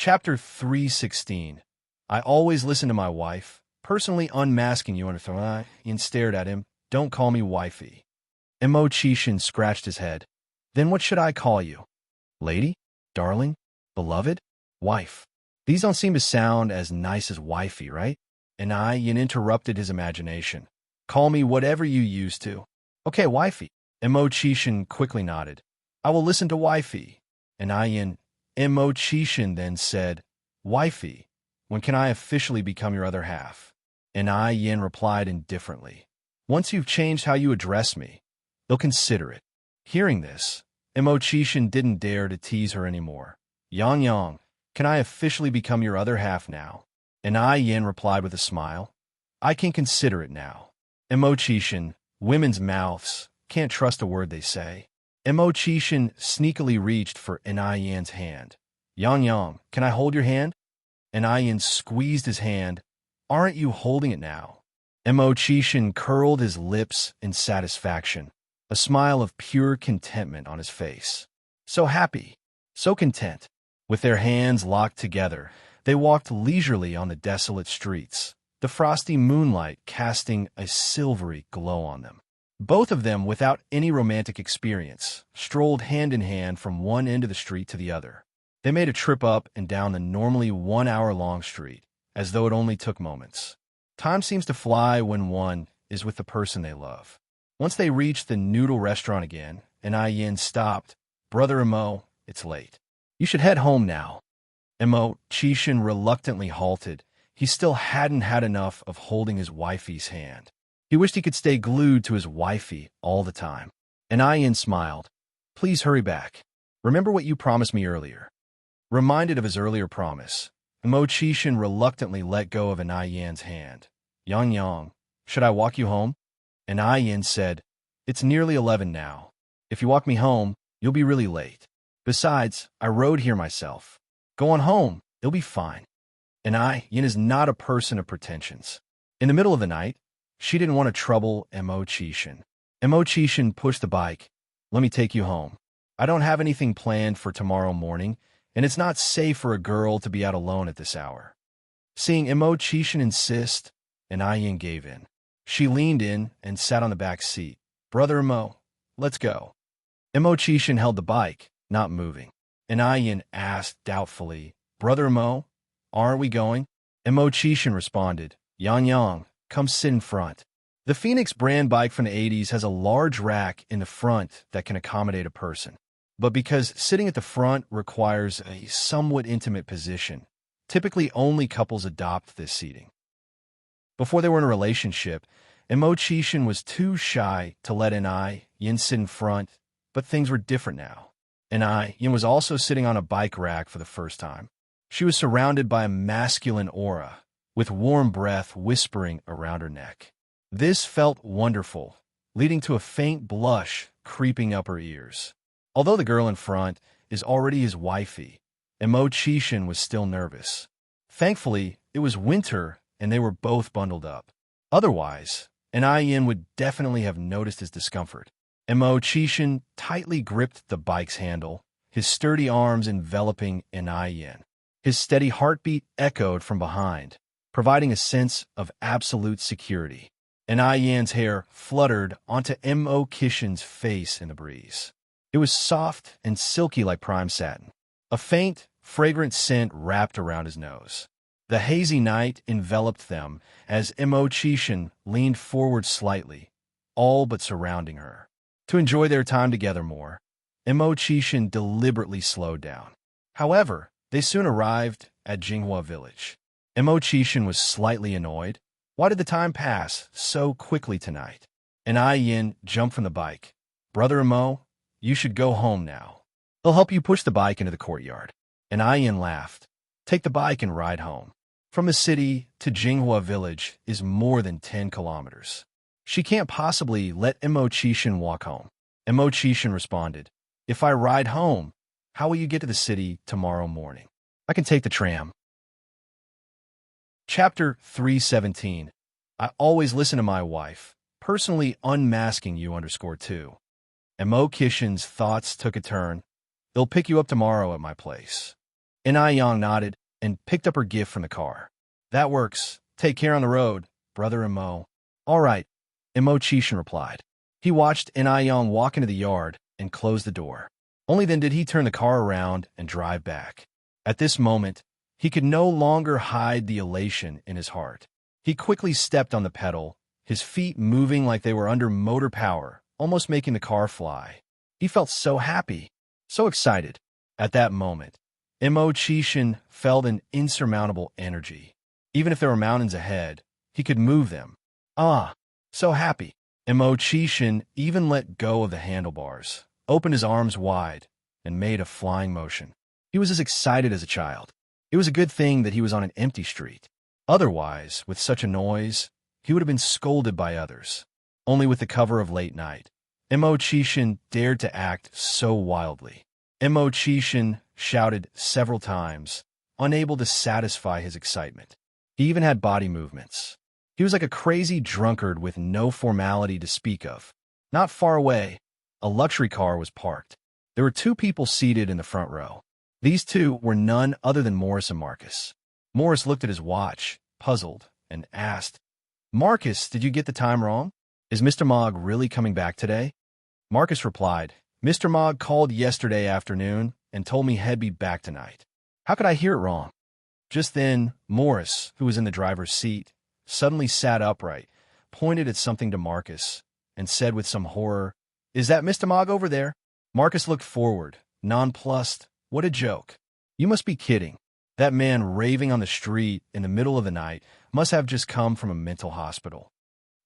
Chapter 316. I always listen to my wife, personally unmasking you under and stared at him. Don't call me wifey. Immerse scratched his head. Then what should I call you? Lady? Darling? Beloved? Wife. These don't seem to sound as nice as wifey, right? And interrupted his imagination. Call me whatever you used to. Okay, wifey. Immerse quickly nodded. I will listen to wifey. And Immerse then said, Wifey, when can I officially become your other half? And replied indifferently. Once you've changed how you address me, they'll consider it. Hearing this, Immerse didn't dare to tease her anymore. Yang, can I officially become your other half now? And replied with a smile. I can consider it now. Immerse, women's mouths, can't trust a word they say. Immerse sneakily reached for Yan's hand. Yang, can I hold your hand? Yan squeezed his hand. Aren't you holding it now? Immerse curled his lips in satisfaction, a smile of pure contentment on his face. So happy, so content. With their hands locked together, they walked leisurely on the desolate streets, the frosty moonlight casting a silvery glow on them. Both of them, without any romantic experience, strolled hand in hand from one end of the street to the other. They made a trip up and down the normally 1 hour-long street, as though it only took moments. Time seems to fly when one is with the person they love. Once they reached the noodle restaurant again, Yin stopped. Brother Imo, it's late. You should head home now. Immerse reluctantly halted. He still hadn't had enough of holding his wifey's hand. He wished he could stay glued to his wifey all the time. Yin smiled. Please hurry back. Remember what you promised me earlier. Reminded of his earlier promise, Immerse reluctantly let go of Yin's hand. Yang, should I walk you home? Yin said, It's nearly 11 now. If you walk me home, you'll be really late. Besides, I rode here myself. Go on home, it'll be fine. Yin is not a person of pretensions. In the middle of the night, she didn't want to trouble Immerse. Immerse pushed the bike. Let me take you home. I don't have anything planned for tomorrow morning, and it's not safe for a girl to be out alone at this hour. Seeing Immerse insist, Yin gave in. She leaned in and sat on the back seat. Brother Imo, let's go. Immerse held the bike, not moving. Yin asked doubtfully, Brother Imo, aren't we going? Immerse responded, Yang, come sit in front. The Phoenix brand bike from the 80s has a large rack in the front that can accommodate a person. But because sitting at the front requires a somewhat intimate position, typically only couples adopt this seating. Before they were in a relationship, Immerse was too shy to let Yin sit in front, but things were different now. Yin was also sitting on a bike rack for the first time. She was surrounded by a masculine aura, with warm breath whispering around her neck. This felt wonderful, leading to a faint blush creeping up her ears. Although the girl in front is already his wifey, Immerse was still nervous. Thankfully, it was winter and they were both bundled up. Otherwise, Yin would definitely have noticed his discomfort. Immerse tightly gripped the bike's handle, his sturdy arms enveloping Yin. His steady heartbeat echoed from behind, providing a sense of absolute security. Yin's hair fluttered onto Immerse's face in the breeze. It was soft and silky like prime satin. A faint, fragrant scent wrapped around his nose. The hazy night enveloped them as Immerse leaned forward slightly, all but surrounding her. To enjoy their time together more, Immerse deliberately slowed down. However, they soon arrived at Jinghua Village. Immerse was slightly annoyed. Why did the time pass so quickly tonight? Yin jumped from the bike. Brother Imo, you should go home now. They'll help you push the bike into the courtyard. Yin laughed. Take the bike and ride home. From the city to Jinghua Village is more than 10 kilometers. She can't possibly let Immerse walk home. Immerse responded, If I ride home, how will you get to the city tomorrow morning? I can take the tram. Chapter 317. I always listen to my wife, personally unmasking you _2. Immerse's thoughts took a turn. They'll pick you up tomorrow at my place. Yang nodded and picked up her gift from the car. That works. Take care on the road, brother Imo. All right, Imo Chishin replied. He watched Yang walk into the yard and close the door. Only then did he turn the car around and drive back. At this moment, he could no longer hide the elation in his heart. He quickly stepped on the pedal, his feet moving like they were under motor power, almost making the car fly. He felt so happy, so excited. At that moment, Imo Chishin felt an insurmountable energy. Even if there were mountains ahead, he could move them. Ah, so happy. Imo Chishin even let go of the handlebars, opened his arms wide, and made a flying motion. He was as excited as a child. It was a good thing that he was on an empty street. Otherwise, with such a noise, he would have been scolded by others. Only with the cover of late night, Imo Chishin dared to act so wildly. Imo Chishin shouted several times, unable to satisfy his excitement. He even had body movements. He was like a crazy drunkard with no formality to speak of. Not far away, a luxury car was parked. There were two people seated in the front row. These two were none other than Morris and Marcus. Morris looked at his watch, puzzled, and asked, Marcus, did you get the time wrong? Is Mr. Mogg really coming back today? Marcus replied, Mr. Mogg called yesterday afternoon and told me he'd be back tonight. How could I hear it wrong? Just then, Morris, who was in the driver's seat, suddenly sat upright, pointed at something to Marcus, and said with some horror, Is that Mr. Mogg over there? Marcus looked forward, nonplussed. What a joke. You must be kidding. That man raving on the street in the middle of the night must have just come from a mental hospital.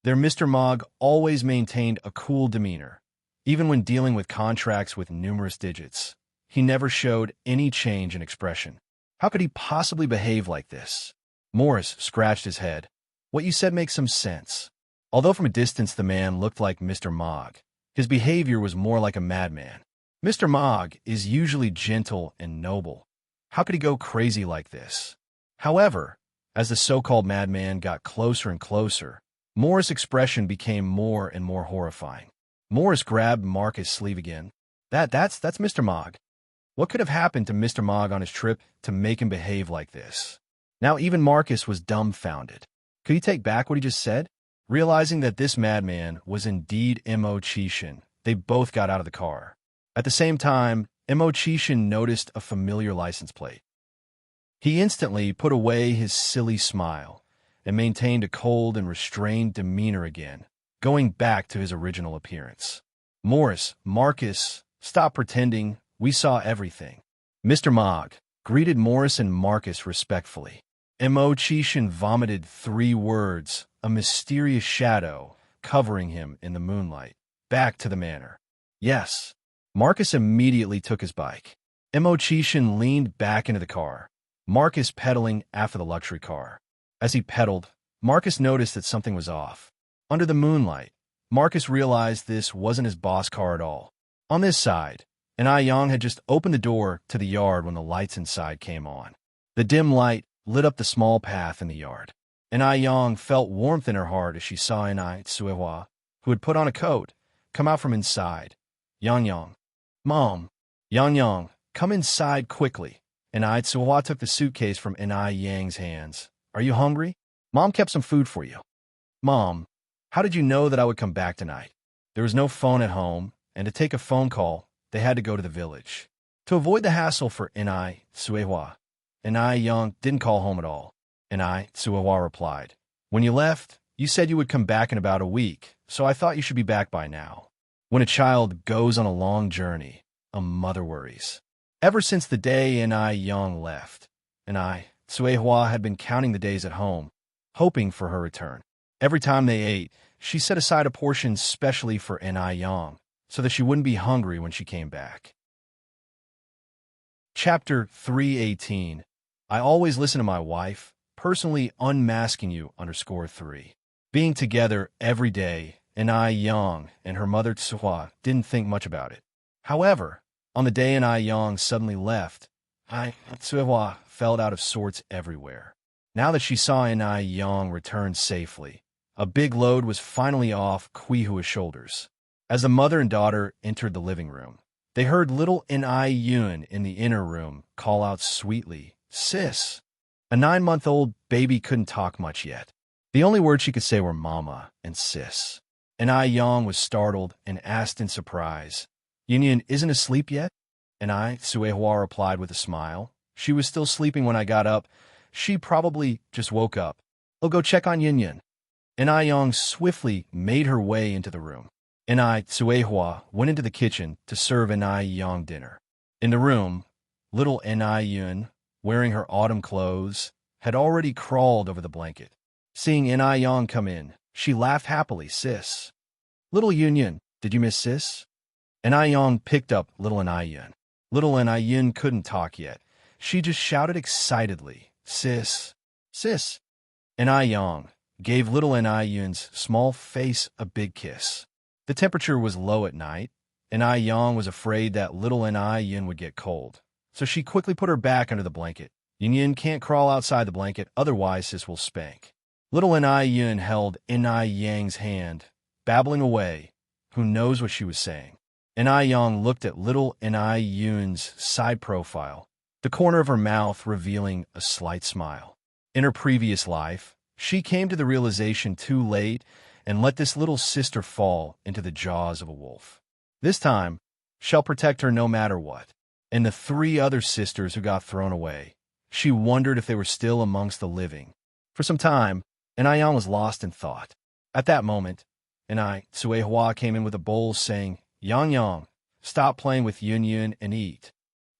Their Mr. Mogg always maintained a cool demeanor. Even when dealing with contracts with numerous digits, he never showed any change in expression. How could he possibly behave like this? Morris scratched his head. What you said makes some sense. Although from a distance the man looked like Mr. Mogg, his behavior was more like a madman. Mr. Mogg is usually gentle and noble. How could he go crazy like this? However, as the so-called madman got closer and closer, Morris' expression became more and more horrifying. Morris grabbed Marcus' sleeve again. That's Mr. Mogg. What could have happened to Mr. Mogg on his trip to make him behave like this? Now even Marcus was dumbfounded. Could he take back what he just said? Realizing that this madman was indeed Imo Chishin, they both got out of the car. At the same time, Imo Chishin noticed a familiar license plate. He instantly put away his silly smile and maintained a cold and restrained demeanor again, going back to his original appearance. Marcus, stop pretending. We saw everything. Mr. Mogg greeted Morris and Marcus respectfully. Imo Chishin vomited 3 words, a mysterious shadow covering him in the moonlight. Back to the manor. Yes. Marcus immediately took his bike. Imo Chishin leaned back into the car, Marcus pedaling after the luxury car. As he pedaled, Marcus noticed that something was off. Under the moonlight, Marcus realized this wasn't his boss car at all. On this side, Yang had just opened the door to the yard when the lights inside came on. The dim light lit up the small path in the yard. Yang felt warmth in her heart as she saw Tsuehua, who had put on a coat, come out from inside. Yang. Mom. Yang, come inside quickly. Tsuehua took the suitcase from Yang's hands. Are you hungry? Mom kept some food for you. Mom, how did you know that I would come back tonight? There was no phone at home, and to take a phone call, they had to go to the village. To avoid the hassle for Tsuehua, Yang didn't call home at all. Tsuehua replied, When you left, you said you would come back in about a week, so I thought you should be back by now. When a child goes on a long journey, a mother worries. Ever since the day Yang left, Tsuehua had been counting the days at home, hoping for her return. Every time they ate, she set aside a portion specially for Yang, so that she wouldn't be hungry when she came back. Chapter 318. I always listen to my wife, personally unmasking you _3. Being together every day, Yang and her mother Tsuehua didn't think much about it. However, on the day Yang suddenly left, Tsuehua felt out of sorts everywhere. Now that she saw Yang return safely, a big load was finally off Kuihua's shoulders. As the mother and daughter entered the living room, They heard little Yun in the inner room call out sweetly, "Sis." A 9-month-old baby couldn't talk much yet. The only words she could say were mama and sis. Yang was startled and asked in surprise, "Yun isn't asleep yet?" Suehua replied with a smile. "She was still sleeping when I got up. She probably just woke up. I'll go check on Yun." Yang swiftly made her way into the room. Suehua went into the kitchen to serve Yang dinner. In the room, little Yun, wearing her autumn clothes, had already crawled over the blanket. Seeing Yang come in, she laughed happily. "Sis." "Little Yun, did you miss Sis?" Yang picked up little Yun. Little Yun couldn't talk yet. She just shouted excitedly, "Sis, sis." Yang gave little Yun's small face a big kiss. The temperature was low at night, and Yang was afraid that little Yun would get cold. So she quickly put her back under the blanket. "Yun can't crawl outside the blanket, otherwise Sis will spank." Little Yun held Yang's hand, babbling away. Who knows what she was saying? Yang looked at little Yun's side profile, the corner of her mouth revealing a slight smile. In her previous life, she came to the realization too late and let this little sister fall into the jaws of a wolf. This time, she'll protect her no matter what. And the 3 other sisters who got thrown away, she wondered if they were still amongst the living. For some time, Yang was lost in thought. At that moment, Suehua came in with a bowl saying, "Yang, stop playing with Yun and eat."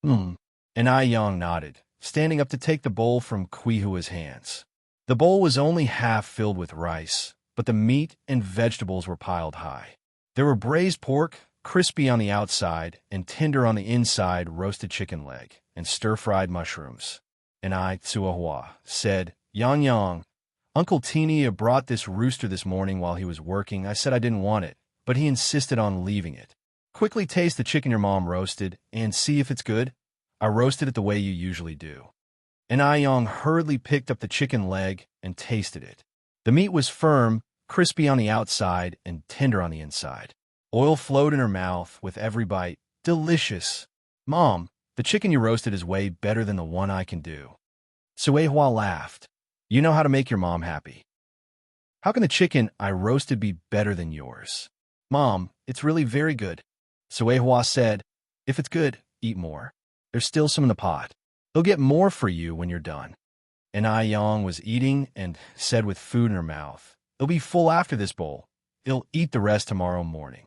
Yang nodded, standing up to take the bowl from Quihua's hands. The bowl was only half filled with rice, but the meat and vegetables were piled high. There were braised pork, crispy on the outside and tender on the inside, roasted chicken leg, and stir-fried mushrooms. Suehua said, "Yang, Uncle Tinia brought this rooster this morning while he was working. I said I didn't want it, but he insisted on leaving it. Quickly taste the chicken your mom roasted and see if it's good. I roasted it the way you usually do." Yang hurriedly picked up the chicken leg and tasted it. The meat was firm, crispy on the outside and tender on the inside. Oil flowed in her mouth with every bite. "Delicious. Mom, the chicken you roasted is way better than the one I can do." Suehua laughed. "You know how to make your mom happy. How can the chicken I roasted be better than yours?" "Mom, it's really very good." Suehua said, "If it's good, eat more. There's still some in the pot. They'll get more for you when you're done." Yang was eating and said with food in her mouth, "It'll be full after this bowl. It'll eat the rest tomorrow morning."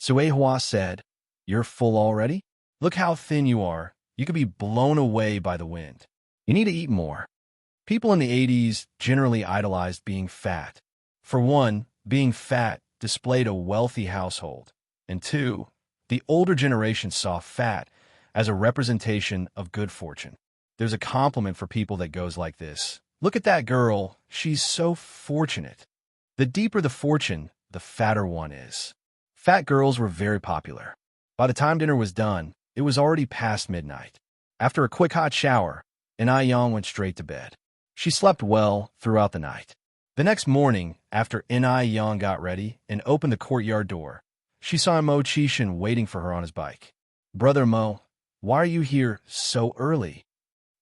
Suehua said, "You're full already? Look how thin you are. You could be blown away by the wind. You need to eat more." People in the 80s generally idolized being fat. For one, being fat displayed a wealthy household. And 2, the older generation saw fat as a representation of good fortune. There's a compliment for people that goes like this: "Look at that girl. She's so fortunate." The deeper the fortune, the fatter one is. Fat girls were very popular. By the time dinner was done, it was already past midnight. After a quick hot shower, Yang went straight to bed. She slept well throughout the night. The next morning, after Yang got ready and opened the courtyard door, she saw Mo Chishan waiting for her on his bike. "Brother Mo, why are you here so early?"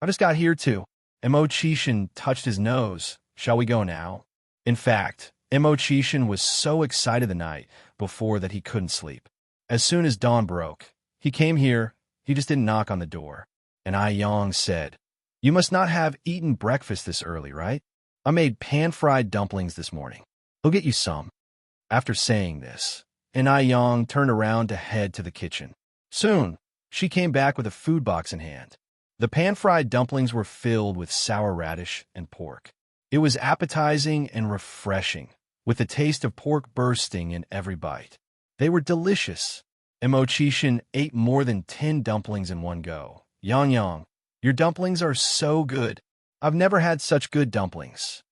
"I just got here too." Mo Chishan touched his nose. "Shall we go now?" In fact, Mo Chishan was so excited the night before that he couldn't sleep. As soon as dawn broke, he came here. He just didn't knock on the door. Yang said, "You must not have eaten breakfast this early, right? I made pan-fried dumplings this morning. I'll get you some." After saying this, Yang turned around to head to the kitchen. Soon, she came back with a food box in hand. The pan-fried dumplings were filled with sour radish and pork. It was appetizing and refreshing, with the taste of pork bursting in every bite. They were delicious. Mo Chishan ate more than 10 dumplings in one go. Yang, your dumplings are so good. I've never had such good dumplings."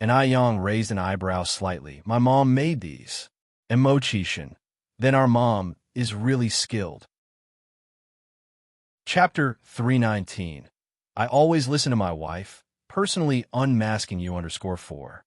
Yang raised an eyebrow slightly. "My mom made these." Mo Chishan, "Then our mom is really skilled." Chapter 319. I always listen to my wife. Personally unmasking you _4.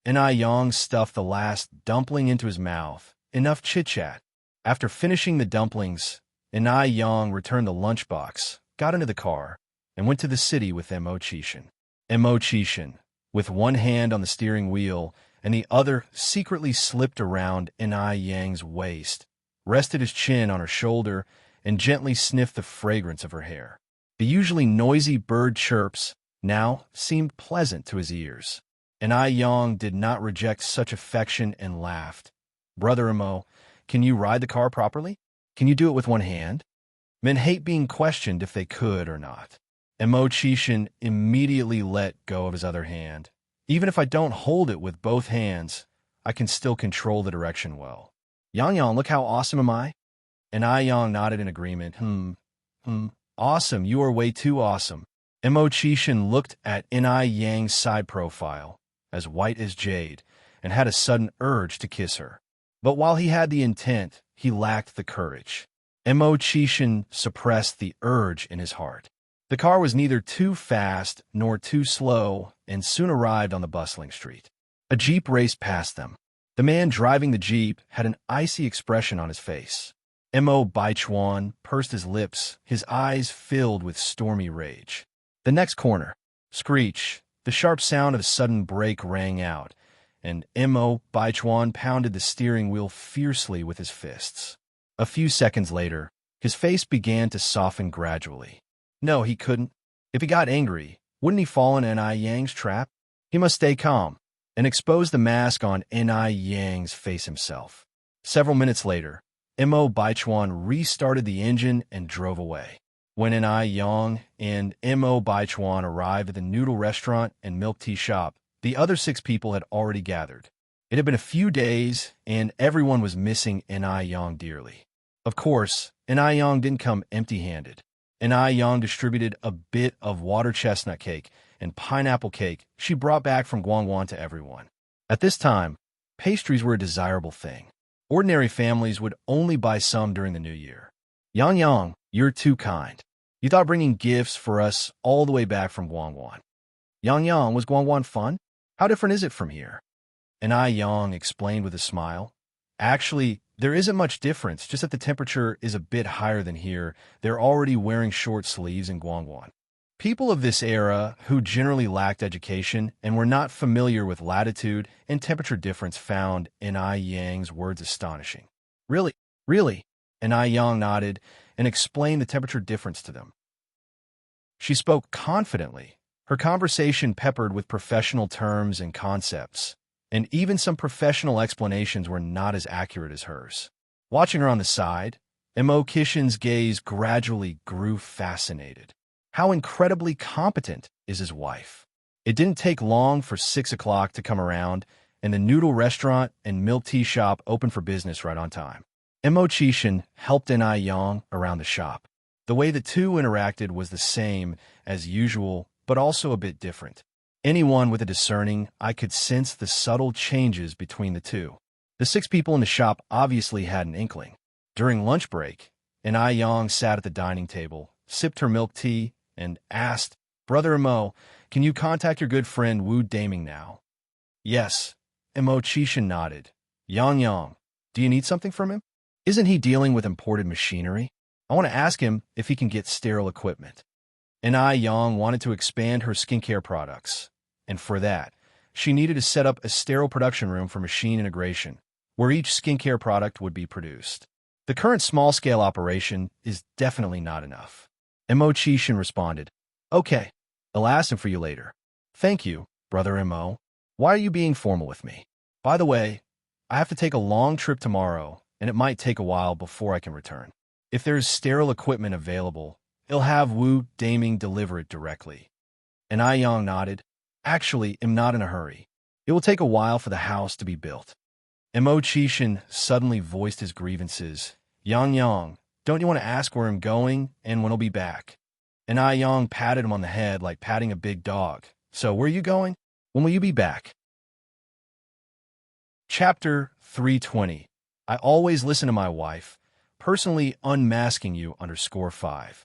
Yang stuffed the last dumpling into his mouth. Enough chit-chat. After finishing the dumplings, and I Yang returned the lunchbox, got into the car, and went to the city with Mo Chishan. Mo Chishan, with one hand on the steering wheel and the other secretly slipped around Enai Yang's waist, rested his chin on her shoulder, and gently sniffed the fragrance of her hair. The usually noisy bird chirps now seemed pleasant to his ears. Enai Yang did not reject such affection and laughed. "Brother Mo, can you ride the car properly? Can you do it with one hand?" Men hate being questioned if they could or not. Mo Chishan immediately let go of his other hand. "Even if I don't hold it with both hands, I can still control the direction well." "Yang Yang, look how awesome am I?" And I Yang nodded in agreement. Awesome, you are way too awesome." Mo Chishan looked at Enai Yang's side profile, as white as jade, and had a sudden urge to kiss her. But while he had the intent, he lacked the courage. Mo Chishan suppressed the urge in his heart. The car was neither too fast nor too slow and soon arrived on the bustling street. A jeep raced past them. The man driving the jeep had an icy expression on his face. Mo Baichuan pursed his lips, his eyes filled with stormy rage. The next corner. Screech. The sharp sound of a sudden brake rang out, and Mo Baichuan pounded the steering wheel fiercely with his fists. A few seconds later, his face began to soften gradually. No, he couldn't. If he got angry, wouldn't he fall in Enai Yang's trap? He must stay calm and expose the mask on Enai Yang's face himself. Several minutes later, Mo Baichuan restarted the engine and drove away. When Enai Yang and Mo Baichuan arrived at the noodle restaurant and milk tea shop, the other 6 people had already gathered. It had been a few days, and everyone was missing Enai Yang dearly. Of course, Enai Yang didn't come empty-handed. Enai Yang distributed a bit of water chestnut cake and pineapple cake she brought back from Guangwan to everyone. At this time, pastries were a desirable thing. Ordinary families would only buy some during the new year. "Yang Yang, you're too kind. You thought bringing gifts for us all the way back from Guangwan." "Yang Yang, was Guangwan fun? How different is it from here?" Enai Yang explained with a smile. "Actually, there isn't much difference, just that the temperature is a bit higher than here. They're already wearing short sleeves in Guangwan." People of this era, who generally lacked education and were not familiar with latitude and temperature difference, found Enai Yang's words astonishing. Really? Enai Yang nodded and explained the temperature difference to them. She spoke confidently, her conversation peppered with professional terms and concepts, and even some professional explanations were not as accurate as hers. Watching her on the side, Mo Chishan's gaze gradually grew fascinated. How incredibly competent is his wife? It didn't take long for 6 o'clock to come around, and the noodle restaurant and milk tea shop opened for business right on time. Mo Chishan helped Enai Yang around the shop. The way the two interacted was the same as usual, but also a bit different. Anyone with a discerning eye could sense the subtle changes between the two. The 6 people in the shop obviously had an inkling. During lunch break, Enai Yang sat at the dining table, sipped her milk tea, and asked, "Brother Mo, can you contact your good friend Wu Daming now?" "Yes." Mo Chishan nodded. "Yang Yang, do you need something from him? Isn't he dealing with imported machinery? I want to ask him if he can get sterile equipment." Enai Yang wanted to expand her skincare products, and for that, she needed to set up a sterile production room for machine integration, where each skincare product would be produced. The current small-scale operation is definitely not enough. Mo Chishan responded, "Okay, I'll ask him for you later." "Thank you, Brother Mo. Why are you being formal with me? By the way, I have to take a long trip tomorrow, and it might take a while before I can return. If there is sterile equipment available, he'll have Wu Daming deliver it directly." And I Yang nodded. "Actually, I'm not in a hurry. It will take a while for the house to be built." Mo Chishan suddenly voiced his grievances. "Yang Yang, don't you want to ask where I'm going and when I'll be back?" And I Yang patted him on the head like patting a big dog. "So, where are you going? When will you be back?" Chapter 320. I always listen to my wife. Personally unmasking you _5.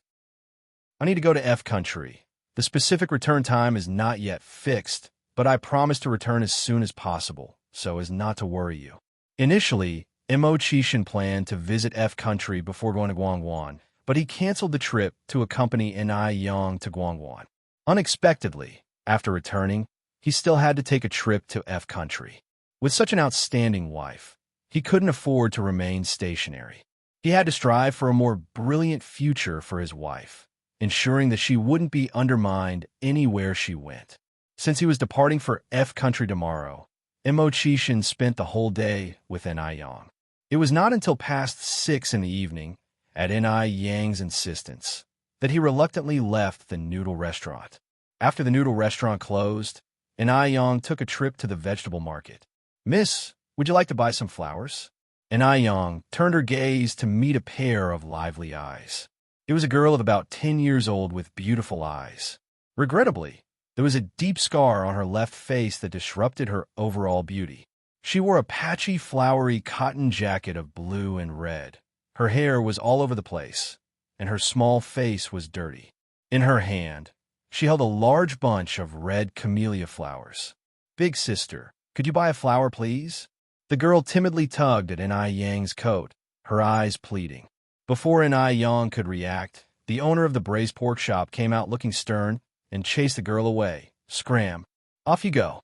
I need to go to F country. The specific return time is not yet fixed, but I promise to return as soon as possible, so as not to worry you. Initially, Immerse planned to visit F country before going to Guangguan, but he canceled the trip to accompany Yang to Guangguan. Unexpectedly, after returning, he still had to take a trip to F country. With such an outstanding wife, he couldn't afford to remain stationary. He had to strive for a more brilliant future for his wife, ensuring that she wouldn't be undermined anywhere she went. Since he was departing for F country tomorrow, Immerse spent the whole day with Yang. It was not until past 6 in the evening, at Yang's insistence, that he reluctantly left the noodle restaurant. After the noodle restaurant closed, Yang took a trip to the vegetable market. "Miss, would you like to buy some flowers?" Yang turned her gaze to meet a pair of lively eyes. It was a girl of about 10 years old with beautiful eyes. Regrettably, there was a deep scar on her left face that disrupted her overall beauty. She wore a patchy, flowery cotton jacket of blue and red. Her hair was all over the place, and her small face was dirty. In her hand, she held a large bunch of red camellia flowers. "Big sister, could you buy a flower, please?" The girl timidly tugged at Yang's coat, her eyes pleading. Before Yang could react, the owner of the braised pork shop came out looking stern and chased the girl away. "Scram! Off you go!"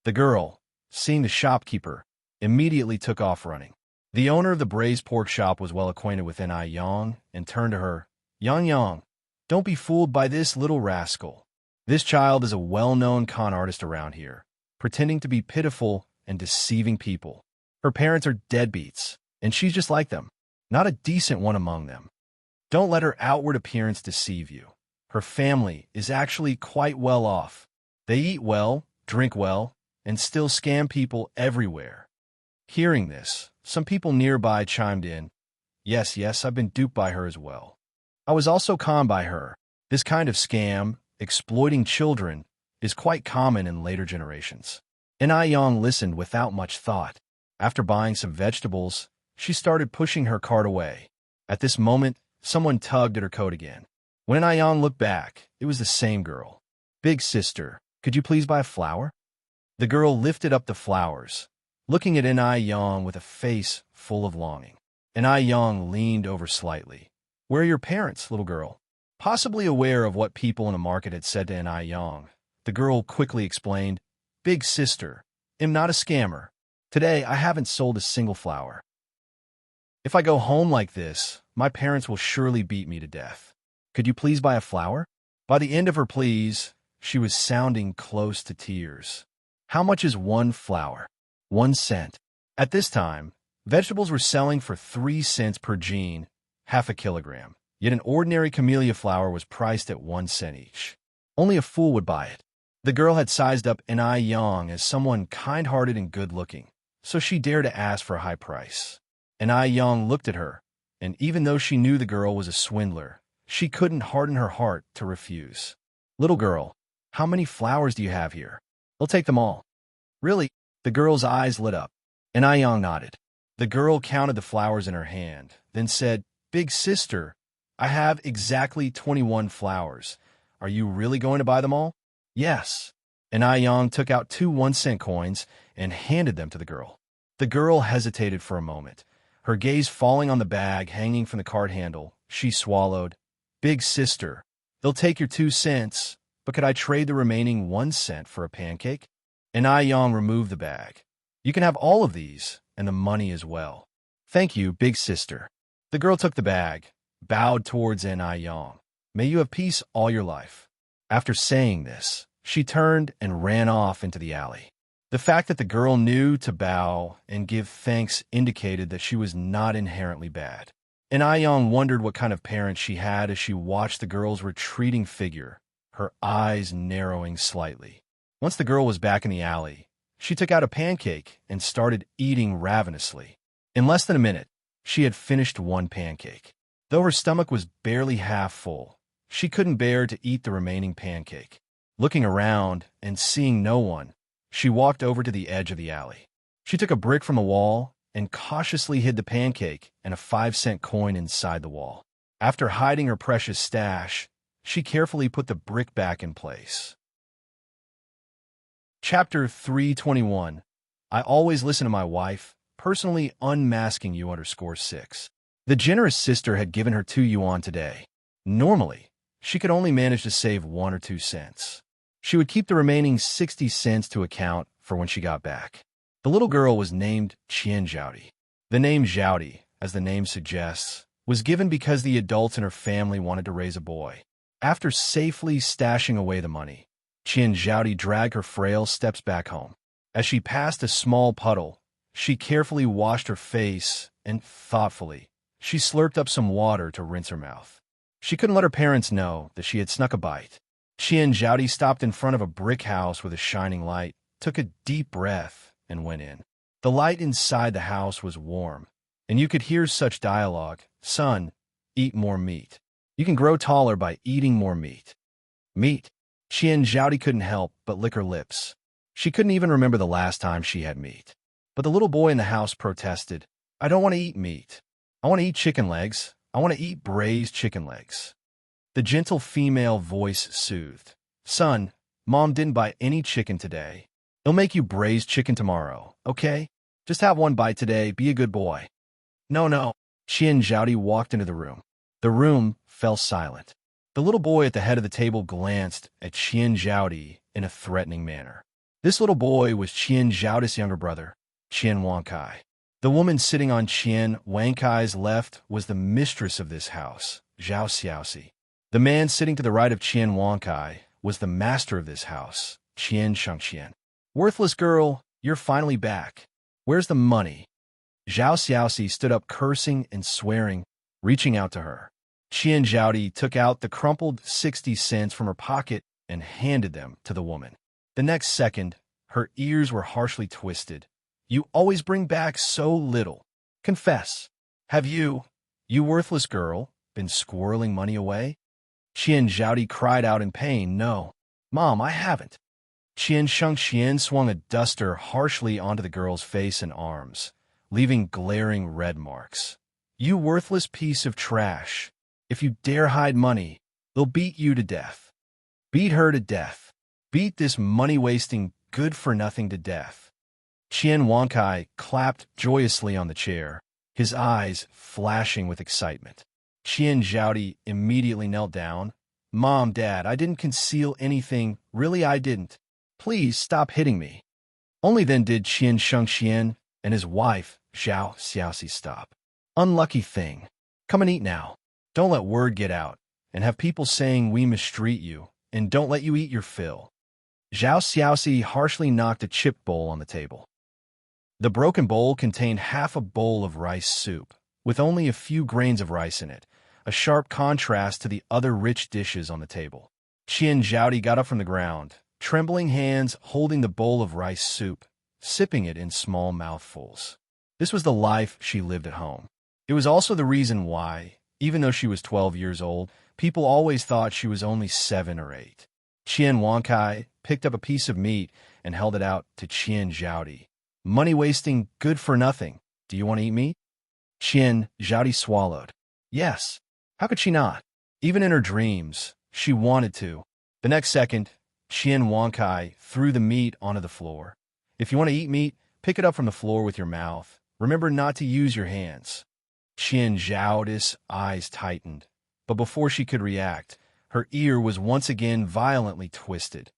The girl, seeing the shopkeeper, immediately took off running. The owner of the braised pork shop was well acquainted with Yang and turned to her. Yang, don't be fooled by this little rascal. This child is a well-known con artist around here, pretending to be pitiful and deceiving people. Her parents are deadbeats, and she's just like them, not a decent one among them. Don't let her outward appearance deceive you. Her family is actually quite well off. They eat well, drink well, and still scam people everywhere. Hearing this, some people nearby chimed in. Yes, I've been duped by her as well. I was also conned by her. This kind of scam, exploiting children, is quite common in later generations. Yang listened without much thought. After buying some vegetables, she started pushing her cart away. At this moment, someone tugged at her coat again. When Yang looked back, it was the same girl. "Big sister, could you please buy a flower?" The girl lifted up the flowers, looking at Yang with a face full of longing. Yang leaned over slightly. "Where are your parents, little girl?" Possibly aware of what people in the market had said to Yang, the girl quickly explained, "Big sister, I'm not a scammer. Today, I haven't sold a single flower. If I go home like this, my parents will surely beat me to death. Could you please buy a flower?" By the end of her pleas, she was sounding close to tears. How much is one flower? 1 cent. At this time, vegetables were selling for 3 cents per jean, half a kilogram. Yet an ordinary camellia flower was priced at 1 cent each. Only a fool would buy it. The girl had sized up Yang as someone kind-hearted and good-looking, so she dared to ask for a high price. Yang looked at her, and even though she knew the girl was a swindler, she couldn't harden her heart to refuse. "Little girl, how many flowers do you have here?" "I'll take them all." "Really?" The girl's eyes lit up. Yang nodded. The girl counted the flowers in her hand, then said, "Big sister, I have exactly 21 flowers. Are you really going to buy them all?" "Yes." Yang took out 2 1-cent coins and handed them to the girl. The girl hesitated for a moment. Her gaze falling on the bag hanging from the cart handle, she swallowed. "Big sister, they'll take your 2 cents, but could I trade the remaining 1 cent for a pancake?" Yang removed the bag. "You can have all of these, and the money as well." "Thank you, big sister." The girl took the bag, bowed towards Yang. "May you have peace all your life." After saying this, she turned and ran off into the alley. The fact that the girl knew to bow and give thanks indicated that she was not inherently bad. Yang wondered what kind of parents she had as she watched the girl's retreating figure, her eyes narrowing slightly. Once the girl was back in the alley, she took out a pancake and started eating ravenously. In less than a minute, she had finished 1 pancake. Though her stomach was barely half full, she couldn't bear to eat the remaining pancake. Looking around and seeing no one, she walked over to the edge of the alley. She took a brick from a wall and cautiously hid the pancake and a 5-cent coin inside the wall. After hiding her precious stash, she carefully put the brick back in place. Chapter 321. I always listen to my wife, personally unmasking you _6. The generous sister had given her 2 yuan today. Normally, she could only manage to save 1 or 2 cents. She would keep the remaining 60 cents to account for when she got back. The little girl was named Qian Zhaodi. The name Zhaodi, as the name suggests, was given because the adults in her family wanted to raise a boy. After safely stashing away the money, Qian Zhaodi dragged her frail steps back home. As she passed a small puddle, she carefully washed her face and, thoughtfully, she slurped up some water to rinse her mouth. She couldn't let her parents know that she had snuck a bite. Qian Zhaodi stopped in front of a brick house with a shining light, took a deep breath, and went in. The light inside the house was warm, and you could hear such dialogue. Son, eat more meat. You can grow taller by eating more meat. Meat. Qian Zhaodi couldn't help but lick her lips. She couldn't even remember the last time she had meat. But the little boy in the house protested, I don't want to eat meat. I want to eat chicken legs. I want to eat braised chicken legs. The gentle female voice soothed. Son, Mom didn't buy any chicken today. It'll make you braised chicken tomorrow, okay? Just have one bite today, be a good boy. No. Qian Zhaodi walked into the room. The room fell silent. The little boy at the head of the table glanced at Qian Zhaodi in a threatening manner. This little boy was Qian Zhaodi's younger brother, Qian Wankai. The woman sitting on Qian Wankai's left was the mistress of this house, Zhao Xiaoxi. The man sitting to the right of Qian Wankai was the master of this house, Qian Shengqian. Worthless girl, you're finally back. Where's the money? Zhao Xiaoxi stood up cursing and swearing, reaching out to her. Qian Zhaodi took out the crumpled 60 cents from her pocket and handed them to the woman. The next second, her ears were harshly twisted. You always bring back so little. Confess. Have you worthless girl, been squirreling money away? Qian Zhaodi cried out in pain. No, Mom, I haven't. Qian Shengqian swung a duster harshly onto the girl's face and arms, leaving glaring red marks. You worthless piece of trash. If you dare hide money, they'll beat you to death. Beat her to death. Beat this money-wasting, good-for-nothing to death. Qian Wankai clapped joyously on the chair, his eyes flashing with excitement. Qian Zhaodi immediately knelt down. Mom, Dad, I didn't conceal anything. Really, I didn't. Please stop hitting me. Only then did Qian Shengqian and his wife, Zhao Xiaoxi, stop. Unlucky thing. Come and eat now. Don't let word get out, and have people saying we mistreat you, and don't let you eat your fill. Zhao Xiaoxi harshly knocked a chip bowl on the table. The broken bowl contained half a bowl of rice soup, with only a few grains of rice in it, a sharp contrast to the other rich dishes on the table. Qian Zhaodi got up from the ground, trembling hands holding the bowl of rice soup, sipping it in small mouthfuls. This was the life she lived at home. It was also the reason why, even though she was 12 years old, people always thought she was only 7 or 8. Qian Wankai picked up a piece of meat and held it out to Qian Zhaodi. Money-wasting, good-for-nothing. Do you want to eat meat? Qian Zhaodi swallowed. Yes. How could she not? Even in her dreams, she wanted to. The next second, Qian Wankai threw the meat onto the floor. If you want to eat meat, pick it up from the floor with your mouth. Remember not to use your hands. Qian Zhaodi's eyes tightened, but before she could react, her ear was once again violently twisted.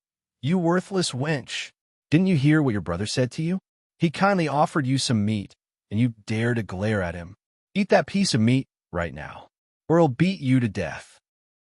You worthless wench! Didn't you hear what your brother said to you? He kindly offered you some meat, and you dare to glare at him. Eat that piece of meat right now, or he'll beat you to death.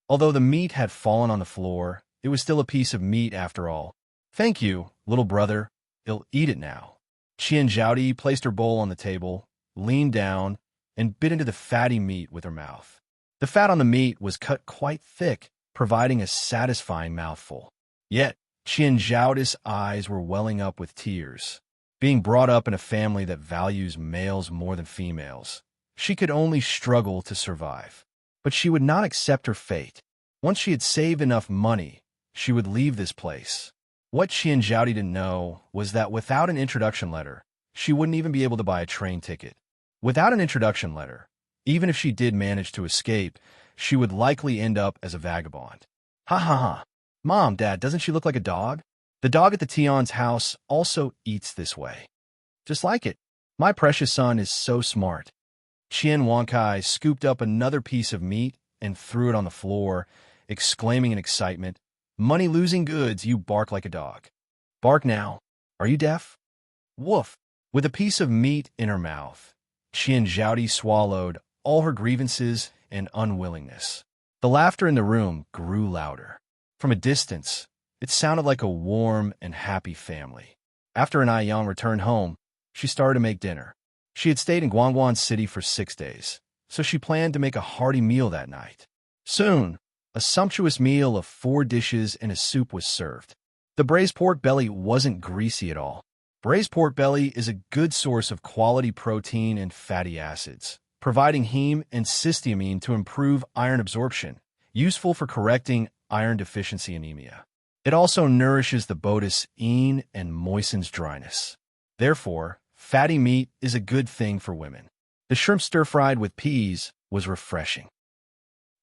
Although the meat had fallen on the floor, it was still a piece of meat after all. Thank you, little brother. He'll eat it now. Qian Zhaodi placed her bowl on the table, leaned down, and bit into the fatty meat with her mouth. The fat on the meat was cut quite thick, providing a satisfying mouthful. Yet, Qian Zhaodi's eyes were welling up with tears. Being brought up in a family that values males more than females, she could only struggle to survive. But she would not accept her fate. Once she had saved enough money, she would leave this place. What Qian Zhaodi didn't know was that without an introduction letter, she wouldn't even be able to buy a train ticket. Without an introduction letter, even if she did manage to escape, she would likely end up as a vagabond. Ha ha ha. Mom, Dad, doesn't she look like a dog? The dog at the Tion's house also eats this way. Just like it. My precious son is so smart. Qian Wankai scooped up another piece of meat and threw it on the floor, exclaiming in excitement, "Money-losing goods, you bark like a dog. Bark now. Are you deaf?" Woof! With a piece of meat in her mouth, Qian Zhaodi swallowed all her grievances and unwillingness. The laughter in the room grew louder. From a distance, it sounded like a warm and happy family. After Yang returned home, she started to make dinner. She had stayed in Guangguan City for 6 days, so she planned to make a hearty meal that night. Soon, a sumptuous meal of 4 dishes and a soup was served. The braised pork belly wasn't greasy at all. Braised pork belly is a good source of quality protein and fatty acids, providing heme and cysteamine to improve iron absorption, useful for correcting iron deficiency anemia. It also nourishes the bodice yin and moistens dryness. Therefore, fatty meat is a good thing for women. The shrimp stir-fried with peas was refreshing.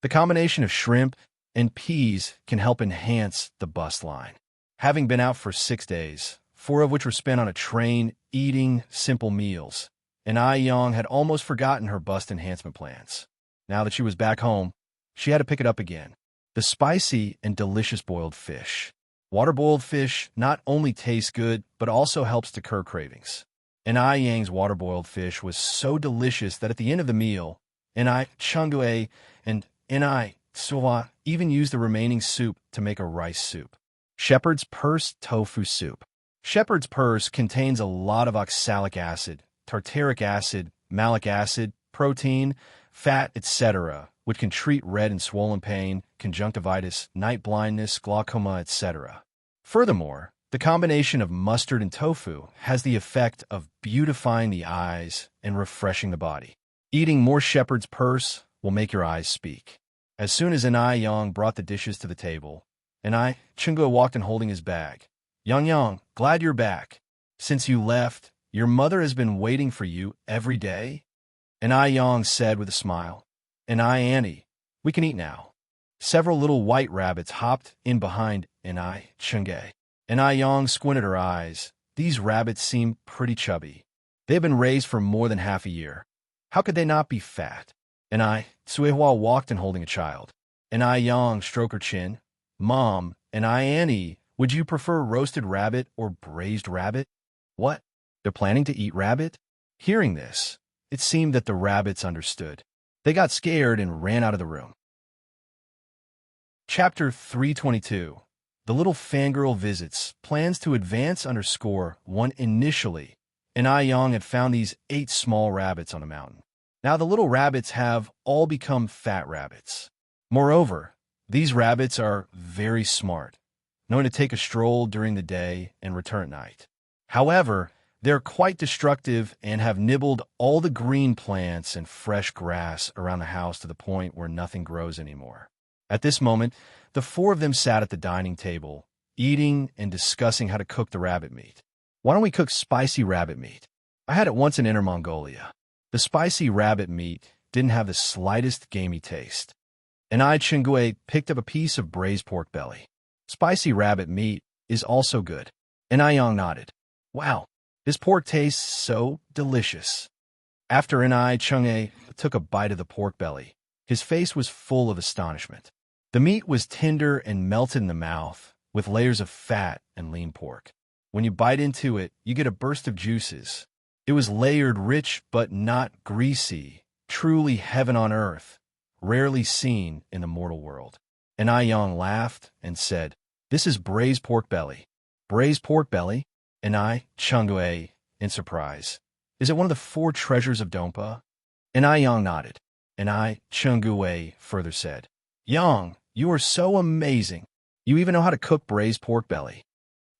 The combination of shrimp and peas can help enhance the bust line. Having been out for 6 days, 4 of which were spent on a train eating simple meals, and Yang had almost forgotten her bust enhancement plans. Now that she was back home, she had to pick it up again. The spicy and delicious boiled fish. Water-boiled fish not only tastes good, but also helps to curb cravings. Yang's water-boiled fish was so delicious that at the end of the meal, Chungue and Suwa even used the remaining soup to make a rice soup. Shepherd's purse tofu soup. Shepherd's purse contains a lot of oxalic acid, tartaric acid, malic acid, protein, fat, etc., which can treat red and swollen pain, conjunctivitis, night blindness, glaucoma, etc. Furthermore, the combination of mustard and tofu has the effect of beautifying the eyes and refreshing the body. Eating more shepherd's purse will make your eyes speak. As soon as Yang brought the dishes to the table, Chungu walked in holding his bag. Yang, glad you're back. Since you left, your mother has been waiting for you every day? Yang said with a smile. Annie, we can eat now. Several little white rabbits hopped in behind Chunge. Yang squinted her eyes. These rabbits seem pretty chubby. They've been raised for more than half a year. How could they not be fat? Suihua walked in holding a child. Yang stroked her chin. Mom, Annie, would you prefer roasted rabbit or braised rabbit? What? They're planning to eat rabbit? Hearing this, it seemed that the rabbits understood. They got scared and ran out of the room. Chapter 322. The little fangirl visits, plans to advance _1 initially, Yang had found these 8 small rabbits on a mountain. Now the little rabbits have all become fat rabbits. Moreover, these rabbits are very smart, knowing to take a stroll during the day and return at night. However, they're quite destructive and have nibbled all the green plants and fresh grass around the house to the point where nothing grows anymore. At this moment, the 4 of them sat at the dining table, eating and discussing how to cook the rabbit meat. Why don't we cook spicy rabbit meat? I had it once in Inner Mongolia. The spicy rabbit meat didn't have the slightest gamey taste. Chungue picked up a piece of braised pork belly. Spicy rabbit meat is also good. Yang nodded. Wow, this pork tastes so delicious. After Chungue took a bite of the pork belly, his face was full of astonishment. The meat was tender and melted in the mouth, with layers of fat and lean pork. When you bite into it, you get a burst of juices. It was layered, rich, but not greasy, truly heaven on earth, rarely seen in the mortal world. Yang laughed and said, "This is braised pork belly." Braised pork belly? Chungue in surprise. Is it one of the 4 treasures of Dompa? Yang nodded. Chungue further said, "Yang, you are so amazing. You even know how to cook braised pork belly."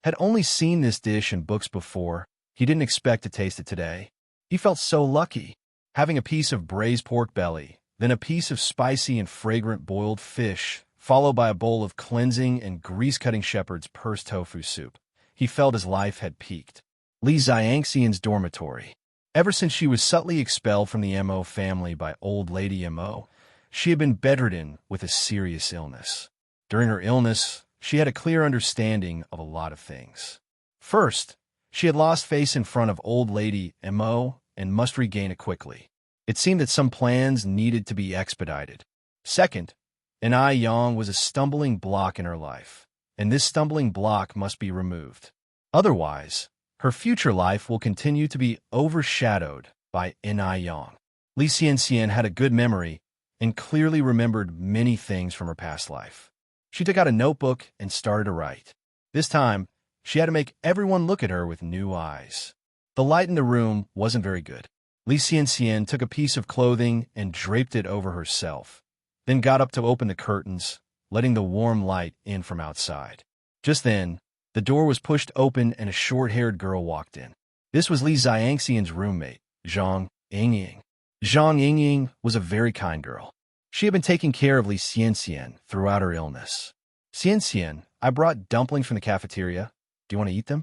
Had only seen this dish in books before, he didn't expect to taste it today. He felt so lucky, having a piece of braised pork belly, then a piece of spicy and fragrant boiled fish, followed by a bowl of cleansing and grease-cutting shepherd's purse tofu soup. He felt his life had peaked. Li Xiangxian's dormitory. Ever since she was subtly expelled from the Mo family by old lady Mo, she had been bedridden with a serious illness. During her illness, she had a clear understanding of a lot of things. First, she had lost face in front of old lady Mo and must regain it quickly. It seemed that some plans needed to be expedited. Second, Anai Yang was a stumbling block in her life, and this stumbling block must be removed. Otherwise, her future life will continue to be overshadowed by Anai Yang. Li Xianxian had a good memory and clearly remembered many things from her past life. She took out a notebook and started to write. This time, she had to make everyone look at her with new eyes. The light in the room wasn't very good. Li Xianxian took a piece of clothing and draped it over herself, then got up to open the curtains, letting the warm light in from outside. Just then, the door was pushed open and a short-haired girl walked in. This was Li Xianxian's roommate, Zhang Yingying. Zhang Yingying was a very kind girl. She had been taking care of Li Xianxian throughout her illness. Xianxian, I brought dumplings from the cafeteria. Do you want to eat them?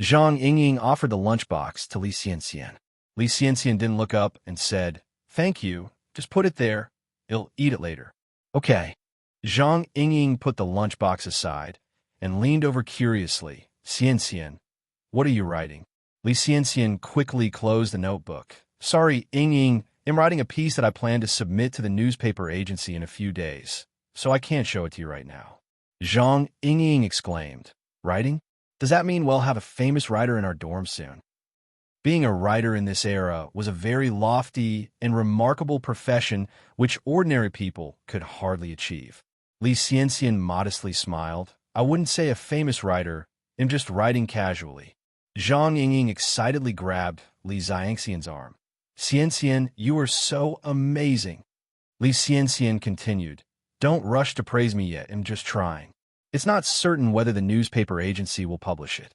Zhang Yingying offered the lunchbox to Li Xianxian. Li Xianxian didn't look up and said, "Thank you, just put it there. I'll eat it later." Okay. Zhang Yingying put the lunchbox aside and leaned over curiously. "Xianxian, what are you writing?" Li Xianxian quickly closed the notebook. "Sorry, Yingying, I'm writing a piece that I plan to submit to the newspaper agency in a few days, so I can't show it to you right now." Zhang Yingying exclaimed, "Writing? Does that mean we'll have a famous writer in our dorm soon?" Being a writer in this era was a very lofty and remarkable profession which ordinary people could hardly achieve. Li Xianxian modestly smiled. "I wouldn't say a famous writer, I'm just writing casually." Zhang Yingying excitedly grabbed Li Xianxian's arm. "Xianxian, you are so amazing." Li Xianxian continued, "Don't rush to praise me yet, I'm just trying. It's not certain whether the newspaper agency will publish it."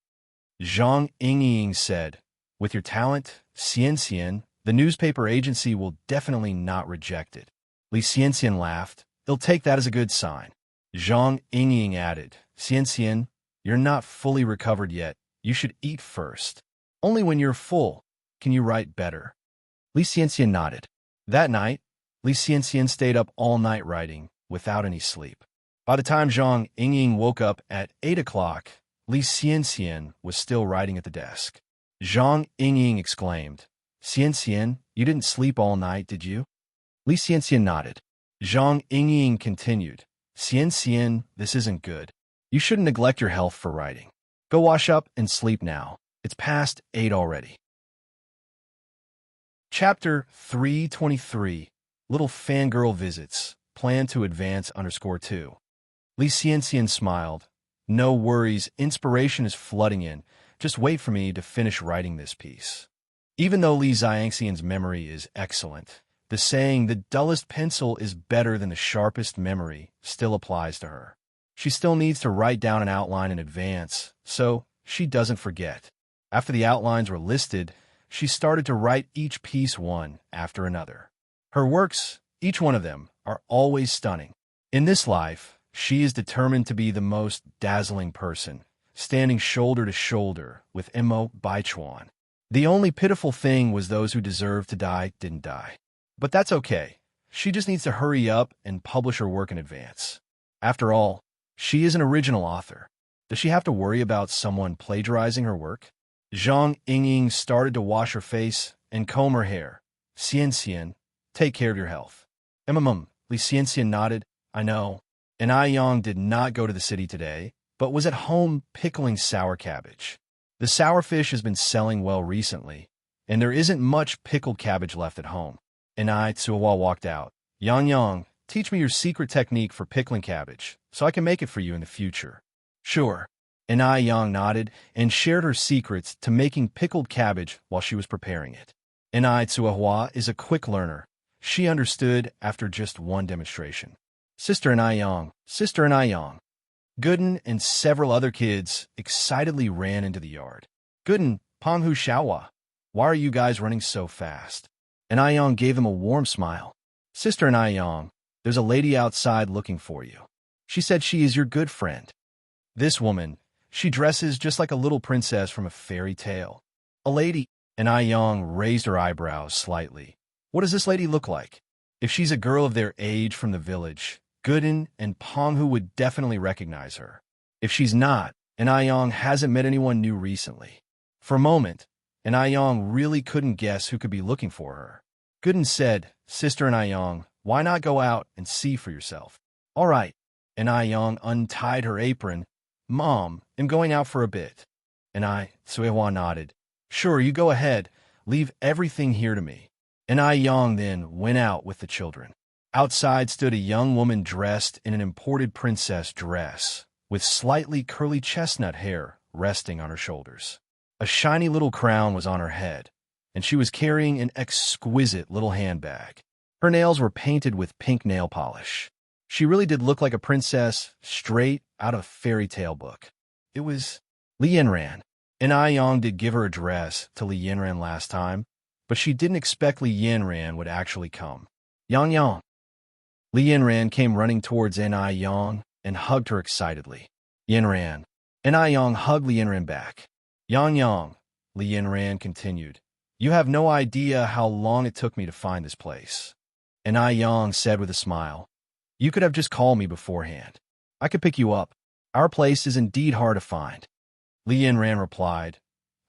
Zhang Yingying said, "With your talent, Xianxian, the newspaper agency will definitely not reject it." Li Xianxian laughed. "They'll take that as a good sign." Zhang Yingying added, "Xianxian, you're not fully recovered yet. You should eat first. Only when you're full can you write better." Li Xianxian nodded. That night, Li Xianxian stayed up all night writing, without any sleep. By the time Zhang Yingying woke up at 8 o'clock, Li Xianxian was still writing at the desk. Zhang Yingying exclaimed, "Xianxian, you didn't sleep all night, did you?" Li Xianxian nodded. Zhang Yingying continued, "Xianxian, this isn't good. You shouldn't neglect your health for writing. Go wash up and sleep now. It's past 8 already." Chapter 323, Little Fangirl Visits, Plan to Advance _2. Li Xianxian smiled. "No worries, inspiration is flooding in. Just wait for me to finish writing this piece." Even though Li Xianxian's memory is excellent, the saying, "the dullest pencil is better than the sharpest memory," still applies to her. She still needs to write down an outline in advance, so she doesn't forget. After the outlines were listed, she started to write each piece one after another. Her works, each one of them, are always stunning. In this life, she is determined to be the most dazzling person, standing shoulder to shoulder with Mo Baichuan. The only pitiful thing was those who deserved to die didn't die. But that's okay. She just needs to hurry up and publish her work in advance. After all, she is an original author. Does she have to worry about someone plagiarizing her work? Zhang Yingying started to wash her face and comb her hair. "Xianxian, take care of your health." Li Xianxian nodded. "I know." Anai Yang did not go to the city today, but was at home pickling sour cabbage. The sour fish has been selling well recently, and there isn't much pickled cabbage left at home. Anai Tsuhua walked out. Yang, teach me your secret technique for pickling cabbage, so I can make it for you in the future." "Sure." Anai Yang nodded and shared her secrets to making pickled cabbage while she was preparing it. Anai Tsuhua is a quick learner. She understood after just one demonstration. Sister Anai Yang. Gooden and several other kids excitedly ran into the yard. "Gooden, Panghu Xiaohua, why are you guys running so fast?" Anai Yang gave them a warm smile. "Sister Anai Yang, there's a lady outside looking for you. She said she is your good friend." This woman, she dresses just like a little princess from a fairy tale. "A lady?" Anai Yang raised her eyebrows slightly. "What does this lady look like?" If she's a girl of their age from the village, Gooden and Panghu would definitely recognize her. If she's not, Anai Yang hasn't met anyone new recently. For a moment, and Aiyong really couldn't guess who could be looking for her. Gooden said, "Sister and Aiyong, why not go out and see for yourself?" "All right." And Aiyong untied her apron. "Mom, I'm going out for a bit." And Suehua nodded. "Sure, you go ahead. Leave everything here to me." And Aiyong then went out with the children. Outside stood a young woman dressed in an imported princess dress, with slightly curly chestnut hair resting on her shoulders. A shiny little crown was on her head, and she was carrying an exquisite little handbag. Her nails were painted with pink nail polish. She really did look like a princess straight out of a fairy tale book. It was Li Yanran. And Aiyong did give her a dress to Li Yanran last time, but she didn't expect Li Yanran would actually come. Yang Yang. Li Yanran came running towards Aiyong and hugged her excitedly. Yanran. And Aiyong hugged Li Yanran back. Yang Yang, Li Yanran continued. "You have no idea how long it took me to find this place." And Aiyong said with a smile, "You could have just called me beforehand. I could pick you up. Our place is indeed hard to find." Li Yanran replied,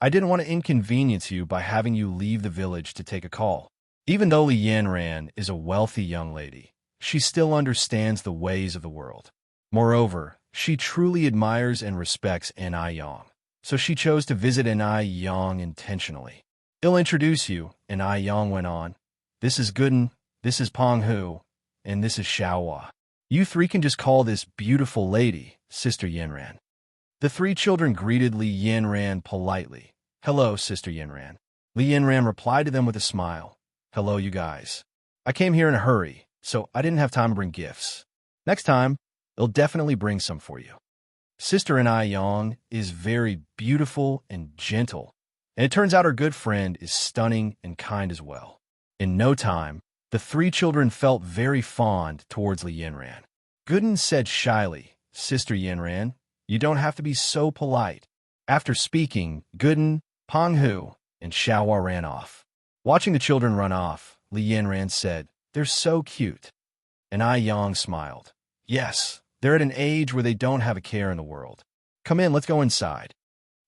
"I didn't want to inconvenience you by having you leave the village to take a call." Even though Li Yanran is a wealthy young lady, she still understands the ways of the world. Moreover, she truly admires and respects Aiyong, so she chose to visit Aiyong intentionally. "I'll introduce you," and Aiyong went on. "This is Gooden, this is Penghu, and this is Xiaohua. You three can just call this beautiful lady Sister Yanran." The three children greeted Li Yanran politely. "Hello, Sister Yanran." Li Yanran replied to them with a smile. "Hello, you guys. I came here in a hurry, so I didn't have time to bring gifts. Next time, I'll definitely bring some for you." Sister Aiyong is very beautiful and gentle, and it turns out her good friend is stunning and kind as well. In no time, the three children felt very fond towards Li Yanran. Gooden said shyly, "Sister Yanran, you don't have to be so polite." After speaking, Gooden, Penghu, and Xiaohua ran off. Watching the children run off, Li Yanran said, "They're so cute." And Aiyong smiled. "Yes, they're at an age where they don't have a care in the world. Come in, let's go inside."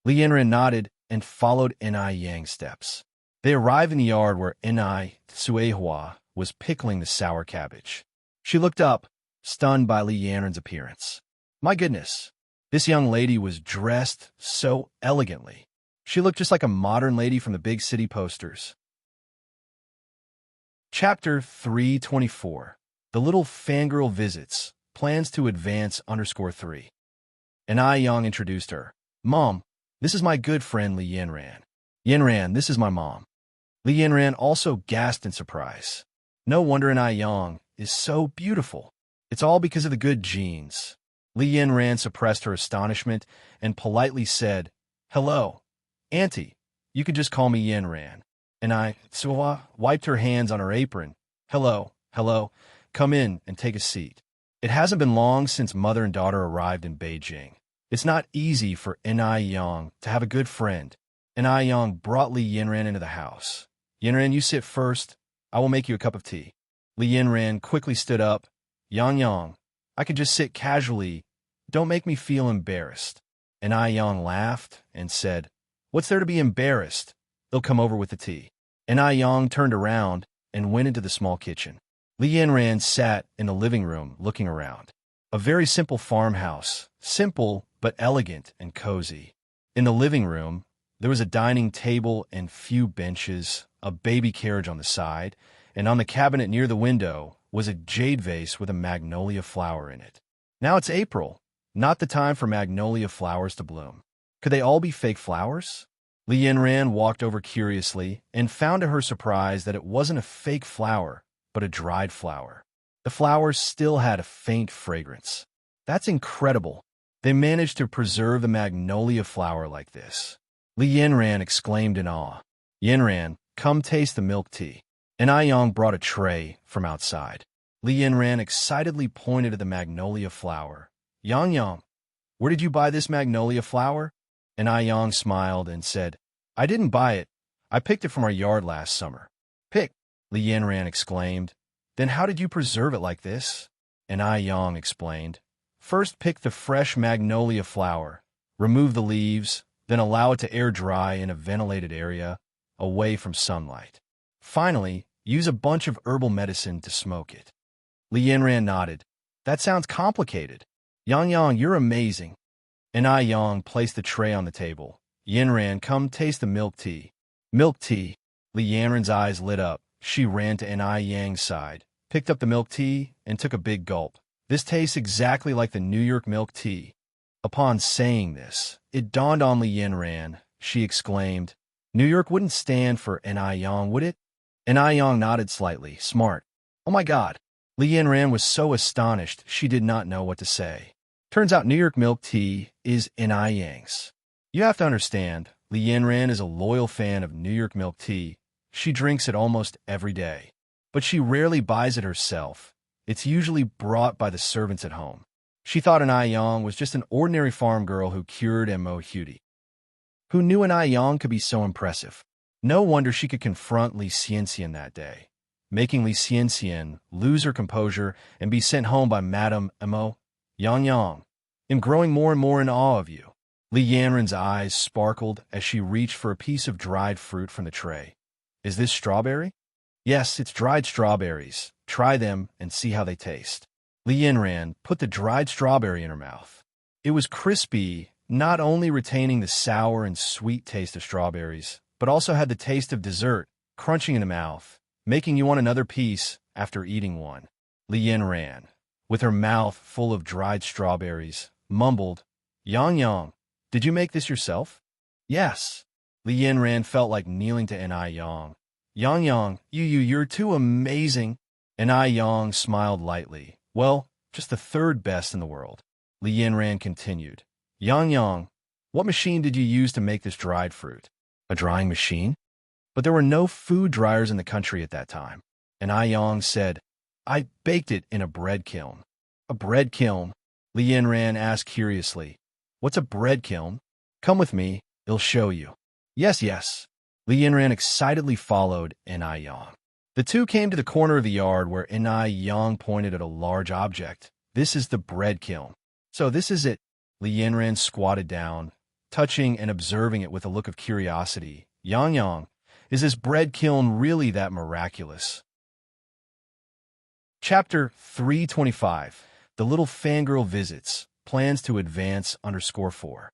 Li Yanran nodded and followed Aiyang's steps. They arrived in the yard where Suehua was pickling the sour cabbage. She looked up, stunned by Li Yanran's appearance. My goodness, this young lady was dressed so elegantly. She looked just like a modern lady from the big city posters. Chapter 324. The Little Fangirl Visits. Plans to Advance _3. And Aiyong introduced her. "Mom, this is my good friend Li Yanran. Yanran, this is my mom." Li Yanran also gasped in surprise. No wonder Aiyong is so beautiful. It's all because of the good genes. Li Yanran suppressed her astonishment and politely said, "Hello, Auntie. You could just call me Yanran." And Suehua wiped her hands on her apron. Hello. Come in and take a seat." It hasn't been long since mother and daughter arrived in Beijing. It's not easy for Aiyong to have a good friend. Aiyong brought Li Yanran into the house. "Yanran, you sit first. I will make you a cup of tea." Li Yanran quickly stood up. Yang, I could just sit casually. Don't make me feel embarrassed." And Aiyong laughed and said, "What's there to be embarrassed? They'll come over with the tea." And Aiyong turned around and went into the small kitchen. Li Yanran sat in the living room looking around. A very simple farmhouse, simple but elegant and cozy. In the living room, there was a dining table and few benches, a baby carriage on the side, and on the cabinet near the window was a jade vase with a magnolia flower in it. Now it's April, not the time for magnolia flowers to bloom. Could they all be fake flowers? Li Yanran walked over curiously and found to her surprise that it wasn't a fake flower, but a dried flower. The flowers still had a faint fragrance. That's incredible. They managed to preserve the magnolia flower like this. Li Yanran exclaimed in awe. "Yanran, come taste the milk tea." And Aiyong brought a tray from outside. Li Yanran excitedly pointed at the magnolia flower. Yang, where did you buy this magnolia flower?" And Aiyong smiled and said, "I didn't buy it. I picked it from our yard last summer." "Pick?" Li Yanran exclaimed. "Then how did you preserve it like this?" And Aiyong explained. "First pick the fresh magnolia flower, remove the leaves, then allow it to air dry in a ventilated area, away from sunlight. Finally, use a bunch of herbal medicine to smoke it. Li Yanran nodded. That sounds complicated. Yang Yang, you're amazing. And I Yang placed the tray on the table. Yanran, come taste the milk tea. Milk tea. Li Yanran's eyes lit up. She ran to N.I. Yang's side, picked up the milk tea, and took a big gulp. This tastes exactly like the New York milk tea. Upon saying this, it dawned on Li Yanran. She exclaimed, New York wouldn't stand for N.I. Yang, would it? N.I. Yang nodded slightly. Smart. Oh my God. Li Yanran was so astonished she did not know what to say. Turns out New York milk tea is N.I. Yang's. You have to understand, Li Yanran is a loyal fan of New York milk tea. She drinks it almost every day. But she rarely buys it herself. It's usually brought by the servants at home. She thought N.I. Yang was just an ordinary farm girl who cured Mo Hudi. Who knew N.I. Yang could be so impressive? No wonder she could confront Li Xianxian that day, making Li Xianxian lose her composure and be sent home by Madame Mo. Yang Yang, I'm growing more and more in awe of you. Li Yanran's eyes sparkled as she reached for a piece of dried fruit from the tray. Is this strawberry? Yes, it's dried strawberries. Try them and see how they taste. Li Yanran put the dried strawberry in her mouth. It was crispy, not only retaining the sour and sweet taste of strawberries, but also had the taste of dessert, crunching in the mouth, making you want another piece after eating one. Li Yanran, with her mouth full of dried strawberries, mumbled, Yang Yang, did you make this yourself? Yes. Li Yanran felt like kneeling to N.I. Yang. Yang Yang, you're too amazing. N.I. Yang smiled lightly. Well, just the third best in the world. Li Yanran continued. Yang Yang, what machine did you use to make this dried fruit? A drying machine? But there were no food dryers in the country at that time. N.I. Yang said, I baked it in a bread kiln. A bread kiln? Li Yanran asked curiously. What's a bread kiln? Come with me, I'll show you. Yes. Li Yanran excitedly followed N.I. Yang. The two came to the corner of the yard where N.I. Yang pointed at a large object. This is the bread kiln. So this is it. Li Yanran squatted down, touching and observing it with a look of curiosity. Yang Yang, is this bread kiln really that miraculous? Chapter 325. The Little Fangirl Visits. Plans to Advance _4.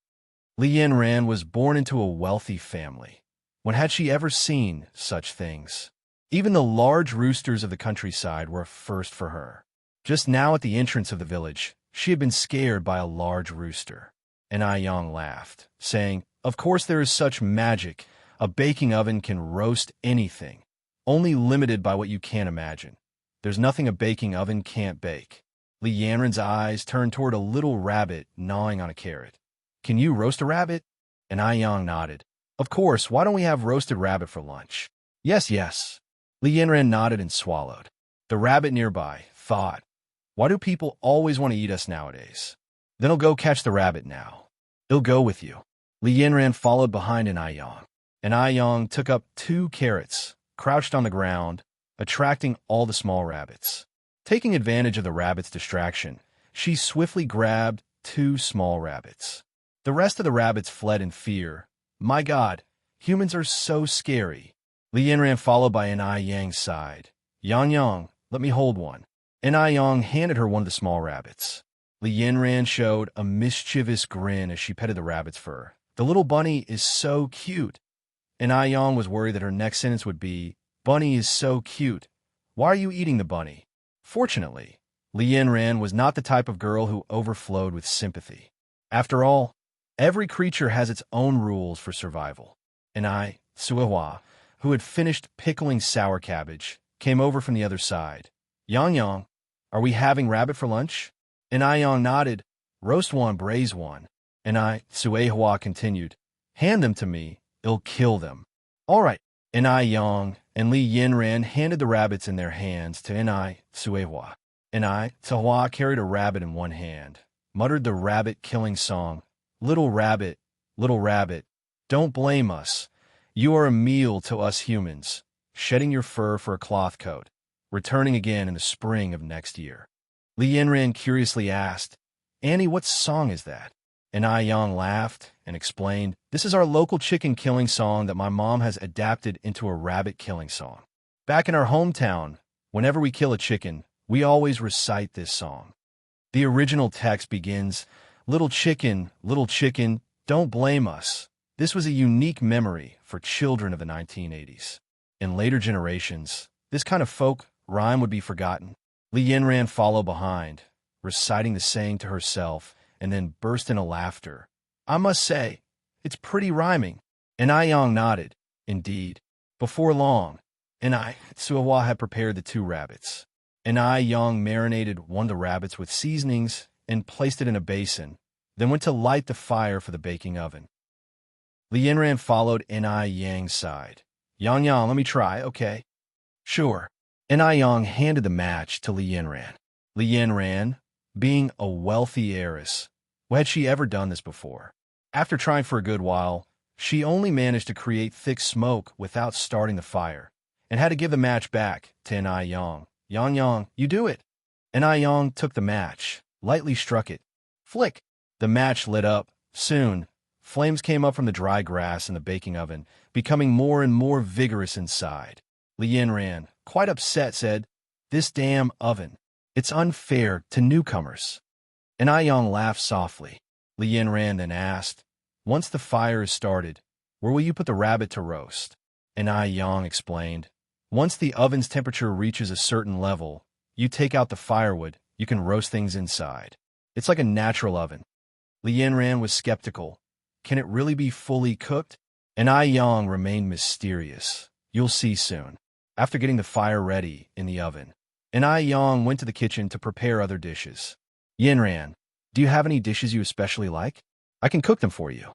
Li Yanran was born into a wealthy family. When had she ever seen such things? Even the large roosters of the countryside were a first for her. Just now at the entrance of the village, she had been scared by a large rooster. N.I. Yang laughed, saying, Of course there is such magic. A baking oven can roast anything, only limited by what you can't imagine. There's nothing a baking oven can't bake. Li Yanran's eyes turned toward a little rabbit gnawing on a carrot. Can you roast a rabbit? N.I. Yang nodded. Of course, why don't we have roasted rabbit for lunch? Yes. Li Yanran nodded and swallowed. The rabbit nearby thought, why do people always want to eat us nowadays? Then I'll go catch the rabbit now. I'll go with you. Li Yanran followed behind N.I. Yang. N.I. Yang took up 2 carrots, crouched on the ground, attracting all the small rabbits. Taking advantage of the rabbit's distraction, she swiftly grabbed 2 small rabbits. The rest of the rabbits fled in fear. My God, humans are so scary. Li Yanran followed by N.I. Yang's side. Yang Yang, let me hold one. N.I. Yang handed her one of the small rabbits. Li Yanran showed a mischievous grin as she petted the rabbit's fur. The little bunny is so cute. N.I. Yang was worried that her next sentence would be, Bunny is so cute. Why are you eating the bunny? Fortunately, Li Yanran was not the type of girl who overflowed with sympathy. After all, every creature has its own rules for survival. N.I. Suihua, who had finished pickling sour cabbage, came over from the other side. Yang Yang, are we having rabbit for lunch? N.I. Yang nodded. Roast one, braise one. N.I. Suihua continued. Hand them to me. I'll kill them. All right. N.I. Yang and Li Yanran handed the rabbits in their hands to N.I. Suihua. N.I. Suihua carried a rabbit in one hand, muttered the rabbit-killing song. Little rabbit, don't blame us. You are a meal to us humans, shedding your fur for a cloth coat, returning again in the spring of next year. Li Yanran curiously asked, Annie, what song is that? N.I. Yang laughed and explained, "This is our local chicken killing song that my mom has adapted into a rabbit killing song. Back in our hometown, whenever we kill a chicken, we always recite this song. The original text begins, 'Little chicken, don't blame us.' This was a unique memory for children of the 1980s. In later generations, this kind of folk rhyme would be forgotten. Li Yinran followed behind, reciting the saying to herself, and then burst into laughter. I must say, it's pretty rhyming. And Yang nodded. Indeed. Before long, Suiwa had prepared the 2 rabbits. Yang marinated one of the rabbits with seasonings and placed it in a basin, then went to light the fire for the baking oven. Li Yinran followed Yang's side. Yang, let me try, okay? Sure. Yang handed the match to Li Yinran. Li Yinran, being a wealthy heiress, had she ever done this before? After trying for a good while, she only managed to create thick smoke without starting the fire, and had to give the match back to Yang. Yang, you do it. Yang took the match, lightly struck it. Flick! The match lit up. Soon, flames came up from the dry grass in the baking oven, becoming more and more vigorous inside. Li Yinran, quite upset, said, "This damn oven. It's unfair to newcomers." Yang laughed softly. Li Yinran then asked, "Once the fire is started, where will you put the rabbit to roast?" Yang explained, "Once the oven's temperature reaches a certain level, you take out the firewood, you can roast things inside. It's like a natural oven." Li Yinran was skeptical. Can it really be fully cooked? Yang remained mysterious. You'll see soon. After getting the fire ready in the oven, Yang went to the kitchen to prepare other dishes. Yinran, do you have any dishes you especially like? I can cook them for you.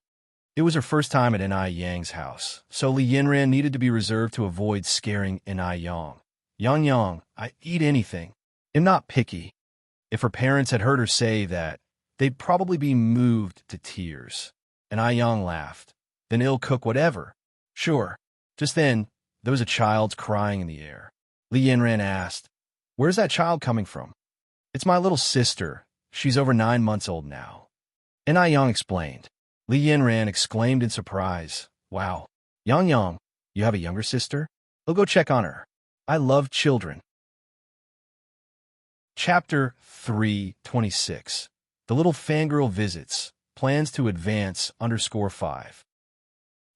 It was her first time at Yang's house, so Li Yinran needed to be reserved to avoid scaring Yang. Yang, I eat anything. I'm not picky. If her parents had heard her say that, they'd probably be moved to tears. Yang laughed. Then he'll cook whatever. Sure. Just then, there was a child's crying in the air. Li Yinran asked, "Where's that child coming from?" "It's my little sister. She's over 9 months old now." Yang explained. Li Yinran exclaimed in surprise, "Wow. Yang, you have a younger sister? I'll go check on her. I love children." Chapter 326. The Little Fangirl Visits. Plans to advance _5.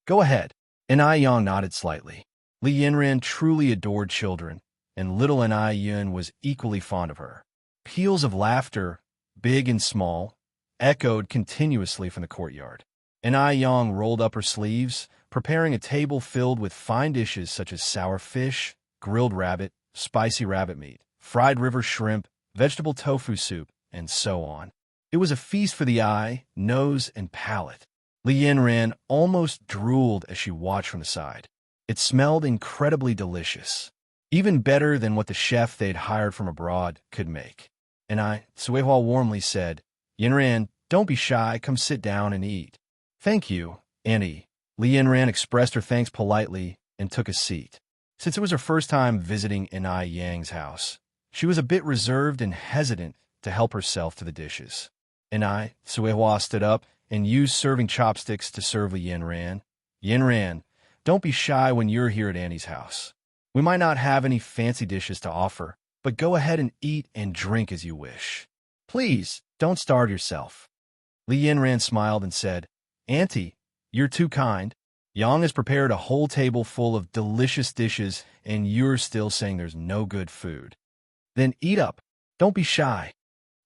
Go ahead. Yang nodded slightly. Li Yinran truly adored children, and little Yin was equally fond of her. Peals of laughter, big and small, echoed continuously from the courtyard. Yang rolled up her sleeves, preparing a table filled with fine dishes such as sour fish, grilled rabbit, spicy rabbit meat, fried river shrimp, vegetable tofu soup, and so on. It was a feast for the eye, nose, and palate. Li Yinran almost drooled as she watched from the side. It smelled incredibly delicious, even better than what the chef they'd hired from abroad could make. Suihua warmly said, "Yinran, don't be shy, come sit down and eat." "Thank you, Auntie." Li Yinran expressed her thanks politely and took a seat. Since it was her first time visiting Yang's house, she was a bit reserved and hesitant to help herself to the dishes. Suihua stood up and used serving chopsticks to serve Li Yinran. "Yinran, don't be shy when you're here at Annie's house. We might not have any fancy dishes to offer, but go ahead and eat and drink as you wish. Please, don't starve yourself." Li Yinran smiled and said, "Auntie, you're too kind. Yang has prepared a whole table full of delicious dishes, and you're still saying there's no good food. Then eat up. Don't be shy."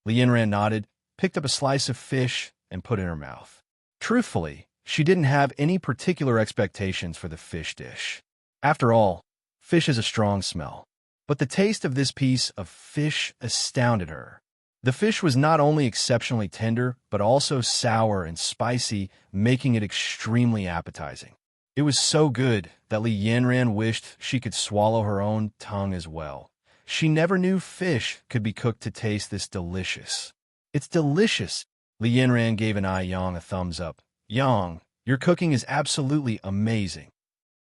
Li Yinran nodded, picked up a slice of fish, and put it in her mouth. Truthfully, she didn't have any particular expectations for the fish dish. After all, fish has a strong smell. But the taste of this piece of fish astounded her. The fish was not only exceptionally tender, but also sour and spicy, making it extremely appetizing. It was so good that Li Yinran wished she could swallow her own tongue as well. She never knew fish could be cooked to taste this delicious. "It's delicious." Li Yinran gave Yang a thumbs up. "Yang, your cooking is absolutely amazing."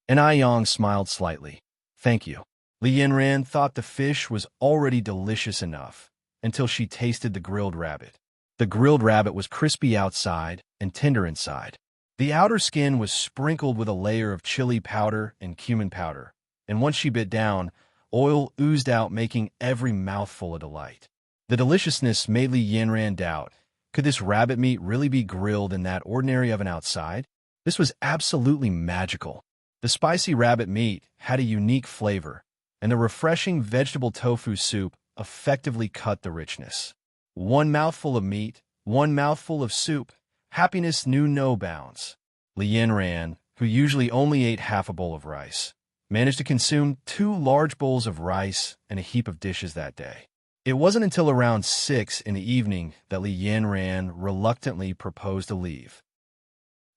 Yang smiled slightly. "Thank you." Li Yinran thought the fish was already delicious enough, until she tasted the grilled rabbit. The grilled rabbit was crispy outside and tender inside. The outer skin was sprinkled with a layer of chili powder and cumin powder, and once she bit down, oil oozed out, making every mouthful a delight. The deliciousness made Li Yanran doubt, could this rabbit meat really be grilled in that ordinary oven outside? This was absolutely magical. The spicy rabbit meat had a unique flavor, and the refreshing vegetable tofu soup effectively cut the richness. One mouthful of meat, one mouthful of soup, happiness knew no bounds. Li Yanran, who usually only ate half a bowl of rice, managed to consume 2 large bowls of rice and a heap of dishes that day. It wasn't until around 6 in the evening that Li Yanran reluctantly proposed to leave.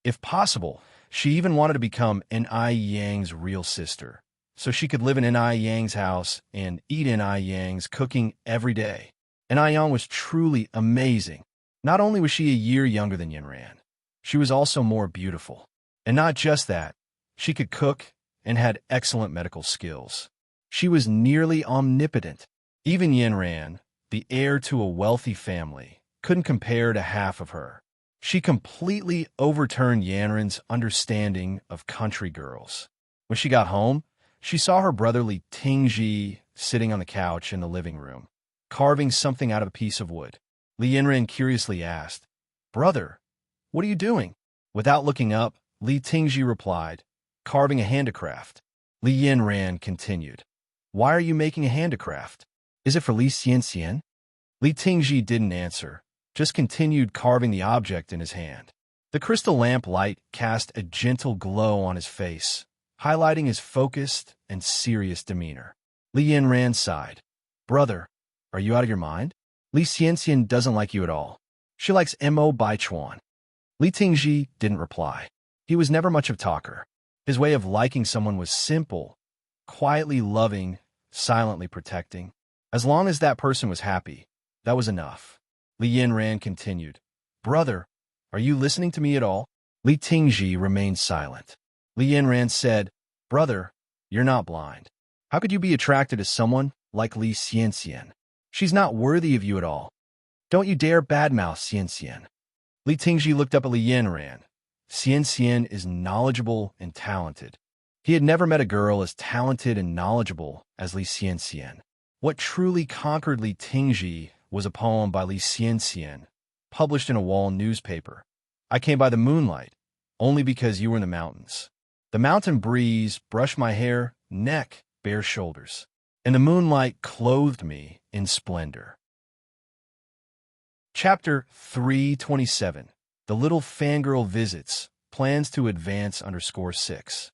If possible, she even wanted to become N.I. Yang's real sister, so she could live in N.I. Yang's house and eat N.I. Yang's cooking every day. N.I. Yang was truly amazing. Not only was she a year younger than Yanran, she was also more beautiful. And not just that, she could cook and had excellent medical skills. She was nearly omnipotent. Even Yanran, the heir to a wealthy family, couldn't compare to half of her. She completely overturned Yanran's understanding of country girls. When she got home, she saw her brother Li Tingji sitting on the couch in the living room, carving something out of a piece of wood. Li Yanran curiously asked, "Brother, what are you doing?" Without looking up, Li Tingji replied, "Carving a handicraft." Li Yanran continued, "Why are you making a handicraft? Is it for Li Xianxian?" Li Tingji didn't answer, just continued carving the object in his hand. The crystal lamp light cast a gentle glow on his face, highlighting his focused and serious demeanor. Li Yanran sighed. "Brother, are you out of your mind? Li Xianxian doesn't like you at all. She likes Mo Baichuan." Li Tingji didn't reply. He was never much of a talker. His way of liking someone was simple, quietly loving, silently protecting. As long as that person was happy, that was enough. Li Yanran continued, "Brother, are you listening to me at all?" Li Tingji remained silent. Li Yanran said, "Brother, you're not blind. How could you be attracted to someone like Li Xianxian? She's not worthy of you at all. Don't you dare badmouth Xianxian." Li Tingji looked up at Li Yanran. Xianxian is knowledgeable and talented. He had never met a girl as talented and knowledgeable as Li Xianxian. What truly conquered Li Tingji was a poem by Li Xianxian, published in a wall newspaper. "I came by the moonlight, only because you were in the mountains. The mountain breeze brushed my hair, neck, bare shoulders, and the moonlight clothed me in splendor." Chapter 327. The Little Fangirl Visits, Plans to Advance _6.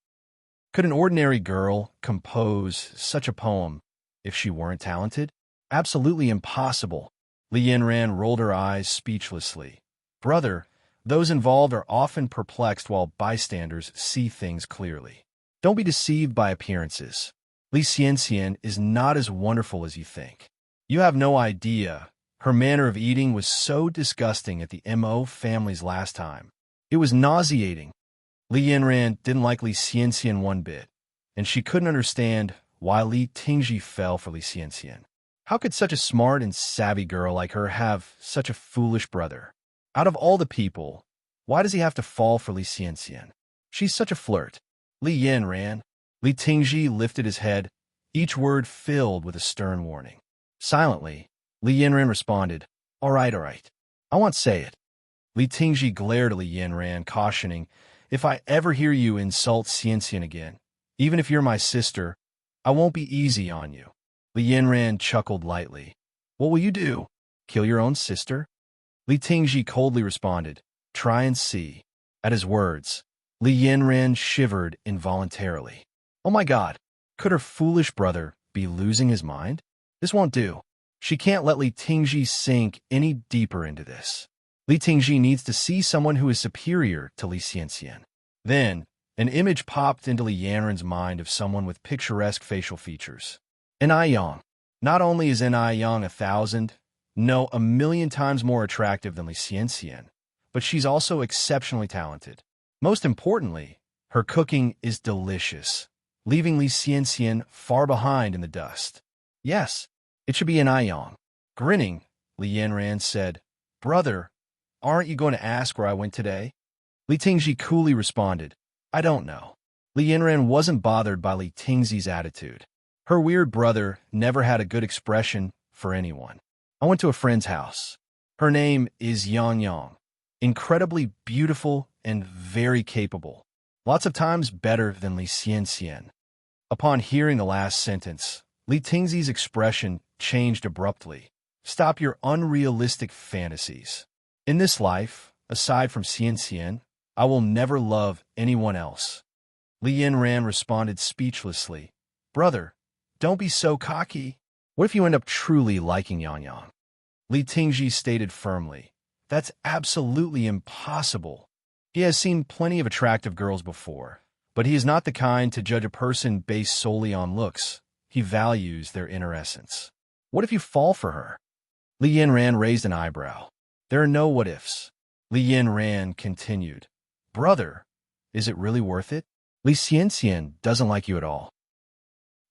Could an ordinary girl compose such a poem if she weren't talented? Absolutely impossible. Li Yanran rolled her eyes speechlessly. "Brother, those involved are often perplexed while bystanders see things clearly. Don't be deceived by appearances. Li Xianxian is not as wonderful as you think. You have no idea. Her manner of eating was so disgusting at the Mo family's last time. It was nauseating." Li Yanran didn't like Li Xianxian one bit, and she couldn't understand why Li Tingji fell for Li Xianxian. How could such a smart and savvy girl like her have such a foolish brother? Out of all the people, why does he have to fall for Li Xianxian? She's such a flirt. Li Yanran. Li Tingji lifted his head, each word filled with a stern warning. Silently, Li Yanran responded, all right, I won't say it." Li Tingji glared at Li Yanran, cautioning, "If I ever hear you insult Xianxian again, even if you're my sister, I won't be easy on you." Li Yanran chuckled lightly. "What will you do? Kill your own sister?" Li Tingji coldly responded, "Try and see." At his words, Li Yanran shivered involuntarily. Oh my God, could her foolish brother be losing his mind? This won't do. She can't let Li Tingji sink any deeper into this. Li Tingji needs to see someone who is superior to Li Xianxian. Then, an image popped into Li Yanran's mind of someone with picturesque facial features. N.I. Yang. Not only is N.I. Yang 1,000, no, 1,000,000 times more attractive than Li Xianxian, but she's also exceptionally talented. Most importantly, her cooking is delicious, leaving Li Xianxian far behind in the dust. Yes, it should be N.I. Yang. Grinning, Li Yanran said, "Brother, aren't you going to ask where I went today?" Li Tingji coolly responded, I don't know. Li Yinran wasn't bothered by Li Tingzi's attitude. Her weird brother never had a good expression for anyone. I went to a friend's house. Her name is Yang Yang. Incredibly beautiful and very capable. Lots of times better than Li Xianxian. Upon hearing the last sentence, Li Tingzi's expression changed abruptly. Stop your unrealistic fantasies. In this life, aside from Xianxian, I will never love anyone else. Li Yinran responded speechlessly. Brother, don't be so cocky. What if you end up truly liking Yang Yang? Li Tingji stated firmly. That's absolutely impossible. He has seen plenty of attractive girls before, but he is not the kind to judge a person based solely on looks. He values their inner essence. What if you fall for her? Li Yinran raised an eyebrow. There are no what-ifs. Li Yinran continued. Brother, is it really worth it? Li Xianxian doesn't like you at all.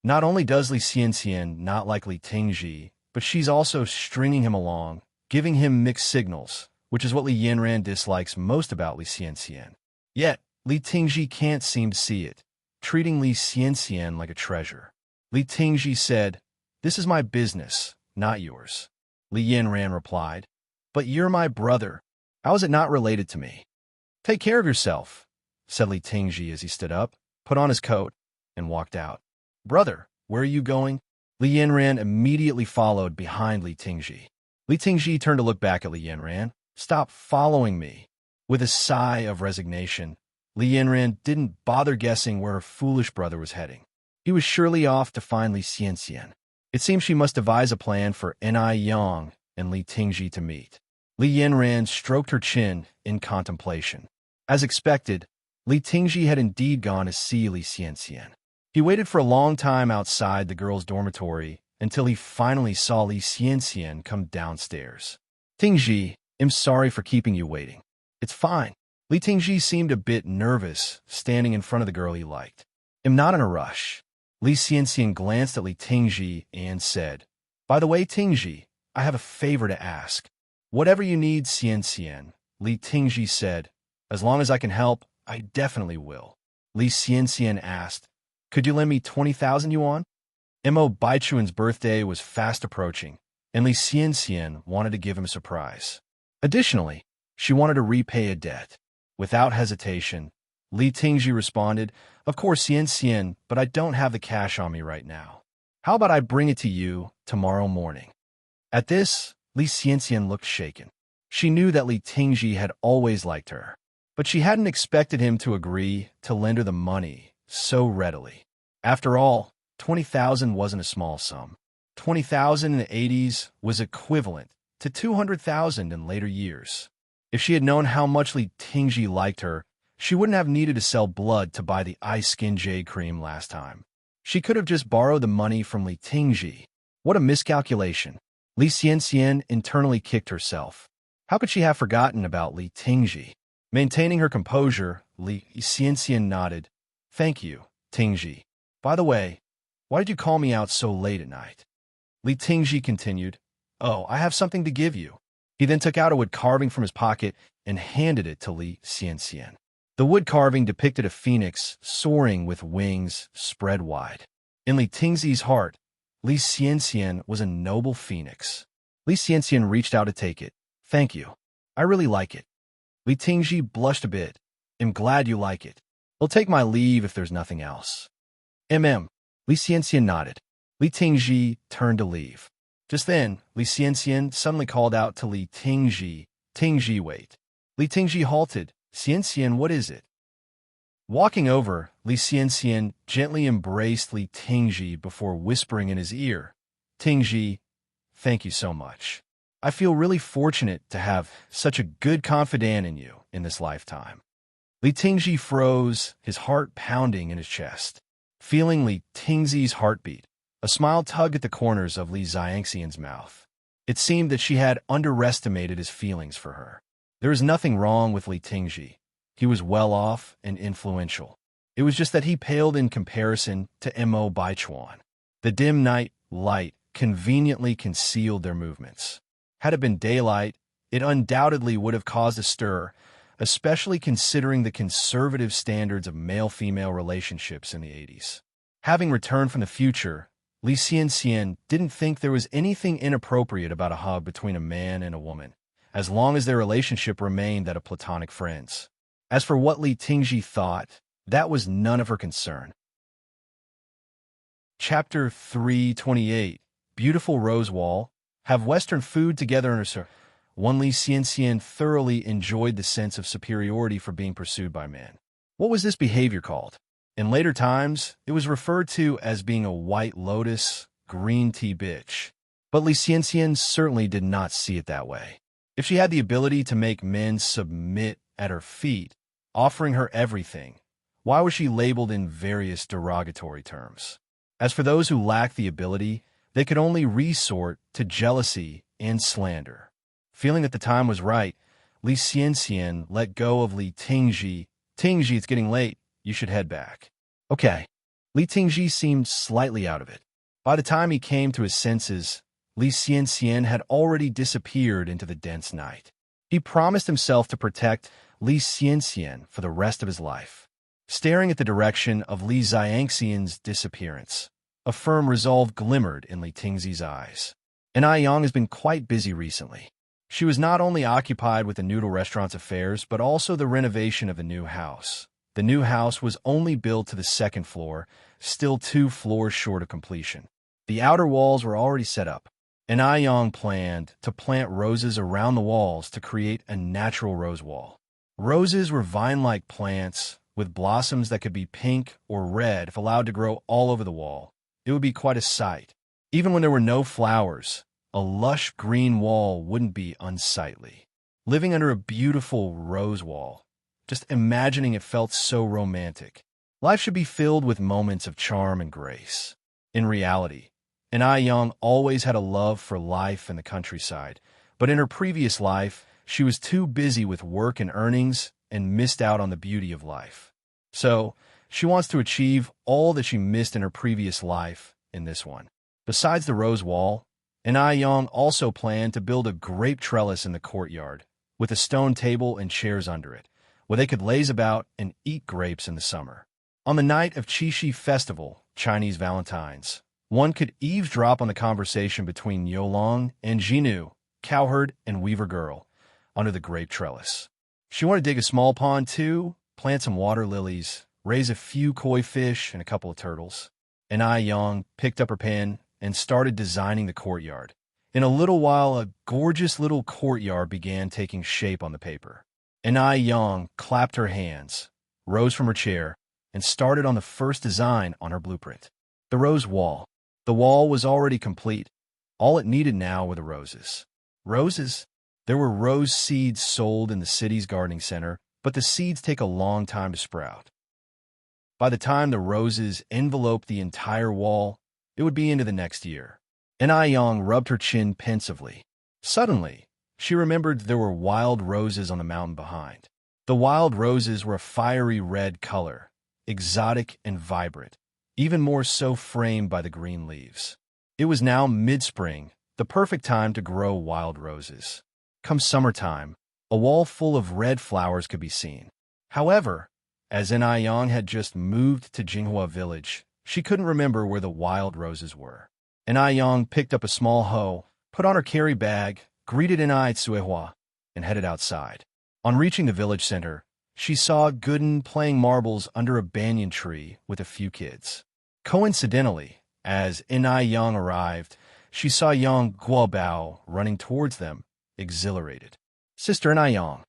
Not only does Li Xianxian not like Li Tingji, but she's also stringing him along, giving him mixed signals, which is what Li Yinran dislikes most about Li Xianxian. Yet, Li Tingji can't seem to see it, treating Li Xianxian like a treasure. Li Tingji said, This is my business, not yours. Li Yinran replied, But you're my brother. How is it not related to me? Take care of yourself, said Li Tingji as he stood up, put on his coat, and walked out. Brother, where are you going? Li Yinran immediately followed behind Li Tingji. Li Tingji turned to look back at Li Yinran. Stop following me. With a sigh of resignation, Li Yinran didn't bother guessing where her foolish brother was heading. He was surely off to find Li Xianxian. It seemed she must devise a plan for Ni Yang and Li Tingji to meet. Li Yinran stroked her chin in contemplation. As expected, Li Tingji had indeed gone to see Li Xianxian. He waited for a long time outside the girls' dormitory until he finally saw Li Xianxian come downstairs. Tingji, I'm sorry for keeping you waiting. It's fine. Li Tingji seemed a bit nervous, standing in front of the girl he liked. I'm not in a rush. Li Xianxian glanced at Li Tingji and said, By the way, Tingji, I have a favor to ask. Whatever you need, Xianxian, Li Tingji said. As long as I can help, I definitely will. Li Xianxian asked, Could you lend me 20,000 yuan? Mo Baichuan's birthday was fast approaching, and Li Xianxian wanted to give him a surprise. Additionally, she wanted to repay a debt. Without hesitation, Li Tingji responded, Of course, Xianxian, but I don't have the cash on me right now. How about I bring it to you tomorrow morning? At this, Li Xianxian looked shaken. She knew that Li Tingji had always liked her, but she hadn't expected him to agree to lend her the money so readily. After all, 20,000 wasn't a small sum. 20,000 in the 80s was equivalent to 200,000 in later years. If she had known how much Li Tingji liked her, she wouldn't have needed to sell blood to buy the ice skin jade cream last time. She could have just borrowed the money from Li Tingji. What a miscalculation. Li Xianxian internally kicked herself. How could she have forgotten about Li Tingji? Maintaining her composure, Li Xianxian nodded. Thank you, Tingji. By the way, why did you call me out so late at night? Li Tingji continued. Oh, I have something to give you. He then took out a wood carving from his pocket and handed it to Li Xianxian. The wood carving depicted a phoenix soaring with wings spread wide. In Li Tingzi's heart, Li Xianxian was a noble phoenix. Li Xianxian reached out to take it. Thank you. I really like it. Li Tingji blushed a bit. I'm glad you like it. I'll take my leave if there's nothing else. Li Xianxian nodded. Li Tingji turned to leave. Just then, Li Xianxian suddenly called out to Li Tingji, Tingji, wait. Li Tingji halted. Xianxian, what is it? Walking over, Li Xianxian gently embraced Li Tingji before whispering in his ear, Tingji, thank you so much. I feel really fortunate to have such a good confidant in you in this lifetime. Li Tingji froze, his heart pounding in his chest. Feeling Li Tingzi's heartbeat, a smile tugged at the corners of Li Xianxian's mouth. It seemed that she had underestimated his feelings for her. There was nothing wrong with Li Tingji. He was well off and influential. It was just that he paled in comparison to Mo Baichuan. The dim night light conveniently concealed their movements. Had it been daylight, it undoubtedly would have caused a stir, especially considering the conservative standards of male-female relationships in the 80s. Having returned from the future, Li Xianxian didn't think there was anything inappropriate about a hug between a man and a woman, as long as their relationship remained that of platonic friends. As for what Li Tingji thought, that was none of her concern. Chapter 328, Beautiful Rose Wall. Have Western food together in her. Li Xianxian thoroughly enjoyed the sense of superiority for being pursued by men. What was this behavior called? In later times, it was referred to as being a white lotus, green tea bitch. But Li Xianxian certainly did not see it that way. If she had the ability to make men submit at her feet, offering her everything, why was she labeled in various derogatory terms? As for those who lacked the ability, they could only resort to jealousy and slander. Feeling that the time was right, Li Xianxian let go of Li Tingji. Tingji, it's getting late. You should head back. Okay. Li Tingji seemed slightly out of it. By the time he came to his senses, Li Xianxian had already disappeared into the dense night. He promised himself to protect Li Xianxian for the rest of his life. Staring at the direction of Li Xianxian's disappearance, a firm resolve glimmered in Li Tingji's eyes. And Yang has been quite busy recently. She was not only occupied with the noodle restaurant's affairs, but also the renovation of the new house. The new house was only built to the second floor, still 2 floors short of completion. The outer walls were already set up, and Yang planned to plant roses around the walls to create a natural rose wall. Roses were vine-like plants with blossoms that could be pink or red if allowed to grow all over the wall. It would be quite a sight. Even when there were no flowers, a lush green wall wouldn't be unsightly. Living under a beautiful rose wall, just imagining it felt so romantic. Life should be filled with moments of charm and grace. In reality, Yang always had a love for life in the countryside, but in her previous life, she was too busy with work and earnings and missed out on the beauty of life. So, she wants to achieve all that she missed in her previous life in this one. Besides the rose wall, Yang also planned to build a grape trellis in the courtyard, with a stone table and chairs under it, where they could laze about and eat grapes in the summer. On the night of Qixi Festival, Chinese Valentine's, one could eavesdrop on the conversation between Yolong and Jinu, cowherd and weaver girl, under the grape trellis. She wanted to dig a small pond too, plant some water lilies, raise a few koi fish and a couple of turtles. Yang picked up her pen and started designing the courtyard. In a little while, a gorgeous little courtyard began taking shape on the paper. Yang clapped her hands, rose from her chair, and started on the first design on her blueprint. The rose wall. The wall was already complete. All it needed now were the roses. Roses? There were rose seeds sold in the city's gardening center, but the seeds take a long time to sprout. By the time the roses enveloped the entire wall, it would be into the next year. Yang rubbed her chin pensively. Suddenly, she remembered there were wild roses on the mountain behind. The wild roses were a fiery red color, exotic and vibrant, even more so framed by the green leaves. It was now mid-spring, the perfect time to grow wild roses. Come summertime, a wall full of red flowers could be seen. However, as Yang had just moved to Jinghua village, she couldn't remember where the wild roses were. Yang picked up a small hoe, put on her carry bag, greeted Suehua, and headed outside. On reaching the village center, she saw Gooden playing marbles under a banyan tree with a few kids. Coincidentally, as Yang arrived, she saw Yang Guobao running towards them, exhilarated. Sister Yang.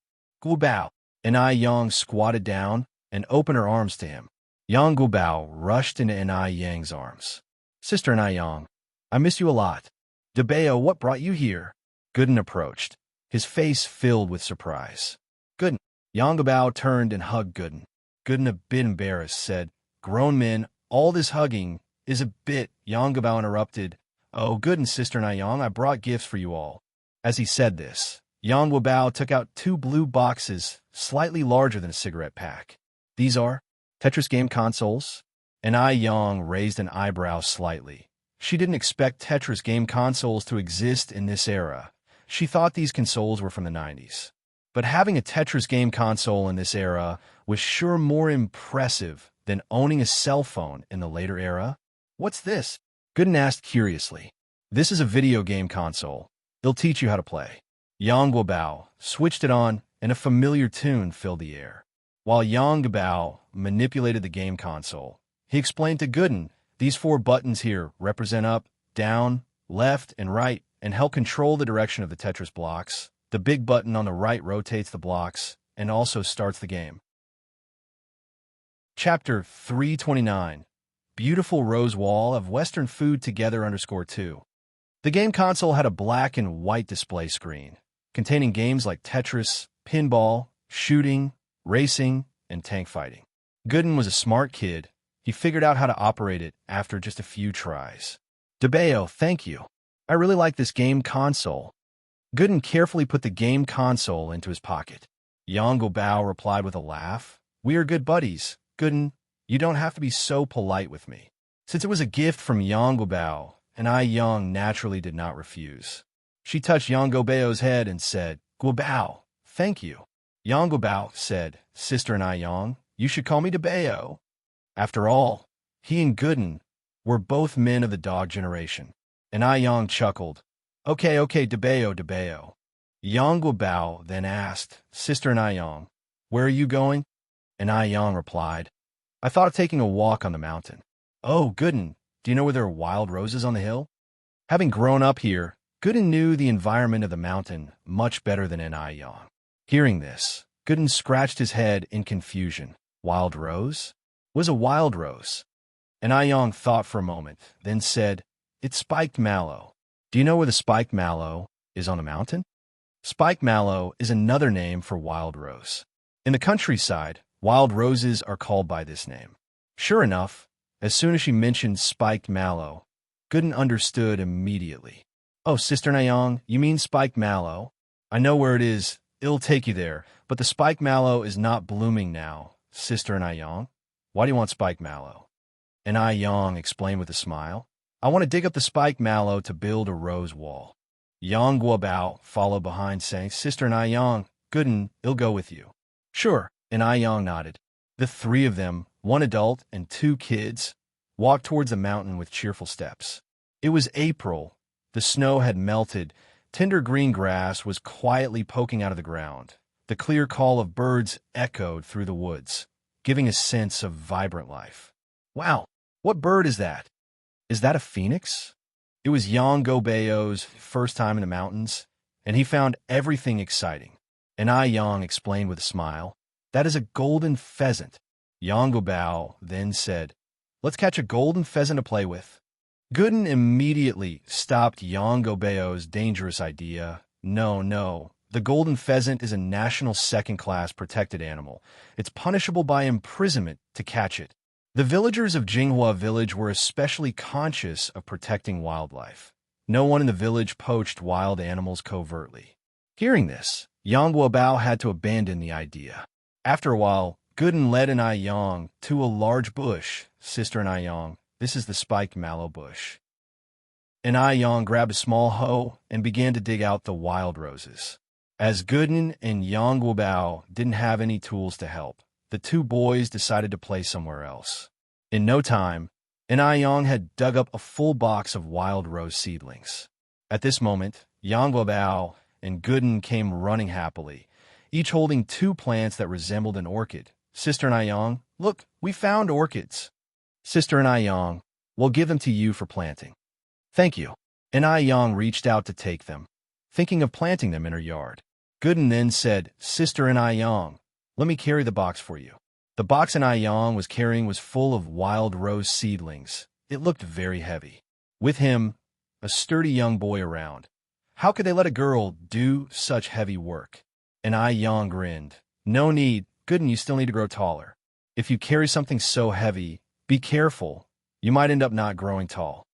Guobao. Yang squatted down and opened her arms to him. Yang Guobao rushed into Yang's arms. Sister Yang, I miss you a lot. Debeo, what brought you here? Gooden approached, his face filled with surprise. Gooden. Yang Guobao turned and hugged Gooden. Gooden, a bit embarrassed, said, Grown men, all this hugging is a bit. Yang Guobao interrupted. Oh, Gooden, Sister Yang, I brought gifts for you all. As he said this, Yang Guobao took out 2 blue boxes, slightly larger than a cigarette pack. These are Tetris game consoles. Yang raised an eyebrow slightly. She didn't expect Tetris game consoles to exist in this era. She thought these consoles were from the 90s. But having a Tetris game console in this era was sure more impressive than owning a cell phone in the later era. What's this? Gooden asked curiously. This is a video game console. It'll teach you how to play. Yang Guobao switched it on, and a familiar tune filled the air. While Yang Guobao manipulated the game console, he explained to Gooden, these 4 buttons here represent up, down, left, and right, and help control the direction of the Tetris blocks. The big button on the right rotates the blocks and also starts the game. Chapter 329. Beautiful Rose Wall of Western Food Together _2. The game console had a black and white display screen, containing games like Tetris, pinball, shooting, racing, and tank fighting. Gooden was a smart kid. He figured out how to operate it after just a few tries. DeBeo, thank you. I really like this game console. Gooden carefully put the game console into his pocket. Yang Guobao replied with a laugh. We are good buddies. Gooden, you don't have to be so polite with me. Since it was a gift from Yang Guobao, and Yang naturally did not refuse. She touched Yang Guobao's head and said, Guobao, thank you. Yang Guobao said, Sister and Yang, you should call me DeBeo. After all, he and Gooden were both men of the dog generation. And Yang chuckled. Okay, DeBeo, DeBeo. Yang Guobao then asked, Sister and Yang, where are you going? And Yang replied, I thought of taking a walk on the mountain. Oh, Gooden, do you know where there are wild roses on the hill? Having grown up here, Gooden knew the environment of the mountain much better than Yang. Hearing this, Gooden scratched his head in confusion. Wild rose? Was a wild rose? And Yang thought for a moment, then said, It's spiked mallow. Do you know where the spiked mallow is on the mountain? Spiked mallow is another name for wild rose. In the countryside, wild roses are called by this name. Sure enough, as soon as she mentioned spiked mallow, Gooden understood immediately. Oh, Sister Yang, you mean spiked mallow? I know where it is. It'll take you there. But the spiked mallow is not blooming now, Sister Yang. Why do you want spiked mallow? And Yang explained with a smile. I want to dig up the spiked mallow to build a rose wall. Yang Guobao followed behind, saying, Sister Yang, Gooden, he'll go with you. Sure, and Yang nodded. The 3 of them, 1 adult and 2 kids, walked towards the mountain with cheerful steps. It was April. The snow had melted. Tender green grass was quietly poking out of the ground. The clear call of birds echoed through the woods, giving a sense of vibrant life. Wow, what bird is that? Is that a phoenix? It was Yang Guobao's first time in the mountains, and he found everything exciting. And Yang explained with a smile, That is a golden pheasant. Yang Guobao then said, Let's catch a golden pheasant to play with. Gooden immediately stopped Yang Guobao's dangerous idea. No, the golden pheasant is a national second-class protected animal. It's punishable by imprisonment to catch it. The villagers of Jinghua village were especially conscious of protecting wildlife. No one in the village poached wild animals covertly. Hearing this, Yang Guobao had to abandon the idea. After a while, Gooden led Yang to a large bush. Sister Yang, this is the spiked mallow bush. And Yang grabbed a small hoe and began to dig out the wild roses. As Gooden and Yang Guobao didn't have any tools to help, the 2 boys decided to play somewhere else. In no time, Yang had dug up a full box of wild rose seedlings. At this moment, Yang Guobao and Gooden came running happily, each holding 2 plants that resembled an orchid. Sister Yang, look, we found orchids. Sister Yang, we'll give them to you for planting. Thank you. And Yang reached out to take them, thinking of planting them in her yard. Gooden then said, Sister Yang, let me carry the box for you. The box Yang was carrying was full of wild rose seedlings. It looked very heavy. With him, a sturdy young boy around. How could they let a girl do such heavy work? And Yang grinned. No need. Gooden, you still need to grow taller. If you carry something so heavy, be careful. You might end up not growing tall.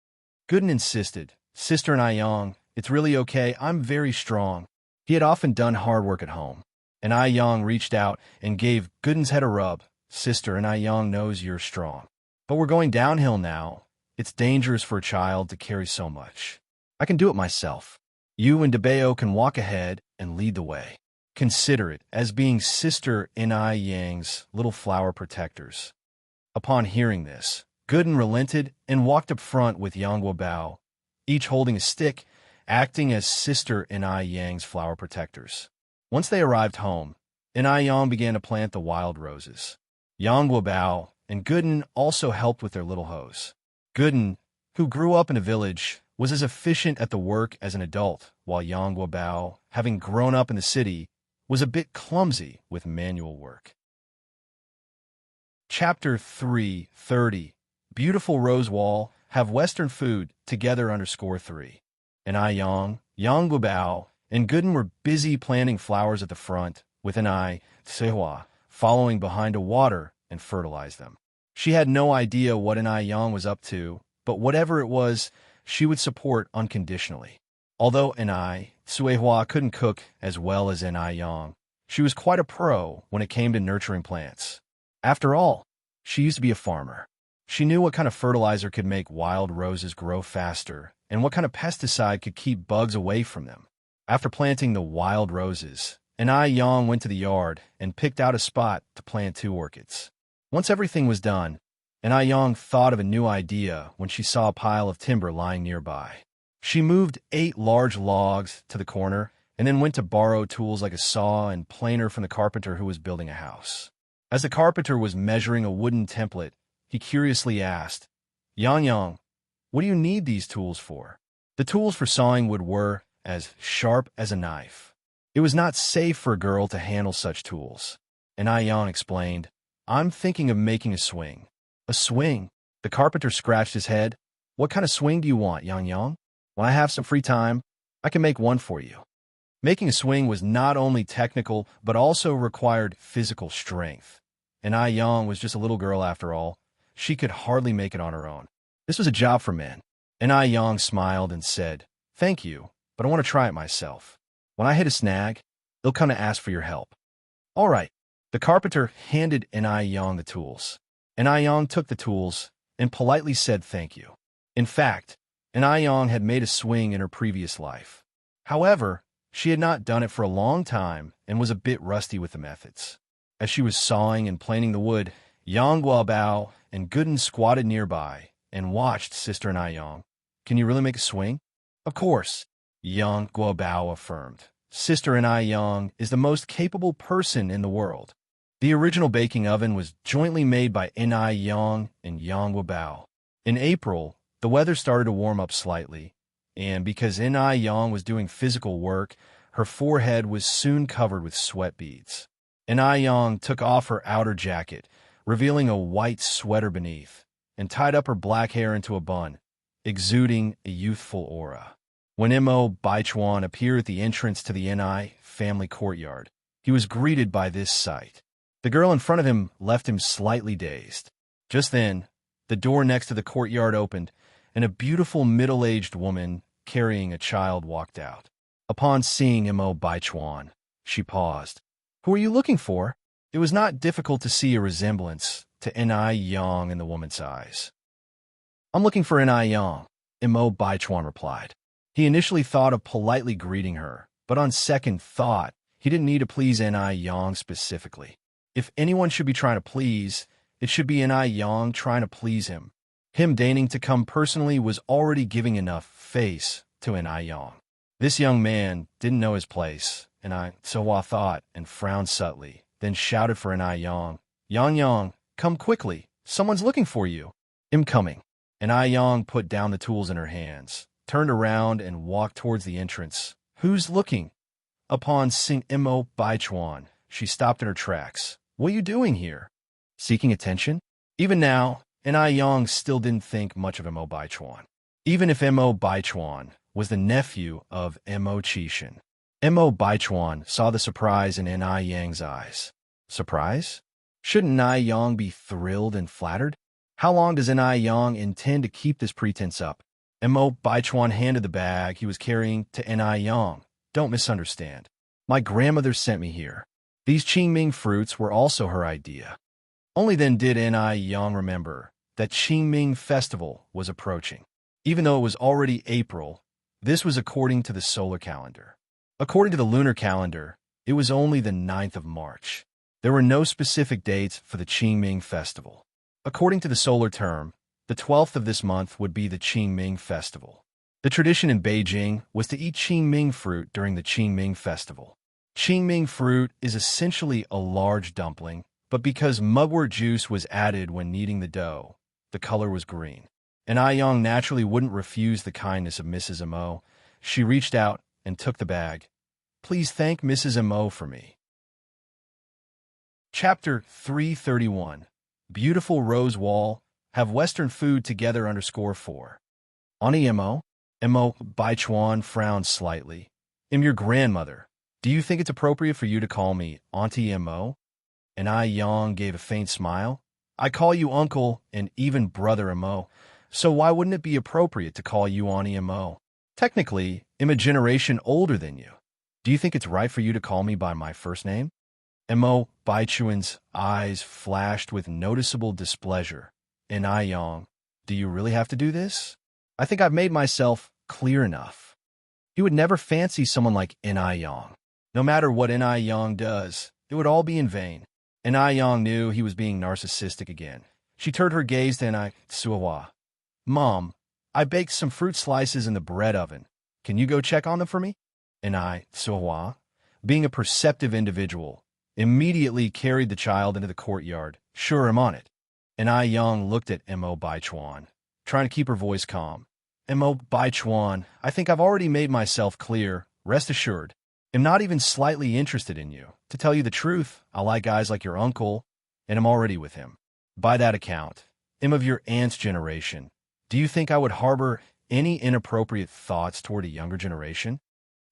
Gooden insisted. Sister Yang, it's really okay. I'm very strong. He had often done hard work at home. And Yang reached out and gave Gooden's head a rub. Sister, Yang knows you're strong. But we're going downhill now. It's dangerous for a child to carry so much. I can do it myself. You and DeBeo can walk ahead and lead the way. consider it as being Sister Ni Yang's little flower protectors. Upon hearing this, Gooden relented and walked up front with Yang Guobao, each holding a stick, acting as Sister Ni Yang's flower protectors. Once they arrived home, Ni Yang began to plant the wild roses. Yang Guobao and Gooden also helped with their little hoes. Gooden, who grew up in a village, was as efficient at the work as an adult, while Yang Guobao, having grown up in the city, was a bit clumsy with manual work. Chapter 3:30. Beautiful Rose Wall, have Western food, together _3. Yang Guobao, and Gooden were busy planting flowers at the front, with Sehua following behind to water and fertilize them. She had no idea what Yang was up to, but whatever it was, she would support unconditionally. Although Sehua couldn't cook as well as Yang, she was quite a pro when it came to nurturing plants. After all, she used to be a farmer. She knew what kind of fertilizer could make wild roses grow faster and what kind of pesticide could keep bugs away from them. After planting the wild roses, Yang went to the yard and picked out a spot to plant 2 orchids. Once everything was done, Yang thought of a new idea when she saw a pile of timber lying nearby. She moved 8 large logs to the corner and then went to borrow tools like a saw and planer from the carpenter who was building a house. As the carpenter was measuring a wooden template, he curiously asked, Yang, what do you need these tools for? The tools for sawing wood were as sharp as a knife. It was not safe for a girl to handle such tools. Yang explained, I'm thinking of making a swing. A swing? The carpenter scratched his head. What kind of swing do you want, Yang? When I have some free time, I can make one for you. Making a swing was not only technical, but also required physical strength. Yang was just a little girl after all. She could hardly make it on her own. This was a job for men. Yang smiled and said, Thank you, but I want to try it myself. When I hit a snag, they'll come to ask for your help. All right. The carpenter handed Yang the tools. Yang took the tools and politely said thank you. In fact, Yang had made a swing in her previous life. However, she had not done it for a long time and was a bit rusty with the methods. As she was sawing and planing the wood, Yang Guobao and Gooden squatted nearby and watched Sister Yang. Can you really make a swing? Of course, Yang Guobao affirmed. Sister Yang is the most capable person in the world. The original baking oven was jointly made by Yang and Yang Guobao. In April, the weather started to warm up slightly, and because Yang was doing physical work, her forehead was soon covered with sweat beads. Yang took off her outer jacket, revealing a white sweater beneath, and tied up her black hair into a bun, exuding a youthful aura. When Mo Baichuan appeared at the entrance to the Ni family courtyard, he was greeted by this sight. The girl in front of him left him slightly dazed. Just then, the door next to the courtyard opened, and a beautiful middle-aged woman carrying a child walked out. Upon seeing Mo Baichuan, she paused. Who are you looking for? It was not difficult to see a resemblance to Yang in the woman's eyes. I'm looking for Yang, Mo Baichuan replied. He initially thought of politely greeting her, but on second thought, he didn't need to please Yang specifically. If anyone should be trying to please, it should be Yang trying to please him. Him deigning to come personally was already giving enough face to Yang. This young man didn't know his place, Sehua thought and frowned subtly, then shouted for Yang. Yang, come quickly. Someone's looking for you. I'm coming. Yang put down the tools in her hands, turned around and walked towards the entrance. Who's looking? Upon seeing Mo Baichuan, she stopped in her tracks. What are you doing here? Seeking attention? Even now, Yang still didn't think much of Mo Baichuan. Even if Mo Baichuan was the nephew of Mo Qixin. Mo Baichuan saw the surprise in Yang's eyes. Surprise? Shouldn't Yang be thrilled and flattered? How long does Yang intend to keep this pretense up? Mo Baichuan handed the bag he was carrying to Yang. Don't misunderstand. My grandmother sent me here. These Qingming fruits were also her idea. Only then did Yang remember that Qingming festival was approaching. Even though it was already April, this was according to the solar calendar. According to the lunar calendar, It was only the 9th of March. There were no specific dates for the Qingming festival. According to the solar term, the 12th of this month would be the Qingming festival. The tradition in Beijing was to eat Qingming fruit during the Qingming festival. Qingming fruit is essentially a large dumpling, but because mugwort juice was added when kneading the dough, the color was green. And Aiyang naturally wouldn't refuse the kindness of Mrs. Mo. She reached out and took the bag. Please thank Mrs. Mo for me. Chapter 331. Beautiful Rose Wall. Have Western food together _4. Auntie Mo? Mo Baichuan frowned slightly. I'm your grandmother. Do you think it's appropriate for you to call me Auntie Mo? And Aiyang gave a faint smile. I call you uncle and even brother Mo, so why wouldn't it be appropriate to call you Auntie Mo? Technically, I'm a generation older than you. Do you think it's right for you to call me by my first name? Mo Baichuan's eyes flashed with noticeable displeasure. And Aiyang, do you really have to do this? I think I've made myself clear enough. He would never fancy someone like Aiyang. No matter what Aiyang does, it would all be in vain. And Aiyang knew he was being narcissistic again. She turned her gaze to Suihua. Mom, I baked some fruit slices in the bread oven. Can you go check on them for me? And Suihua, being a perceptive individual, immediately carried the child into the courtyard. Sure, I'm on it. And Aiyang looked at Mo Baichuan, trying to keep her voice calm. Mo Baichuan, I think I've already made myself clear. Rest assured, I'm not even slightly interested in you. To tell you the truth, I like guys like your uncle, and I'm already with him. By that account, I'm of your aunt's generation. Do you think I would harbor any inappropriate thoughts toward a younger generation?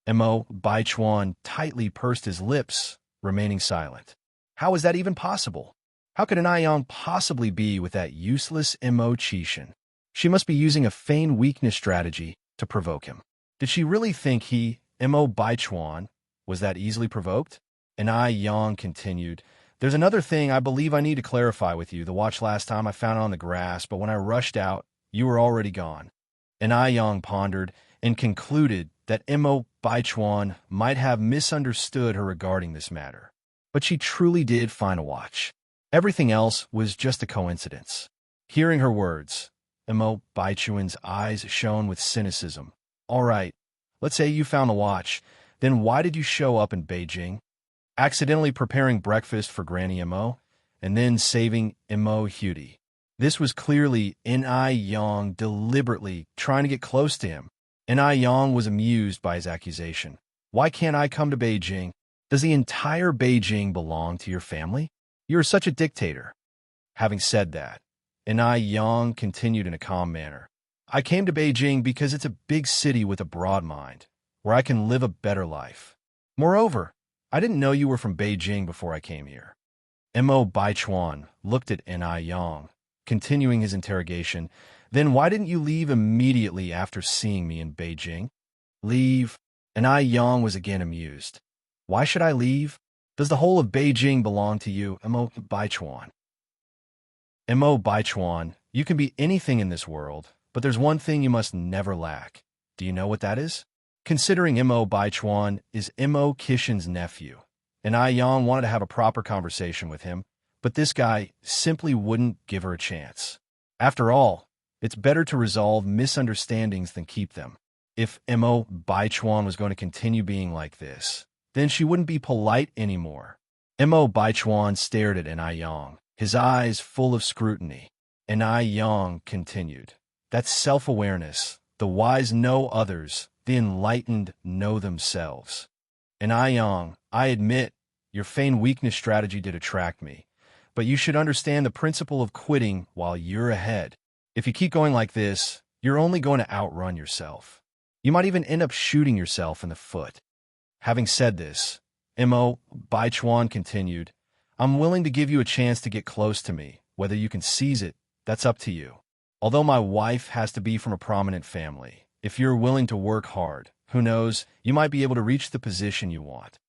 Mo Baichuan tightly pursed his lips, remaining silent. How is that even possible? How could an Aiyang possibly be with that useless Mo Qishan? She must be using a feigned weakness strategy to provoke him. Did she really think he, Mo Baichuan, was that easily provoked? And Aiyang continued, There's another thing I believe I need to clarify with you. The watch last time I found it on the grass, but when I rushed out, you were already gone. And Aiyang pondered and concluded that Mo Baichuan might have misunderstood her regarding this matter. But she truly did find a watch. Everything else was just a coincidence. Hearing her words, Mo Baichuan's eyes shone with cynicism. All right, let's say you found the watch. Then why did you show up in Beijing? Accidentally preparing breakfast for Granny Mo, and then saving Mo Hutie. This was clearly Aiyang deliberately trying to get close to him. Aiyang was amused by his accusation. Why can't I come to Beijing? Does the entire Beijing belong to your family? You are such a dictator. Having said that, Aiyang continued in a calm manner. I came to Beijing because it's a big city with a broad mind, where I can live a better life. Moreover, I didn't know you were from Beijing before I came here. Mo Baichuan looked at Aiyang, continuing his interrogation. Then why didn't you leave immediately after seeing me in Beijing? Leave? Aiyang was again amused. Why should I leave? Does the whole of Beijing belong to you, Mo Baichuan? Mo Baichuan, you can be anything in this world, but there's one thing you must never lack. Do you know what that is? Considering Mo Baichuan is Mo Qishan's nephew, and Aiyang wanted to have a proper conversation with him, but this guy simply wouldn't give her a chance. After all, it's better to resolve misunderstandings than keep them. If Mo Baichuan was going to continue being like this, then she wouldn't be polite anymore. Mo Baichuan stared at Aiyang, his eyes full of scrutiny. And Aiyang continued, That's self-awareness. The wise know others, the enlightened know themselves. And Aiyang, I admit, your feigned weakness strategy did attract me, but you should understand the principle of quitting while you're ahead. If you keep going like this, you're only going to outrun yourself. You might even end up shooting yourself in the foot. Having said this, Mo Baichuan continued, I'm willing to give you a chance to get close to me. Whether you can seize it, that's up to you. Although my wife has to be from a prominent family, if you're willing to work hard, who knows, you might be able to reach the position you want.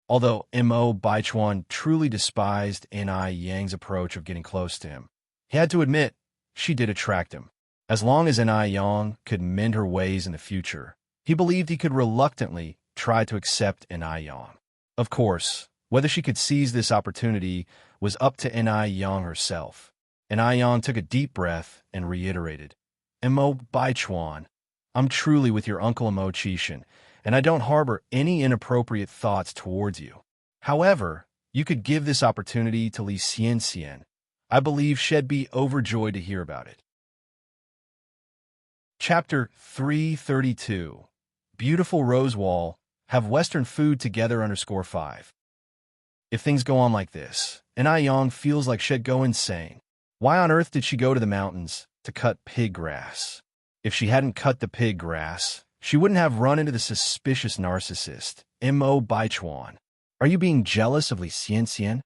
Although Mo Baichuan truly despised Aiyang's approach of getting close to him, he had to admit she did attract him. As long as Aiyang could mend her ways in the future, he believed he could reluctantly try to accept Aiyang. Of course, whether she could seize this opportunity was up to Ni Yang herself. Ni Yang took a deep breath and reiterated, Mo Baichuan, I'm truly with your uncle Mo Chishan, and I don't harbor any inappropriate thoughts towards you. However, you could give this opportunity to Li Xianxian. I believe she'd be overjoyed to hear about it. Chapter 332. Beautiful Rose Wall, have Western food together _5. If things go on like this, Ni Yang feels like she'd go insane. Why on earth did she go to the mountains to cut pig grass? If she hadn't cut the pig grass, she wouldn't have run into the suspicious narcissist, Mo Baichuan. Are you being jealous of Li Xianxian?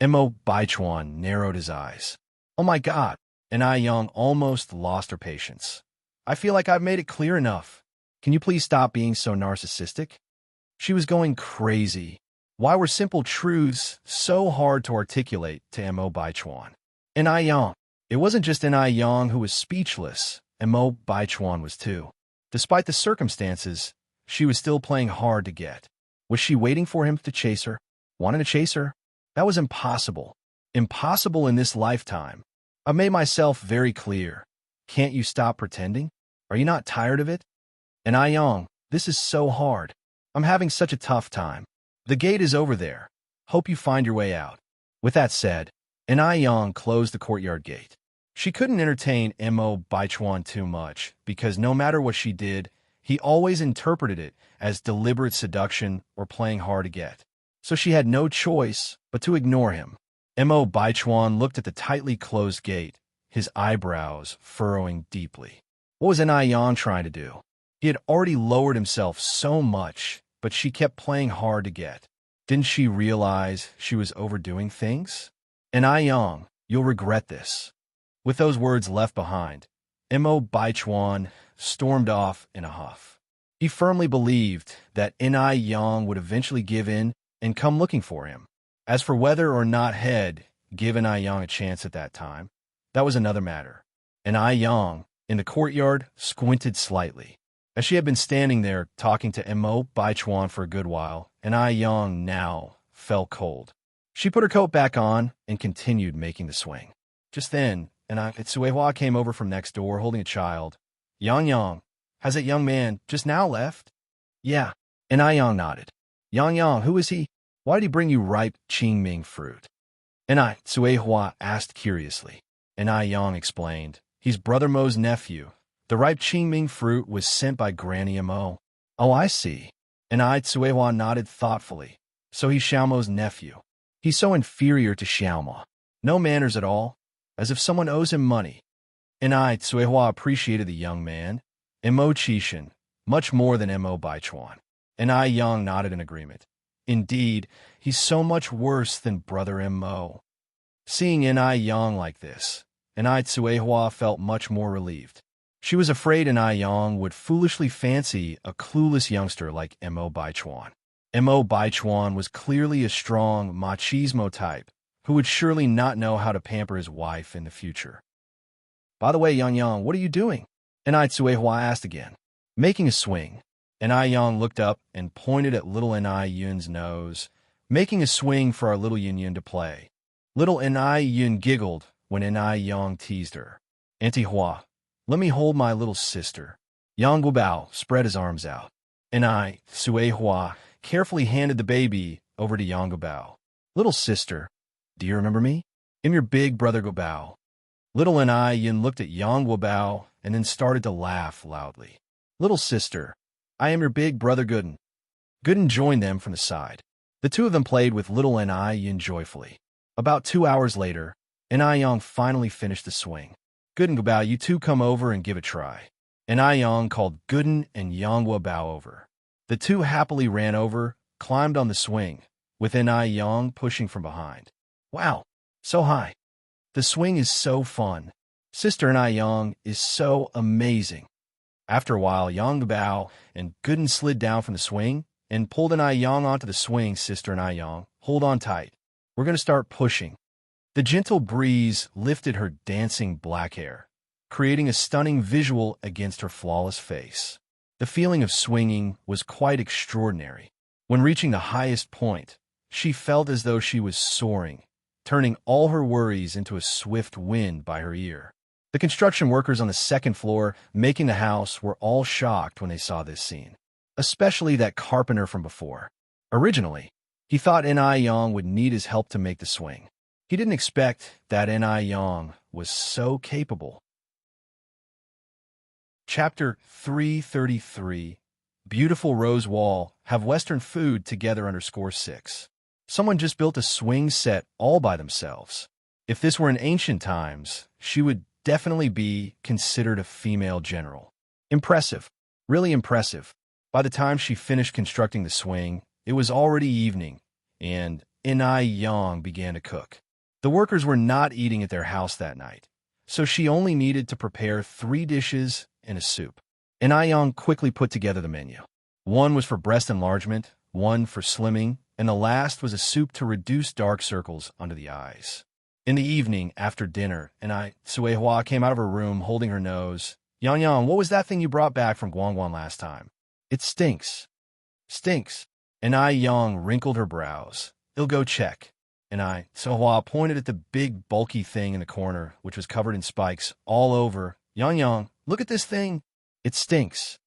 Mo Baichuan narrowed his eyes. Oh my God, Ni Yang almost lost her patience. I feel like I've made it clear enough. Can you please stop being so narcissistic? She was going crazy. Why were simple truths so hard to articulate to Mo Baichuan? Ni Yang. It wasn't just Ni Yang who was speechless. Mo Baichuan was too. Despite the circumstances, she was still playing hard to get. Was she waiting for him to chase her? Wanting to chase her? That was impossible. Impossible in this lifetime. I've made myself very clear. Can't you stop pretending? Are you not tired of it? Ni Yang, this is so hard. I'm having such a tough time. The gate is over there. Hope you find your way out. With that said, Ni Yang closed the courtyard gate. She couldn't entertain Mo Baichuan too much, because no matter what she did, he always interpreted it as deliberate seduction or playing hard to get. So she had no choice but to ignore him. Mo Baichuan looked at the tightly closed gate, his eyebrows furrowing deeply. What was Ni Yang trying to do? He had already lowered himself so much, but she kept playing hard to get. Didn't she realize she was overdoing things? Ni Yang, you'll regret this. With those words left behind, Mo Baichuan stormed off in a huff. He firmly believed that Ni Yang would eventually give in and come looking for him. As for whether or not he'd give Ni Yang a chance at that time, that was another matter. Ni Yang, in the courtyard, squinted slightly. As she had been standing there talking to Mo Baichuan for a good while, Ni Yang now fell cold. She put her coat back on and continued making the swing. Just then, Tsuehua came over from next door holding a child. Yang, has that young man just now left? Yeah. Yang nodded. Yang, who is he? Why did he bring you ripe Qingming fruit? Tsuehua asked curiously. Yang explained. He's Brother Mo's nephew. The ripe Qingming fruit was sent by Granny Mo. Oh, I see. Tsuehua nodded thoughtfully. So he's Xiaomo's nephew. He's so inferior to Xiaomo. No manners at all. As if someone owes him money. Tsuehua appreciated the young man, Mo Chishan, much more than Mo Baichuan. Yang nodded in agreement. Indeed, he's so much worse than Brother Mo. Seeing Yang like this, Tsuehua felt much more relieved. She was afraid Yang would foolishly fancy a clueless youngster like Mo Baichuan. Mo Baichuan was clearly a strong machismo type, who would surely not know how to pamper his wife in the future. By the way, Yang, what are you doing? Tsuehua asked again. Making a swing. Yang looked up and pointed at little Yun's nose, making a swing for our little Yun to play. Little Yun giggled when Yang teased her. Auntie Hua, let me hold my little sister. Yang Guobao spread his arms out. Tsuehua carefully handed the baby over to Yang Guobao. Little sister, do you remember me? I'm your big brother Guobao. Little Yun looked at Yang Guobao and then started to laugh loudly. Little sister, I am your big brother Gooden. Gooden joined them from the side. The two of them played with little Yun joyfully. About 2 hours later, Yang finally finished the swing. Gooden Guobao, you two come over and give it a try. Yang called Gooden and Yang Guobao over. The two happily ran over, climbed on the swing, with Yang pushing from behind. Wow, so high. The swing is so fun. Sister Yang is so amazing. After a while, Yang Guobao and Gooden slid down from the swing and pulled Yang onto the swing. Sister Yang, hold on tight. We're going to start pushing. The gentle breeze lifted her dancing black hair, creating a stunning visual against her flawless face. The feeling of swinging was quite extraordinary. When reaching the highest point, she felt as though she was soaring, turning all her worries into a swift wind by her ear. The construction workers on the second floor making the house were all shocked when they saw this scene, especially that carpenter from before. Originally, he thought Ni Yang would need his help to make the swing. He didn't expect that Ni Yang was so capable. Chapter 333, Beautiful Rose Wall, Have Western Food Together _6. Someone just built a swing set all by themselves. If this were in ancient times, she would definitely be considered a female general. Impressive. Really impressive. By the time she finished constructing the swing, it was already evening, and Ni Yang began to cook. The workers were not eating at their house that night, so she only needed to prepare 3 dishes and a soup. Ni Yang quickly put together the menu. One was for breast enlargement, one for slimming, and the last was a soup to reduce dark circles under the eyes. In the evening, after dinner, Suehua came out of her room holding her nose. Yang, what was that thing you brought back from Guangguan last time? It stinks. Stinks. Ni Yang wrinkled her brows. I'll go check. Suehua pointed at the big, bulky thing in the corner, which was covered in spikes all over. Yang, look at this thing. It stinks.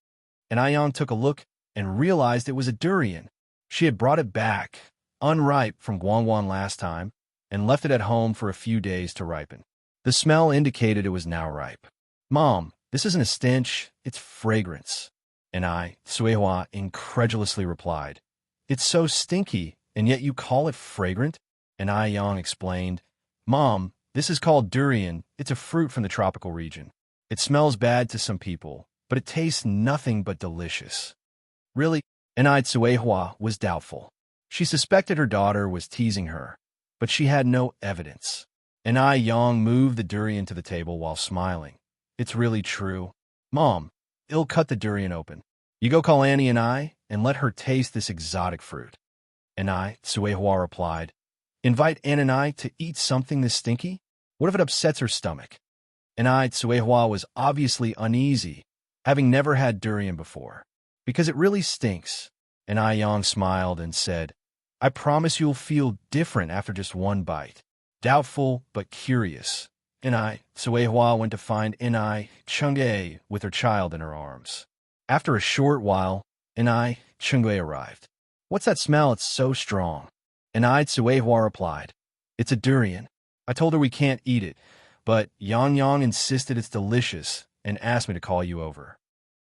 Yang took a look and realized it was a durian. She had brought it back, unripe from Guangguan last time, and left it at home for a few days to ripen. The smell indicated it was now ripe. Mom, this isn't a stench, it's fragrance. Suehua incredulously replied. It's so stinky, and yet you call it fragrant? Yang explained. Mom, this is called durian. It's a fruit from the tropical region. It smells bad to some people, but it tastes nothing but delicious. Really? Suehua was doubtful. She suspected her daughter was teasing her, but she had no evidence. Yang moved the durian to the table while smiling. It's really true. Mom, I'll cut the durian open. You go call Annie and let her taste this exotic fruit. Suehua replied. Invite Anne and I to eat something this stinky? What if it upsets her stomach? Suehua was obviously uneasy, having never had durian before, because it really stinks. Yang smiled and said, I promise you'll feel different after just one bite. Doubtful, but curious. Suehua went to find Chang'e with her child in her arms. After a short while, Chang'e arrived. What's that smell? It's so strong. Suehua replied, It's a durian. I told her we can't eat it, but Yang insisted it's delicious and asked me to call you over.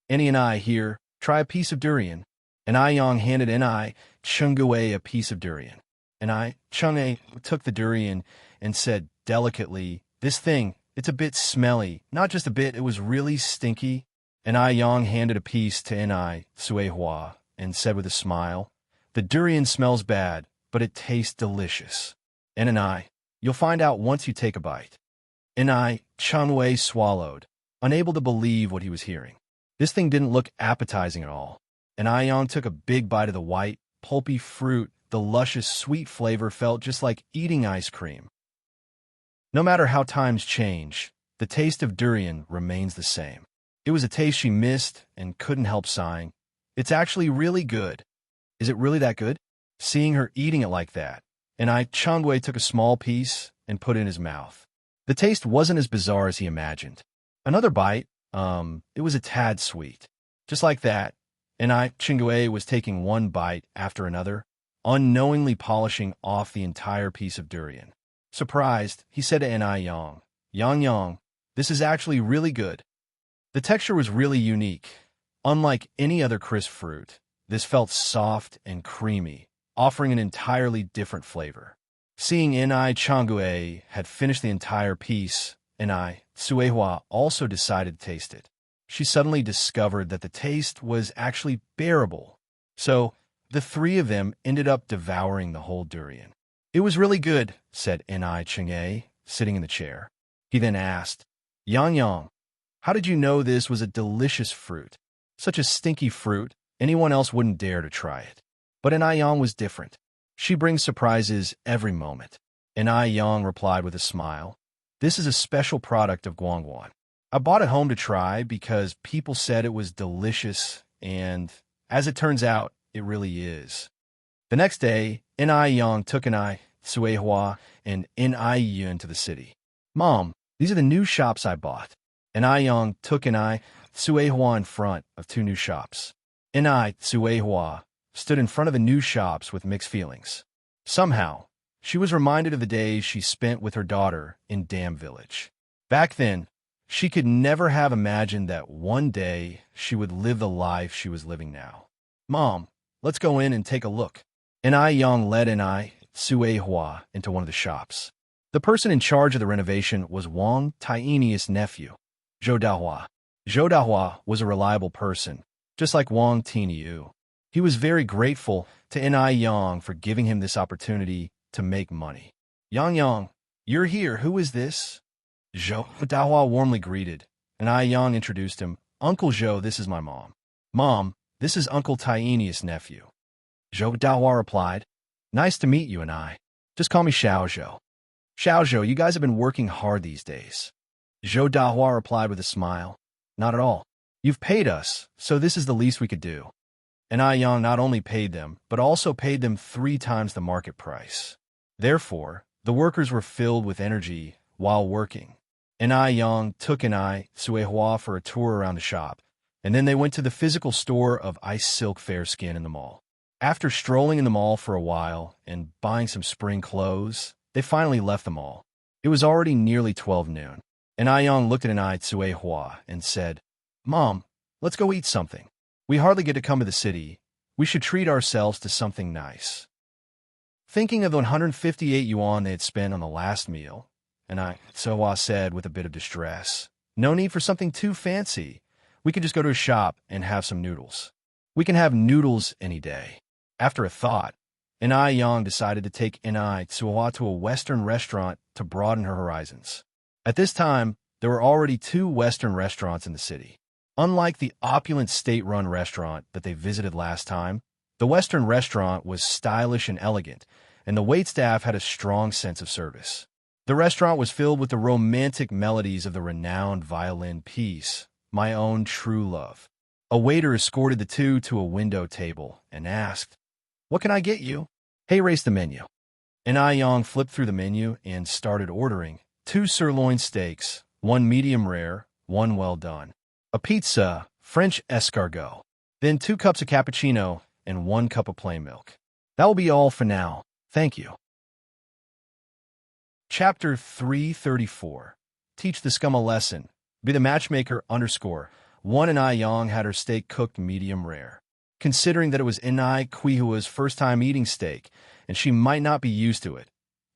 Annie and I here, try a piece of durian. Yang handed Chang'e a piece of durian. Chang'e took the durian and said delicately, This thing, it's a bit smelly. Not just a bit, it was really stinky. Yang handed a piece to Suehua and said with a smile, The durian smells bad, but it tastes delicious. You'll find out once you take a bite. Chang'e swallowed, unable to believe what he was hearing. This thing didn't look appetizing at all. Yang took a big bite of the white, pulpy fruit. The luscious, sweet flavor felt just like eating ice cream. No matter how times change, the taste of durian remains the same. It was a taste she missed and couldn't help sighing. It's actually really good. Is it really that good? Seeing her eating it like that, Chang'e took a small piece and put it in his mouth. The taste wasn't as bizarre as he imagined. Another bite, it was a tad sweet. Just like that, Chang'e was taking one bite after another, unknowingly polishing off the entire piece of durian. Surprised, he said to Yang, this is actually really good. The texture was really unique. Unlike any other crisp fruit, this felt soft and creamy, offering an entirely different flavor. Seeing Chang'e had finished the entire piece, Suehua also decided to taste it. She suddenly discovered that the taste was actually bearable. So, the 3 of them ended up devouring the whole durian. It was really good, said Chang'e, sitting in the chair. He then asked, Yang, how did you know this was a delicious fruit? Such a stinky fruit, anyone else wouldn't dare to try it. But Yang was different. She brings surprises every moment. Yang replied with a smile, This is a special product of Guangguan. I bought it home to try because people said it was delicious, and as it turns out, it really is. The next day, N.I. Yang took N.I. Suehua and N.I. Yun to the city. Mom, these are the new shops I bought. N.I. Yang took N.I. Suehua in front of two new shops. N.I. Suehua stood in front of the new shops with mixed feelings. Somehow, she was reminded of the days she spent with her daughter in Dam Village. Back then, she could never have imagined that one day she would live the life she was living now. Mom, let's go in and take a look. N.I. Yang led N.I. Suehua into one of the shops. The person in charge of the renovation was Wang Tiany's nephew, Zhou Dahua. Zhou Dahua was a reliable person, just like Wang Tianyu. He was very grateful to N.I. Yang for giving him this opportunity to make money. Yang, you're here. Who is this? Zhou Dahua warmly greeted. N.I. Yang introduced him. Uncle Zhou, this is my mom. Mom, this is Uncle Tiany's nephew. Zhou Dahua replied, Nice to meet you, N.I. Just call me Xiao Zhou. Xiao Zhou, you guys have been working hard these days. Zhou Dahua replied with a smile. Not at all. You've paid us, so this is the least we could do. N.I. Yang not only paid them, but also paid them 3 times the market price. Therefore, the workers were filled with energy while working. N.I. Yang took N.I. Suehua for a tour around the shop, and then they went to the physical store of ice silk fair skin in the mall. After strolling in the mall for a while and buying some spring clothes, they finally left the mall. It was already nearly 12 noon. N.I. Yang looked at N.I. Suehua and said, Mom, let's go eat something. We hardly get to come to the city. We should treat ourselves to something nice. Thinking of the 158 yuan they had spent on the last meal, N.I. Suehua said with a bit of distress, No need for something too fancy. We could just go to a shop and have some noodles. We can have noodles any day. After a thought, N.I. Yang decided to take N.I. Suehua to a Western restaurant to broaden her horizons. At this time, there were already 2 Western restaurants in the city. Unlike the opulent state-run restaurant that they visited last time, the Western restaurant was stylish and elegant, and the waitstaff had a strong sense of service. The restaurant was filled with the romantic melodies of the renowned violin piece, My Own True Love. A waiter escorted the 2 to a window table and asked, What can I get you? Hey, race the menu. N.I. Yang flipped through the menu and started ordering 2 sirloin steaks, 1 medium rare, 1 well done, a pizza, French escargot, then 2 cups of cappuccino and 1 cup of plain milk. That will be all for now. Thank you. Chapter 334. Teach the scum a lesson. Be the matchmaker _1. N.I. Yang had her steak cooked medium rare. Considering that it was N.I. Kuihua's first time eating steak, and she might not be used to it,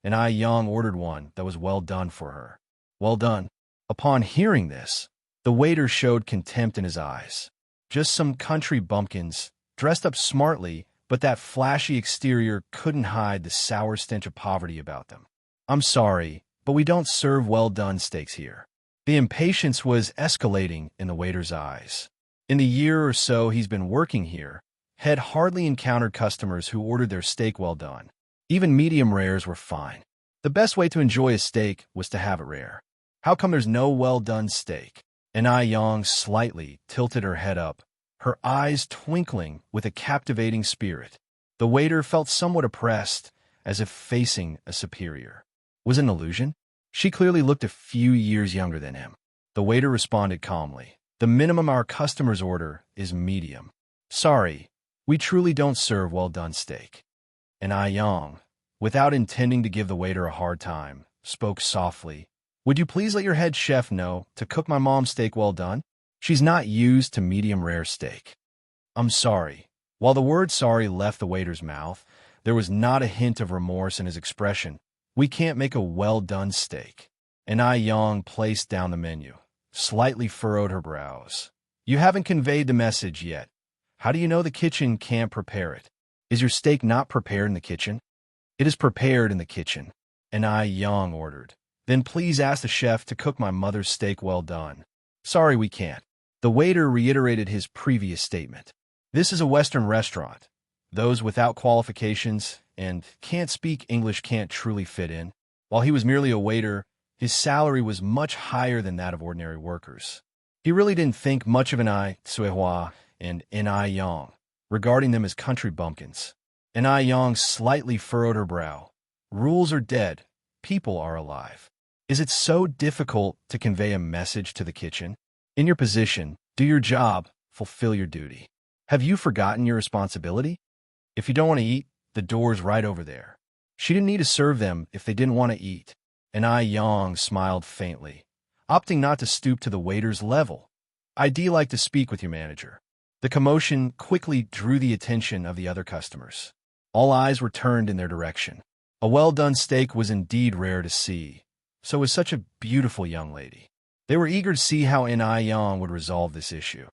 N.I. Yang ordered one that was well done for her. Well done. Upon hearing this, the waiter showed contempt in his eyes. Just some country bumpkins, dressed up smartly, but that flashy exterior couldn't hide the sour stench of poverty about them. I'm sorry, but we don't serve well-done steaks here. The impatience was escalating in the waiter's eyes. In the year or so he's been working here, had hardly encountered customers who ordered their steak well done. Even medium rares were fine. The best way to enjoy a steak was to have it rare. How come there's no well-done steak? N.I. Yang slightly tilted her head up, her eyes twinkling with a captivating spirit. The waiter felt somewhat oppressed, as if facing a superior. Was it an illusion? She clearly looked a few years younger than him. The waiter responded calmly. The minimum our customers order is medium. Sorry, we truly don't serve well-done steak. N.I. Yang, without intending to give the waiter a hard time, spoke softly. Would you please let your head chef know to cook my mom's steak well done? She's not used to medium rare steak. I'm sorry. While the word sorry left the waiter's mouth, there was not a hint of remorse in his expression. We can't make a well-done steak. N.I. Yang placed down the menu, slightly furrowed her brows. You haven't conveyed the message yet. How do you know the kitchen can't prepare it? Is your steak not prepared in the kitchen? It is prepared in the kitchen. N.I. Yang ordered. Then please ask the chef to cook my mother's steak well done. Sorry, we can't. The waiter reiterated his previous statement. This is a Western restaurant. Those without qualifications and can't speak English can't truly fit in. While he was merely a waiter, his salary was much higher than that of ordinary workers. He really didn't think much of N.I. Suehua and N.I. Yang, regarding them as country bumpkins. And Ai Yang slightly furrowed her brow. Rules are dead. People are alive. Is it so difficult to convey a message to the kitchen? In your position, do your job, fulfill your duty. Have you forgotten your responsibility? If you don't want to eat, the door's right over there. She didn't need to serve them if they didn't want to eat. And Ai Yang smiled faintly, opting not to stoop to the waiter's level. I'd like to speak with your manager. The commotion quickly drew the attention of the other customers. All eyes were turned in their direction. A well-done steak was indeed rare to see. So was such a beautiful young lady. They were eager to see how Ai Yang would resolve this issue.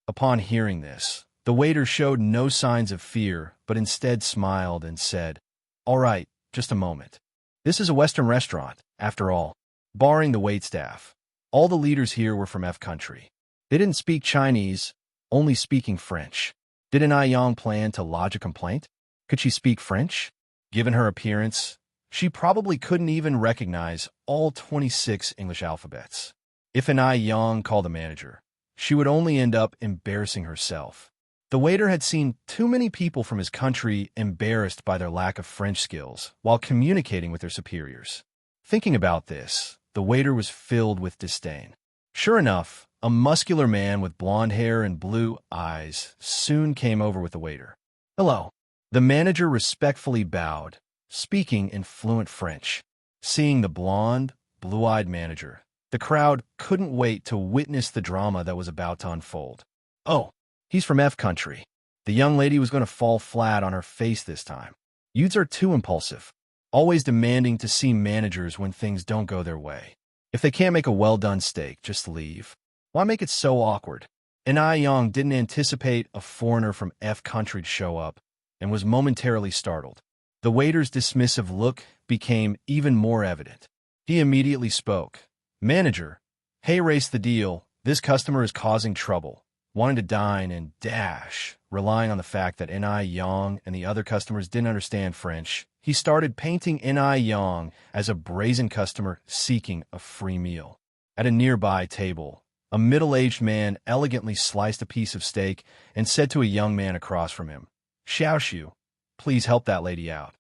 Upon hearing this, the waiter showed no signs of fear, but instead smiled and said, "All right, just a moment. This is a Western restaurant, after all." Barring the waitstaff, all the leaders here were from F country. They didn't speak Chinese, only speaking French. Did Ai Yang plan to lodge a complaint? Could she speak French? Given her appearance, she probably couldn't even recognize all 26 English alphabets. If Ai Yang called the manager, she would only end up embarrassing herself. The waiter had seen too many people from his country embarrassed by their lack of French skills while communicating with their superiors. Thinking about this, the waiter was filled with disdain. Sure enough, a muscular man with blonde hair and blue eyes soon came over with the waiter. "Hello." The manager respectfully bowed, speaking in fluent French. Seeing the blonde, blue-eyed manager, the crowd couldn't wait to witness the drama that was about to unfold. "Oh, he's from F country." The young lady was going to fall flat on her face this time. Youths are too impulsive, always demanding to see managers when things don't go their way. If they can't make a well-done steak, just leave. Why make it so awkward? And Ai Yang didn't anticipate a foreigner from F country to show up, and was momentarily startled. The waiter's dismissive look became even more evident. He immediately spoke. "Manager, hey, race the deal. This customer is causing trouble, wanting to dine and dash." Relying on the fact that Ai Yang and the other customers didn't understand French, he started painting Ai Yang as a brazen customer seeking a free meal. At a nearby table, a middle-aged man elegantly sliced a piece of steak and said to a young man across from him, "Xiaoxiu, please help that lady out."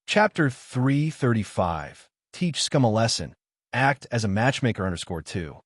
Chapter 335. Teach Scum a Lesson. Act as a matchmaker _2.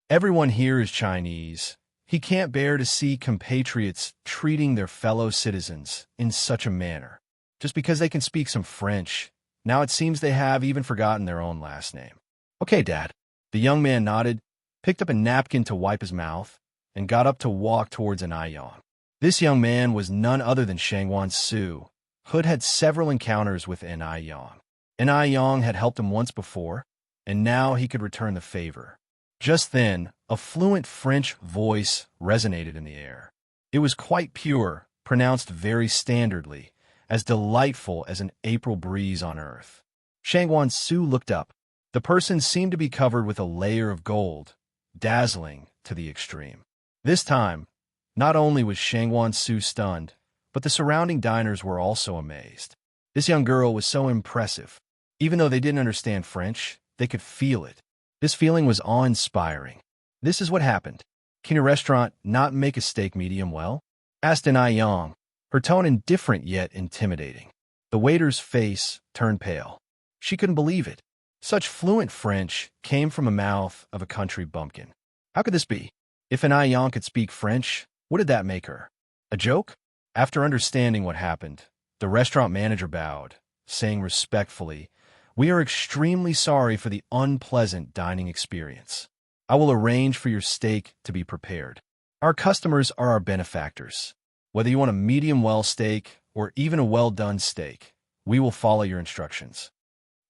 Everyone here is Chinese. He can't bear to see compatriots treating their fellow citizens in such a manner. Just because they can speak some French, now it seems they have even forgotten their own last name. "Okay, Dad." The young man nodded, picked up a napkin to wipe his mouth, and got up to walk towards Ai Yang. This young man was none other than Shangwan Su. Hood had several encounters with Ai Yang. Ai Yang had helped him once before, and now he could return the favor. Just then, a fluent French voice resonated in the air. It was quite pure, pronounced very standardly, as delightful as an April breeze on earth. Shangwan Su looked up. The person seemed to be covered with a layer of gold, dazzling to the extreme. This time, not only was Shangwan Su stunned, but the surrounding diners were also amazed. This young girl was so impressive. Even though they didn't understand French, they could feel it. This feeling was awe-inspiring. "This is what happened. Can your restaurant not make a steak medium well?" asked Ai Yang, her tone indifferent yet intimidating. The waiter's face turned pale. She couldn't believe it. Such fluent French came from the mouth of a country bumpkin. How could this be? If Ai Yang could speak French, what did that make her? A joke? After understanding what happened, the restaurant manager bowed, saying respectfully, "We are extremely sorry for the unpleasant dining experience. I will arrange for your steak to be prepared. Our customers are our benefactors. Whether you want a medium-well steak or even a well-done steak, we will follow your instructions.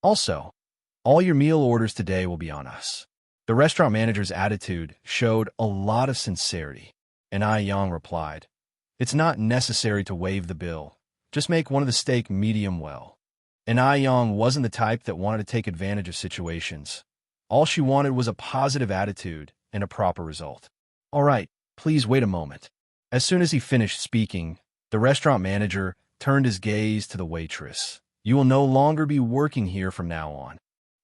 Also, all your meal orders today will be on us." The restaurant manager's attitude showed a lot of sincerity, and Ai Yang replied, "It's not necessary to waive the bill. Just make one of the steak medium well." And Ai Yang wasn't the type that wanted to take advantage of situations. All she wanted was a positive attitude and a proper result. "All right, please wait a moment." As soon as he finished speaking, the restaurant manager turned his gaze to the waitress. "You will no longer be working here from now on."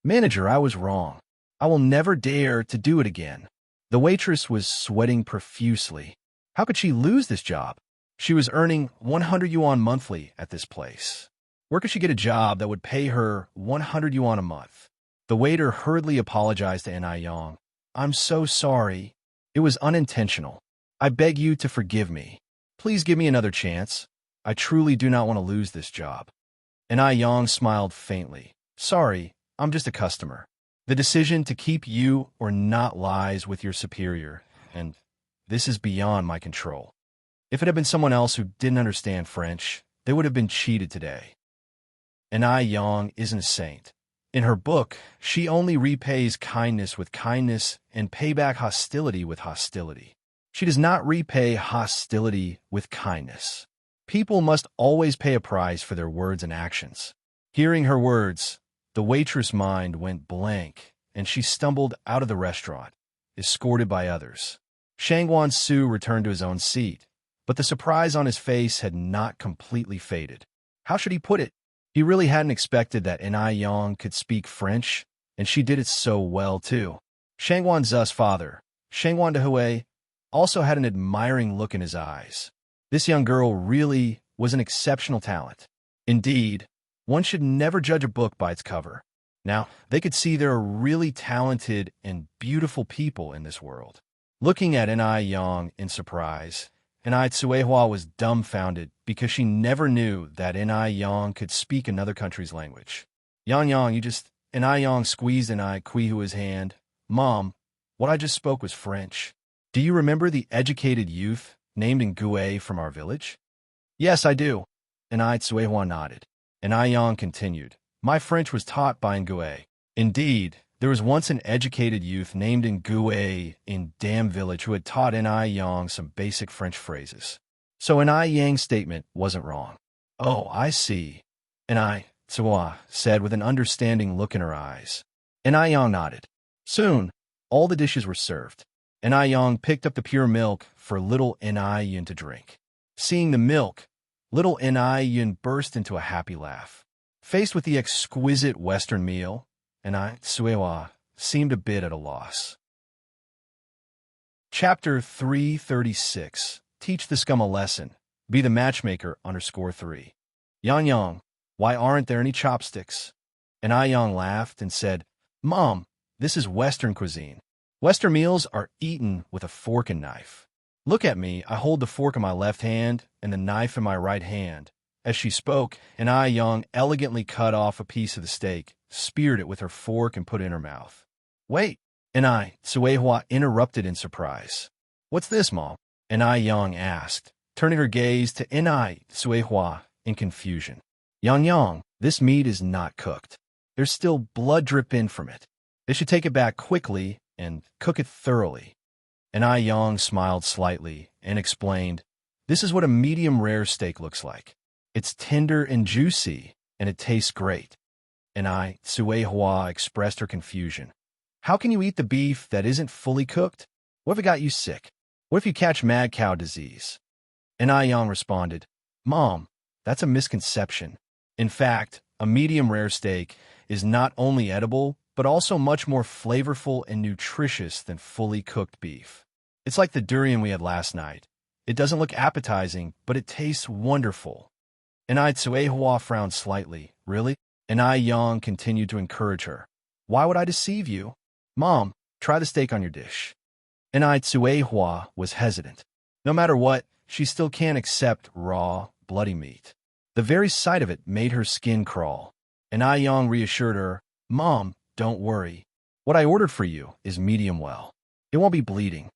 "Manager, I was wrong. I will never dare to do it again." The waitress was sweating profusely. How could she lose this job? She was earning 100 yuan monthly at this place. Where could she get a job that would pay her 100 yuan a month? The waiter hurriedly apologized to Ni Yang. I'm so sorry. It was unintentional. I beg you to forgive me. Please give me another chance. I truly do not want to lose this job. Ni Yang smiled faintly. Sorry, I'm just a customer. The decision to keep you or not lies with your superior, and this is beyond my control. If it had been someone else who didn't understand French, they would have been cheated today. Ni Yang isn't a saint. In her book, she only repays kindness with kindness and pay back hostility with hostility. She does not repay hostility with kindness. People must always pay a price for their words and actions. Hearing her words, the waitress' mind went blank, and she stumbled out of the restaurant, escorted by others. Shangguan Su returned to his own seat, but the surprise on his face had not completely faded. How should he put it? He really hadn't expected that Ni Yang could speak French, and she did it so well, too. Shangguan Zu's father, Shangguan Dehui, also had an admiring look in his eyes. This young girl really was an exceptional talent. Indeed, one should never judge a book by its cover. Now, they could see there are really talented and beautiful people in this world. Looking at Ni Yang in surprise, Ni Tsuehua was dumbfounded because she never knew that Ni Yang could speak another country's language. Yang, Ni Yang squeezed Ni Kuihua's hand. Mom, what I just spoke was French. Do you remember the educated youth named Ngue from our village? Yes, I do. Ni Tsuehua nodded. Ni Yang continued. My French was taught by Ngue. Indeed, there was once an educated youth named Ngue in Dam Village who had taught Ni Yang some basic French phrases. So Ni Yang's statement wasn't wrong. Oh, I see. Ni Tsuehua said with an understanding look in her eyes. Ni Yang nodded. Soon, all the dishes were served. Ni Yang picked up the pure milk for little Ni Yun to drink. Seeing the milk, little Ni Yun burst into a happy laugh. Faced with the exquisite Western meal, Ni Tsuehua seemed a bit at a loss. Chapter 336. Teach the scum a lesson. Be the matchmaker _3. Yang, why aren't there any chopsticks? Ni Yang laughed and said, Mom, this is Western cuisine. Western meals are eaten with a fork and knife. Look at me, I hold the fork in my left hand and the knife in my right hand. As she spoke, Ni Yang elegantly cut off a piece of the steak, speared it with her fork and put it in her mouth. Wait, Ni Tsuehua interrupted in surprise. What's this, Mom? Ni Yang asked, turning her gaze to Ni Tsuehua in confusion. Yang, this meat is not cooked. There's still blood dripping from it. They should take it back quickly and cook it thoroughly. Ni Yang smiled slightly and explained, this is what a medium-rare steak looks like. It's tender and juicy, and it tastes great. Ni Tsuehua expressed her confusion. How can you eat the beef that isn't fully cooked? What if it got you sick? What if you catch mad cow disease? Ni Yang responded, Mom, that's a misconception. In fact, a medium-rare steak is not only edible, but also much more flavorful and nutritious than fully cooked beef. It's like the durian we had last night. It doesn't look appetizing, but it tastes wonderful. Ni Tsuehua frowned slightly. Really? Ni Yang continued to encourage her. Why would I deceive you? Mom, try the steak on your dish. Ni Tsuehua was hesitant. No matter what, she still can't accept raw, bloody meat. The very sight of it made her skin crawl. Ni Yang reassured her, Mom, don't worry. What I ordered for you is medium well. It won't be bleeding.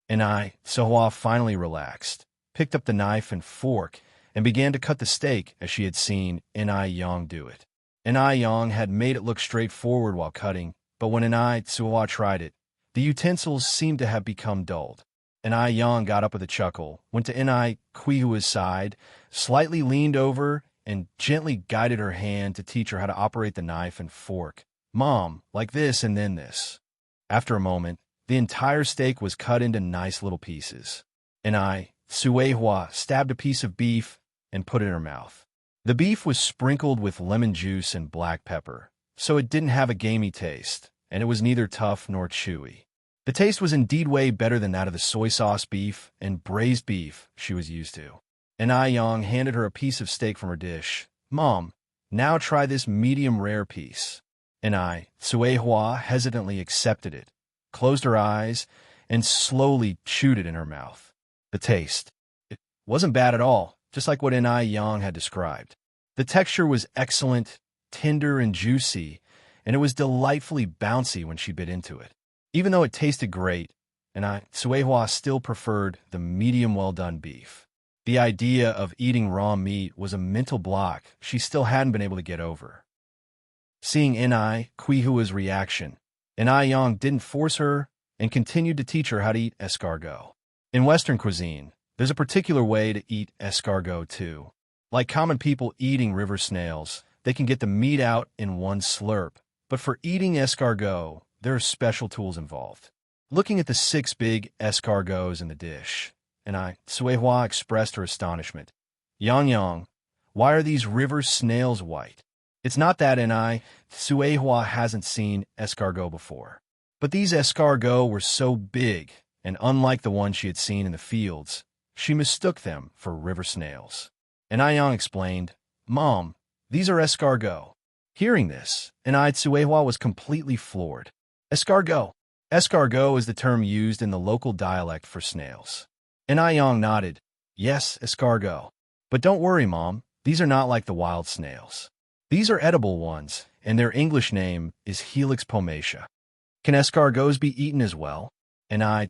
Ni Tsuehua finally relaxed, picked up the knife and fork, and began to cut the steak as she had seen Ni Yang do it. Ni Yang had made it look straightforward while cutting, but when Ni Tsuehua tried it, the utensils seemed to have become dulled. Ni Yang got up with a chuckle, went to Ni Kuihua's side, slightly leaned over, and gently guided her hand to teach her how to operate the knife and fork. Mom, like this and then this. After a moment, the entire steak was cut into nice little pieces. Ni Tsuehua stabbed a piece of beef and put it in her mouth. The beef was sprinkled with lemon juice and black pepper, so it didn't have a gamey taste, and it was neither tough nor chewy. The taste was indeed way better than that of the soy sauce beef and braised beef she was used to. and Ai Yang handed her a piece of steak from her dish. Mom, now try this medium rare piece. And Sui Hua hesitantly accepted it, closed her eyes, and slowly chewed it in her mouth. The taste. It wasn't bad at all, just like what Ai Yang had described. The texture was excellent, tender and juicy, and it was delightfully bouncy when she bit into it. Even though it tasted great, and Sui Hua still preferred the medium well-done beef. The idea of eating raw meat was a mental block she still hadn't been able to get over. Seeing Kui Hua's reaction, Ai Yang didn't force her and continued to teach her how to eat escargot. In Western cuisine, there's a particular way to eat escargot too. Like common people eating river snails, they can get the meat out in one slurp. But for eating escargot, there are special tools involved. Looking at the 6 big escargots in the dish, Sui Hua expressed her astonishment. Yang, why are these river snails white? It's not that Sui Hua hasn't seen escargot before. But these escargots were so big, and unlike the ones she had seen in the fields, she mistook them for river snails. Ai Yang explained, Mom, these are escargot. Hearing this, Sui Hua was completely floored. Escargot. Escargot is the term used in the local dialect for snails. Ai Yang nodded, yes, escargot. But don't worry, Mom, these are not like the wild snails. These are edible ones, and their English name is Helix pomatia. Can escargots be eaten as well?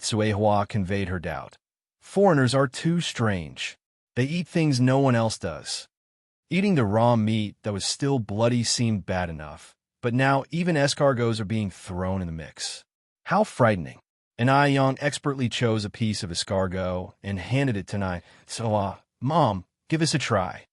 Sui Hua conveyed her doubt. Foreigners are too strange. They eat things no one else does. Eating the raw meat that was still bloody seemed bad enough, but now even escargots are being thrown in the mix. How frightening. Ai Yang expertly chose a piece of escargot and handed it to Sui Hua. Mom, give us a try.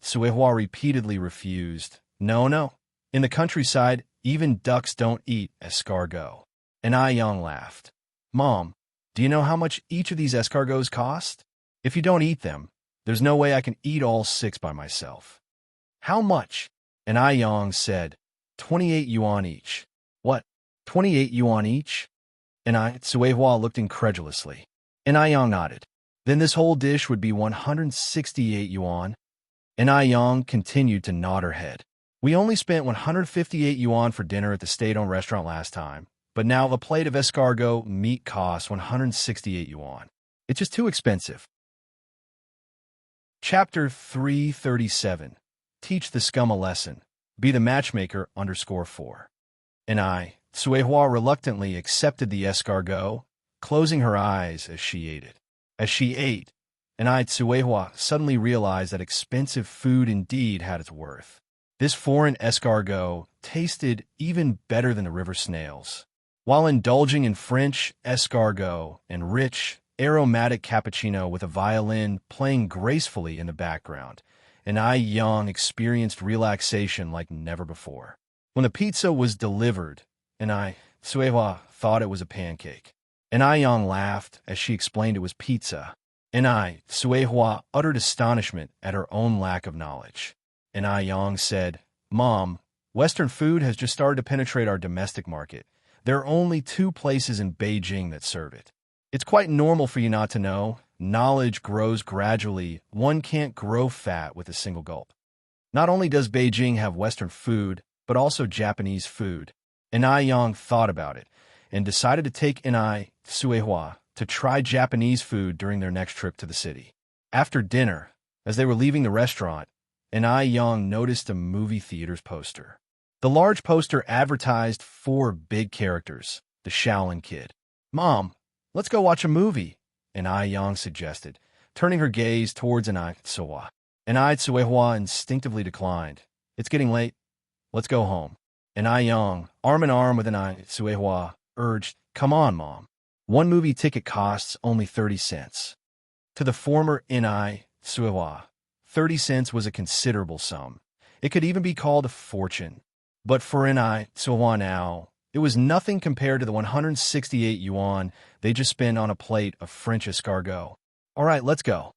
Sui Hua repeatedly refused. No. In the countryside, even ducks don't eat escargot. Ai Yang laughed. Mom, do you know how much each of these escargots cost? If you don't eat them, there's no way I can eat all 6 by myself. How much? Ai Yang said, 28 yuan each. What? 28 yuan each? Sui Hua looked incredulously. Ai Yang nodded. Then this whole dish would be 168 yuan. Ai Yang continued to nod her head. We only spent 158 yuan for dinner at the state-owned restaurant last time, but now a plate of escargot meat costs 168 yuan. It's just too expensive. Chapter 337. Teach the scum a lesson. Be the matchmaker _4. Sui Hua reluctantly accepted the escargot, closing her eyes as she ate it. As she ate, Sui Hua suddenly realized that expensive food indeed had its worth. This foreign escargot tasted even better than the river snails. While indulging in French escargot and rich, aromatic cappuccino with a violin playing gracefully in the background, Ai Yang experienced relaxation like never before. When the pizza was delivered, Sui Hua thought it was a pancake. Ai Yang laughed as she explained it was pizza. Sui Hua uttered astonishment at her own lack of knowledge. Ai Yang said, Mom, Western food has just started to penetrate our domestic market. There are only 2 places in Beijing that serve it. It's quite normal for you not to know. Knowledge grows gradually. One can't grow fat with a single gulp. Not only does Beijing have Western food, but also Japanese food. Ai Yang thought about it and decided to take Sui Hua to try Japanese food during their next trip to the city. After dinner, as they were leaving the restaurant, Ai Yang noticed a movie theater's poster. The large poster advertised 4 big characters, the Shaolin Kid. Mom, let's go watch a movie, Ai Yang suggested, turning her gaze towards Sui Hua. Sui Hua instinctively declined. It's getting late. Let's go home. Ai Yang, arm in arm with Sui Hua, urged, Come on, Mom. One movie ticket costs only 30 cents. To the former Sui Hua, 30 cents was a considerable sum. It could even be called a fortune. But for Sui Hua now, it was nothing compared to the 168 yuan they just spent on a plate of French escargot. All right, let's go.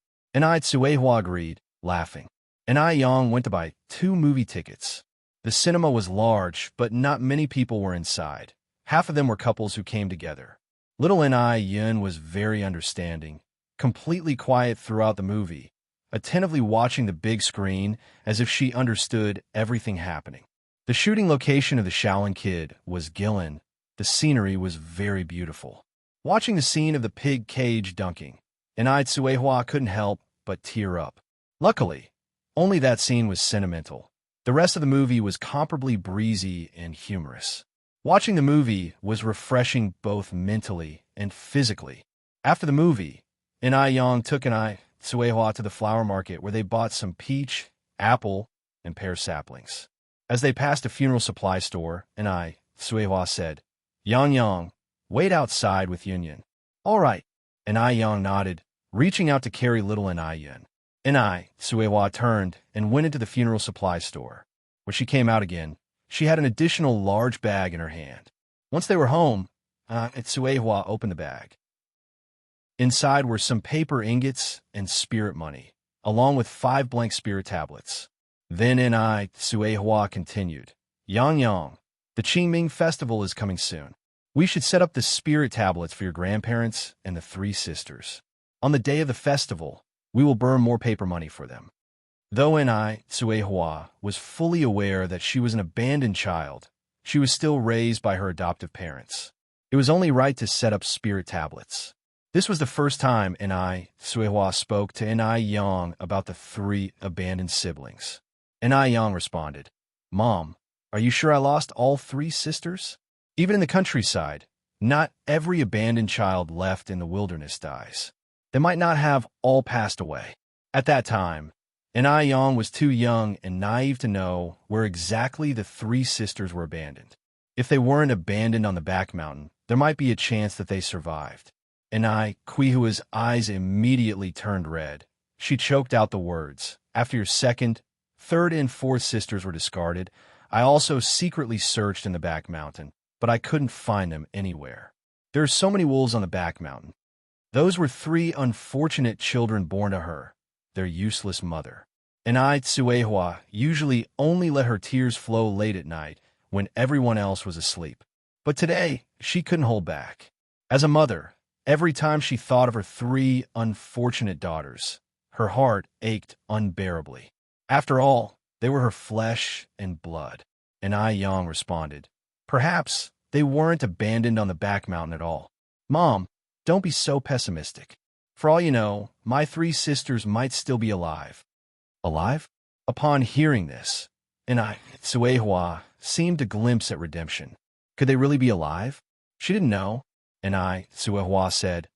Sui Hua agreed, laughing. Ai Yang went to buy 2 movie tickets. The cinema was large, but not many people were inside. Half of them were couples who came together. Little Yun was very understanding, completely quiet throughout the movie, attentively watching the big screen as if she understood everything happening. The shooting location of the Shaolin Kid was Gillen. The scenery was very beautiful. Watching the scene of the pig cage dunking, Tsuehua couldn't help but tear up. Luckily, only that scene was sentimental. The rest of the movie was comparably breezy and humorous. Watching the movie was refreshing both mentally and physically. After the movie, Yang took Tsuehua to the flower market where they bought some peach, apple, and pear saplings. As they passed a funeral supply store, Tsuehua said, Yang, wait outside with Yun. All right. Yang nodded, reaching out to carry little Yun. Tsuehua turned and went into the funeral supply store. When she came out again, she had an additional large bag in her hand. Once they were home, Tsuehua opened the bag. Inside were some paper ingots and spirit money, along with 5 blank spirit tablets. Then Tsuehua continued, Yang, the Qingming festival is coming soon. We should set up the spirit tablets for your grandparents and the 3 sisters. On the day of the festival, we will burn more paper money for them. Though Tsuehua was fully aware that she was an abandoned child, she was still raised by her adoptive parents. It was only right to set up spirit tablets. This was the first time Tsuehua spoke to Yang about the 3 abandoned siblings. Yang responded, Mom, are you sure I lost all 3 sisters? Even in the countryside, not every abandoned child left in the wilderness dies. They might not have all passed away. At that time, Yang was too young and naive to know where exactly the 3 sisters were abandoned. If they weren't abandoned on the back mountain, there might be a chance that they survived. Quihua's eyes immediately turned red. She choked out the words, After your 2nd, 3rd, and 4th sisters were discarded, I also secretly searched in the back mountain, but I couldn't find them anywhere. There are so many wolves on the back mountain. Those were 3 unfortunate children born to her, their useless mother. Tsuehua usually only let her tears flow late at night when everyone else was asleep. But today, she couldn't hold back. As a mother, every time she thought of her 3 unfortunate daughters, her heart ached unbearably. After all, they were her flesh and blood. Yang responded, Perhaps they weren't abandoned on the back mountain at all. Mom, don't be so pessimistic. For all you know, my 3 sisters might still be alive. Alive? Upon hearing this, Tsuehua seemed to glimpse at redemption. Could they really be alive? She didn't know. Tsuehua said,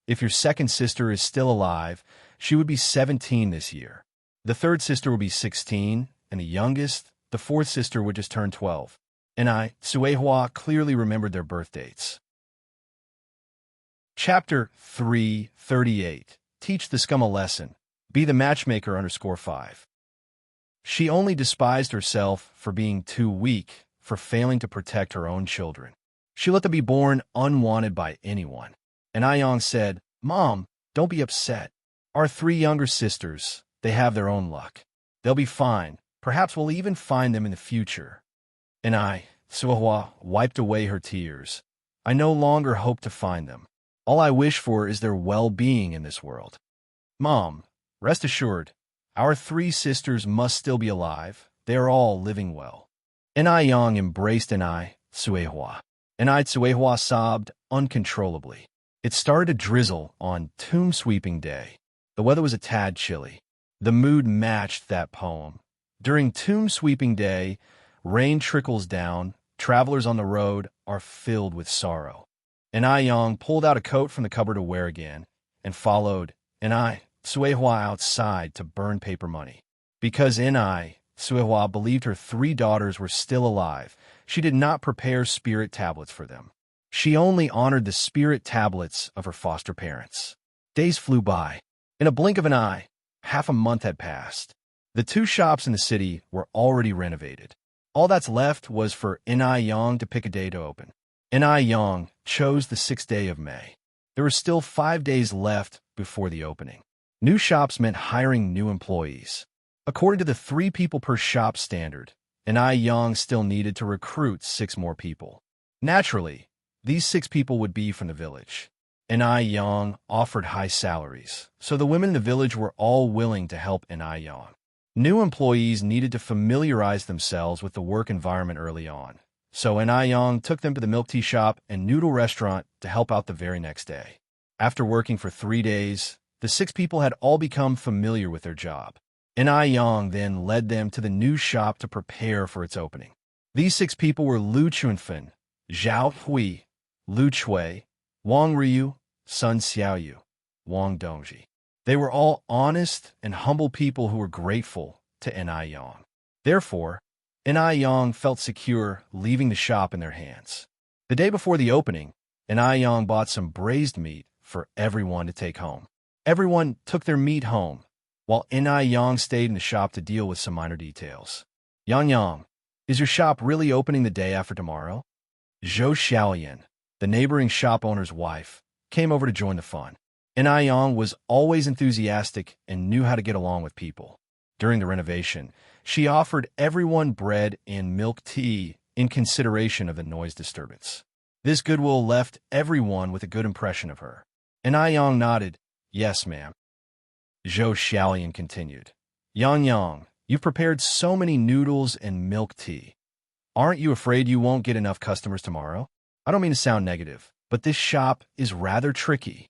If your 2nd sister is still alive, she would be 17 this year. The 3rd sister would be 16, and the youngest, the 4th sister, would just turn 12. Tsuehua clearly remembered their birth dates. Chapter 338. Teach the scum a lesson. Be the matchmaker _5. She only despised herself for being too weak, for failing to protect her own children. She let them be born unwanted by anyone. Yang said, Mom, don't be upset. Our 3 younger sisters, they have their own luck. They'll be fine. Perhaps we'll even find them in the future. Tsuehua wiped away her tears. I no longer hope to find them. All I wish for is their well-being in this world. Mom, rest assured, our 3 sisters must still be alive. They are all living well. Yang embraced Tsuehua. Tsuehua sobbed uncontrollably. It started to drizzle on tomb sweeping day. The weather was a tad chilly. The mood matched that poem. During tomb sweeping day, rain trickles down. Travelers on the road are filled with sorrow. Yang pulled out a coat from the cupboard to wear again and followed Tsuehua outside to burn paper money. Because Tsuehua believed her 3 daughters were still alive, she did not prepare spirit tablets for them. She only honored the spirit tablets of her foster parents. Days flew by. In a blink of an eye, half a month had passed. The 2 shops in the city were already renovated. All that's left was for Yang to pick a day to open. Yang chose the 6th day of May. There were still 5 days left before the opening. New shops meant hiring new employees. According to the 3 people per shop standard, Yang still needed to recruit 6 more people. Naturally, these 6 people would be from the village. and Ai Yang offered high salaries, so the women in the village were all willing to help Ai Yang. New employees needed to familiarize themselves with the work environment early on, so Ai Yang took them to the milk tea shop and noodle restaurant to help out the very next day. After working for 3 days, the 6 people had all become familiar with their job. Ai Yang then led them to the new shop to prepare for its opening. These 6 people were Lu Chunfen, Zhao Hui, Lu Chui, Wang Ryu, Sun Xiaoyu, Wang Dongji. They were all honest and humble people who were grateful to Ai Yang. Therefore, Ai Yang felt secure leaving the shop in their hands. The day before the opening, Ai Yang bought some braised meat for everyone to take home. Everyone took their meat home, while Ai Yang stayed in the shop to deal with some minor details. Yang, is your shop really opening the day after tomorrow? Zhou Xiaoyan, the neighboring shop owner's wife, came over to join the fun. Ai Yang was always enthusiastic and knew how to get along with people. During the renovation, she offered everyone bread and milk tea in consideration of the noise disturbance. This goodwill left everyone with a good impression of her. Ai Yang nodded, "Yes, ma'am." Zhou Xiaoyan continued, Yang, you've prepared so many noodles and milk tea. Aren't you afraid you won't get enough customers tomorrow? I don't mean to sound negative, but this shop is rather tricky.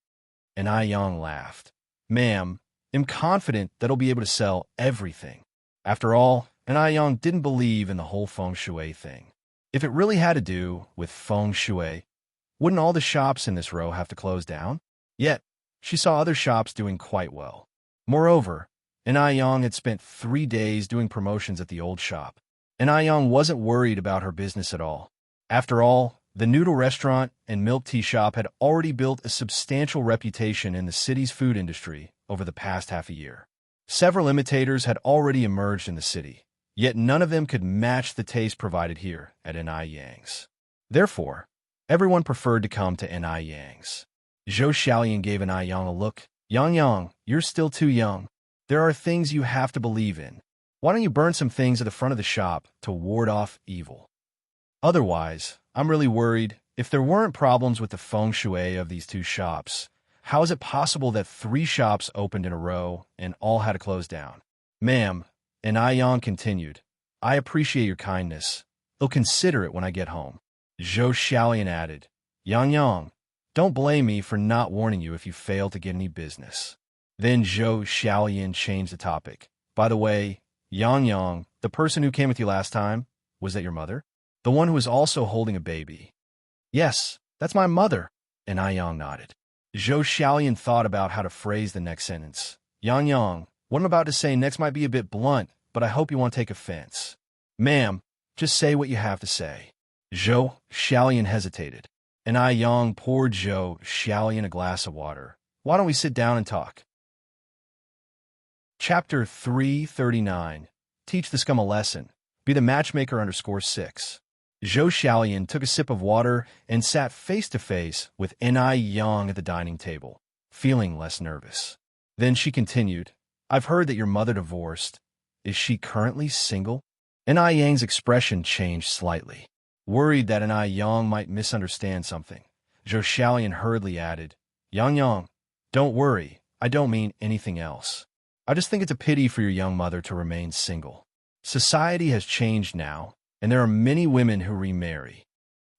Ai Yang laughed. Ma'am, I'm confident that I'll be able to sell everything. After all, Ai Yang didn't believe in the whole feng shui thing. If it really had to do with feng shui, wouldn't all the shops in this row have to close down? Yet, she saw other shops doing quite well. Moreover, Ai Yang had spent 3 days doing promotions at the old shop. Ai Yang wasn't worried about her business at all. After all, the noodle restaurant and milk tea shop had already built a substantial reputation in the city's food industry over the past half a year. Several imitators had already emerged in the city, yet none of them could match the taste provided here at Ai Yang's. Therefore, everyone preferred to come to Ai Yang's. Zhou Xiaoyan gave Ai Yang a look. Yang, you're still too young. There are things you have to believe in. Why don't you burn some things at the front of the shop to ward off evil? Otherwise, I'm really worried. If there weren't problems with the feng shui of these 2 shops, how is it possible that 3 shops opened in a row and all had to close down? Ma'am, Ai Yang continued, I appreciate your kindness. I'll consider it when I get home. Zhou Xiaoyan added, Yang, don't blame me for not warning you if you fail to get any business. Then Zhou Xiaoyan changed the topic. By the way, Yang, the person who came with you last time, was that your mother? The one who was also holding a baby? Yes, that's my mother. Ai Yang nodded. Zhou Xiaoyan thought about how to phrase the next sentence. Yang, what I'm about to say next might be a bit blunt, but I hope you won't take offense. Ma'am, just say what you have to say. Zhou Xiaoyan hesitated. Ai Yang poured Zhou Xiaoyan a glass of water. Why don't we sit down and talk? Chapter 339. Teach the scum a lesson. Be the matchmaker _6. Zhou Xiaoyan took a sip of water and sat face-to-face with Ai Yang at the dining table, feeling less nervous. Then she continued, I've heard that your mother divorced. Is she currently single? Ai Yang's expression changed slightly. Worried that Ai Yang might misunderstand something, Zhou Xiaoyan hurriedly added, Yang, don't worry, I don't mean anything else. I just think it's a pity for your young mother to remain single. Society has changed now, and there are many women who remarry.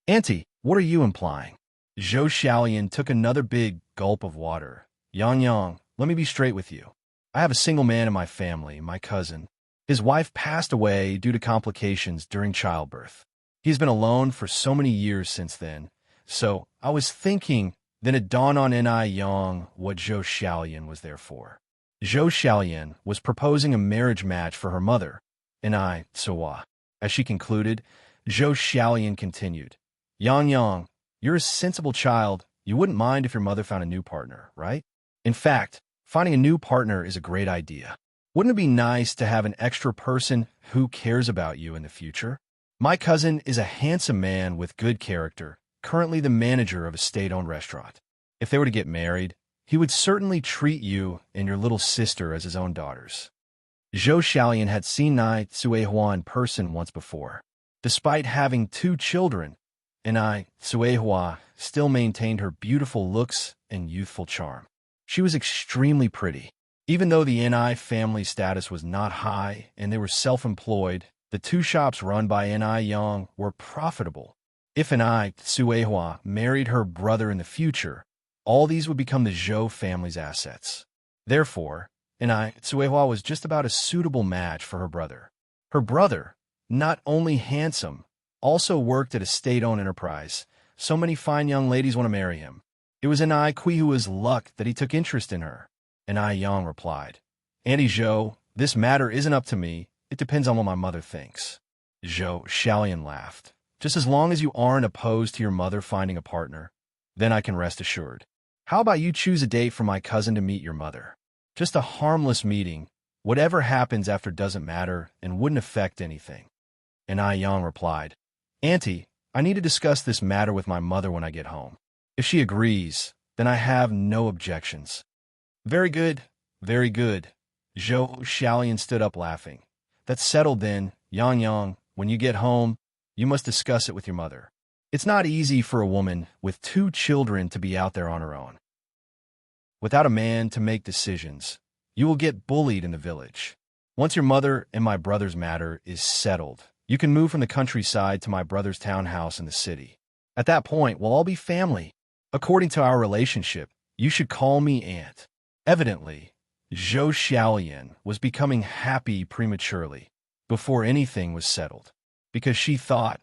Auntie, what are you implying? Zhou Xiaoyan took another big gulp of water. Yang, let me be straight with you. I have a single man in my family, my cousin. His wife passed away due to complications during childbirth. He's been alone for so many years since then, so I was thinking, then it dawned on Ai Yang what Zhou Xiaoyan was there for. Zhou Xiaoyan was proposing a marriage match for her mother, Ai Tsuwa. As she concluded, Zhou Xiaoyan continued, Yang, you're a sensible child. You wouldn't mind if your mother found a new partner, right? In fact, finding a new partner is a great idea. Wouldn't it be nice to have an extra person who cares about you in the future? My cousin is a handsome man with good character, currently the manager of a state-owned restaurant. If they were to get married, he would certainly treat you and your little sister as his own daughters. Zhou Xiaoyan had seen Ai Tsuehua in person once before. Despite having 2 children, Ai Tsuehua still maintained her beautiful looks and youthful charm. She was extremely pretty. Even though the Ni family status was not high and they were self-employed, the two shops run by Ni Yang were profitable. If Ni Tsuehua married her brother in the future, all these would become the Zhou family's assets. Therefore, Ni Tsuehua was just about a suitable match for her brother. Her brother, not only handsome, also worked at a state-owned enterprise. So many fine young ladies want to marry him. It was Ni Kuihua's luck that he took interest in her. Ni Yang replied, Auntie Zhou, this matter isn't up to me. It depends on what my mother thinks. Zhou Xiaolian laughed. Just as long as you aren't opposed to your mother finding a partner, then I can rest assured. How about you choose a date for my cousin to meet your mother? Just a harmless meeting. Whatever happens after doesn't matter and wouldn't affect anything. Ni Yang replied, Auntie, I need to discuss this matter with my mother when I get home. If she agrees, then I have no objections. Very good, very good. Zhou Xiaolian stood up laughing. That's settled then, Yang. When you get home, you must discuss it with your mother. It's not easy for a woman with 2 children to be out there on her own. Without a man to make decisions, you will get bullied in the village. Once your mother and my brother's matter is settled, you can move from the countryside to my brother's townhouse in the city. At that point, we'll all be family. According to our relationship, you should call me aunt. Evidently, Zhou Xiaolian was becoming happy prematurely, before anything was settled, because she thought,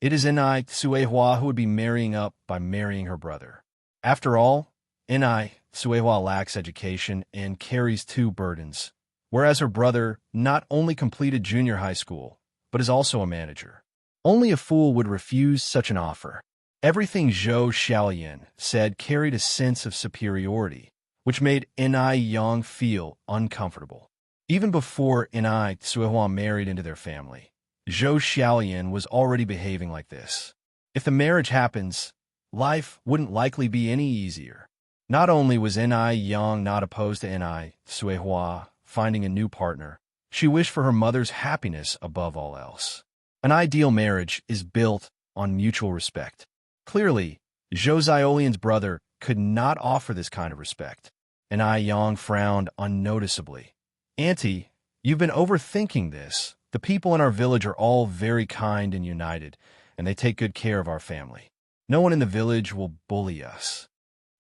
it is Ni Tsuehua who would be marrying up by marrying her brother. After all, Ni Tsuehua lacks education and carries 2 burdens, whereas her brother not only completed junior high school, but is also a manager. Only a fool would refuse such an offer. Everything Zhou Xiaolian said carried a sense of superiority, which made Ni Yang feel uncomfortable. Even before Ni Tsuehua married into their family, Zhou Xiaolian was already behaving like this. If the marriage happens, life wouldn't likely be any easier. Not only was Ni Yang not opposed to Ni Tsuehua finding a new partner, she wished for her mother's happiness above all else. An ideal marriage is built on mutual respect. Clearly, Zhou Xiaolian's brother could not offer this kind of respect. Ni Yang frowned unnoticeably. Auntie, you've been overthinking this. The people in our village are all very kind and united, and they take good care of our family. No one in the village will bully us.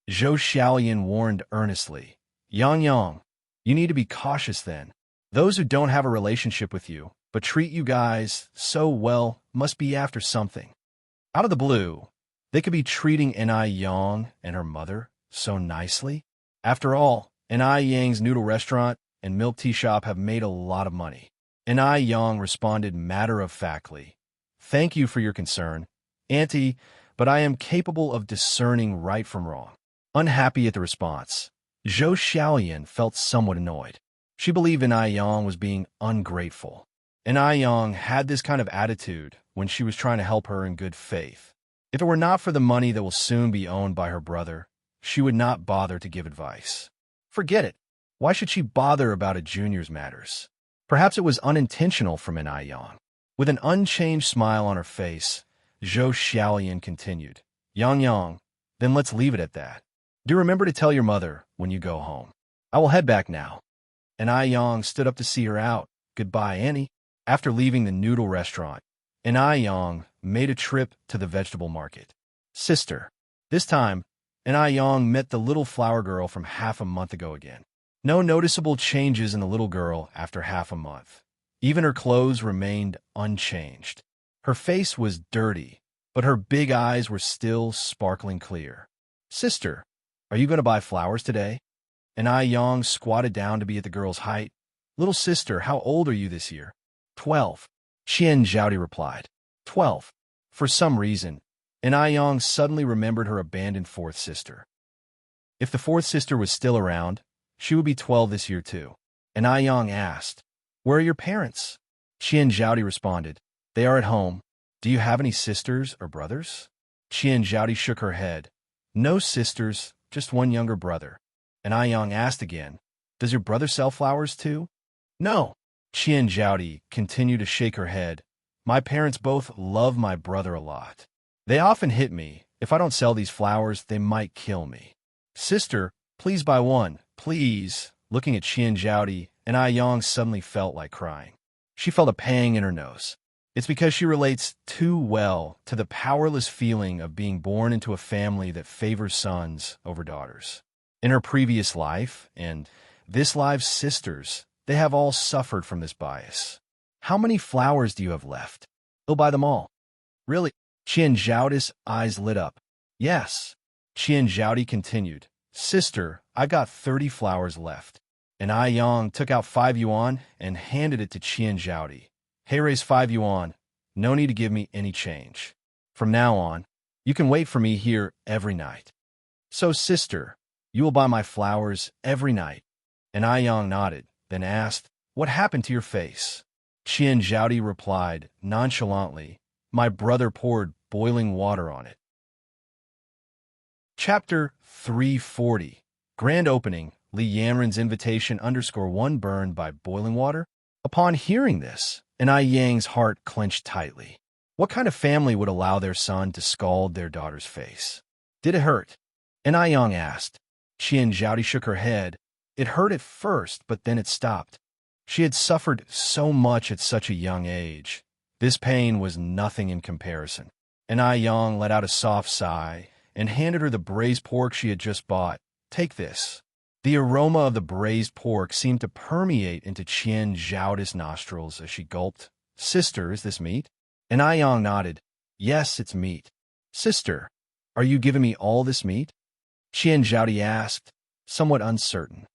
Zhou Xiaolian warned earnestly. Yang, you need to be cautious then. Those who don't have a relationship with you, but treat you guys so well, must be after something. Out of the blue, they could be treating Ni Yang and her mother so nicely. After all, Ni Yang's noodle restaurant and milk tea shop have made a lot of money. Ni Yang responded matter-of-factly. Thank you for your concern, Auntie, but I am capable of discerning right from wrong. Unhappy at the response, Zhou Xiaolian felt somewhat annoyed. She believed Ni Yang was being ungrateful. Ni Yang had this kind of attitude when she was trying to help her in good faith. If it were not for the money that will soon be owned by her brother, she would not bother to give advice. Forget it. Why should she bother about a junior's matters? Perhaps it was unintentional from Ni Yang. With an unchanged smile on her face, Zhou Xiaolian continued, Yang, then let's leave it at that. Do remember to tell your mother when you go home. I will head back now. Ni Yang stood up to see her out. Goodbye, Annie. After leaving the noodle restaurant, Ni Yang made a trip to the vegetable market. Sister. This time, Ni Yang met the little flower girl from half a month ago again. No noticeable changes in the little girl after half a month. Even her clothes remained unchanged. Her face was dirty, but her big eyes were still sparkling clear. Sister, are you going to buy flowers today? Ni Yang squatted down to be at the girl's height. Little sister, how old are you this year? 12. Qian Zhaodi replied. 12. For some reason, Ni Yang suddenly remembered her abandoned 4th sister. If the 4th sister was still around, she would be 12 this year too. Ni Yang asked, Where are your parents? Qian Zhaodi responded, They are at home. Do you have any sisters or brothers? Qian Zhaodi shook her head. No sisters, just one younger brother. Ni Yang asked again, Does your brother sell flowers too? No. Qian Zhaodi continued to shake her head. My parents both love my brother a lot. They often hit me If I don't sell these flowers, they might kill me. Sister, please buy one, please. Looking at Qian Zhaodi, and Ai Yang suddenly felt like crying. She felt a pang in her nose. It's because she relates too well to the powerless feeling of being born into a family that favors sons over daughters. In her previous life, and this life's sisters, they have all suffered from this bias. How many flowers do you have left? He'll buy them all. Really? Qian Zhaodi's eyes lit up. Yes. Qian Zhaodi continued. Sister, I got 30 flowers left. And Ai Yang took out 5 yuan and handed it to Qian Zhaodi. Hey, raise 5 yuan. No need to give me any change. From now on, you can wait for me here every night. So, sister, you will buy my flowers every night. And Ai Yang nodded, then asked, what happened to your face? Qian Zhaodi replied, nonchalantly, my brother poured boiling water on it. Chapter 340. Grand Opening, Li Yanren's invitation _1 burned by boiling water? Upon hearing this, Ai Yang's heart clenched tightly. What kind of family would allow their son to scald their daughter's face? Did it hurt? Ai Yang asked. Qian Zhaodi shook her head. It hurt at first, but then it stopped. She had suffered so much at such a young age. This pain was nothing in comparison. Ai Yang let out a soft sigh and handed her the braised pork she had just bought. Take this. The aroma of the braised pork seemed to permeate into Qian Zhaodi's nostrils as she gulped. Sister, is this meat? Ai Yang nodded. Yes, it's meat. Sister, are you giving me all this meat? Qian Zhaodi asked, somewhat uncertain.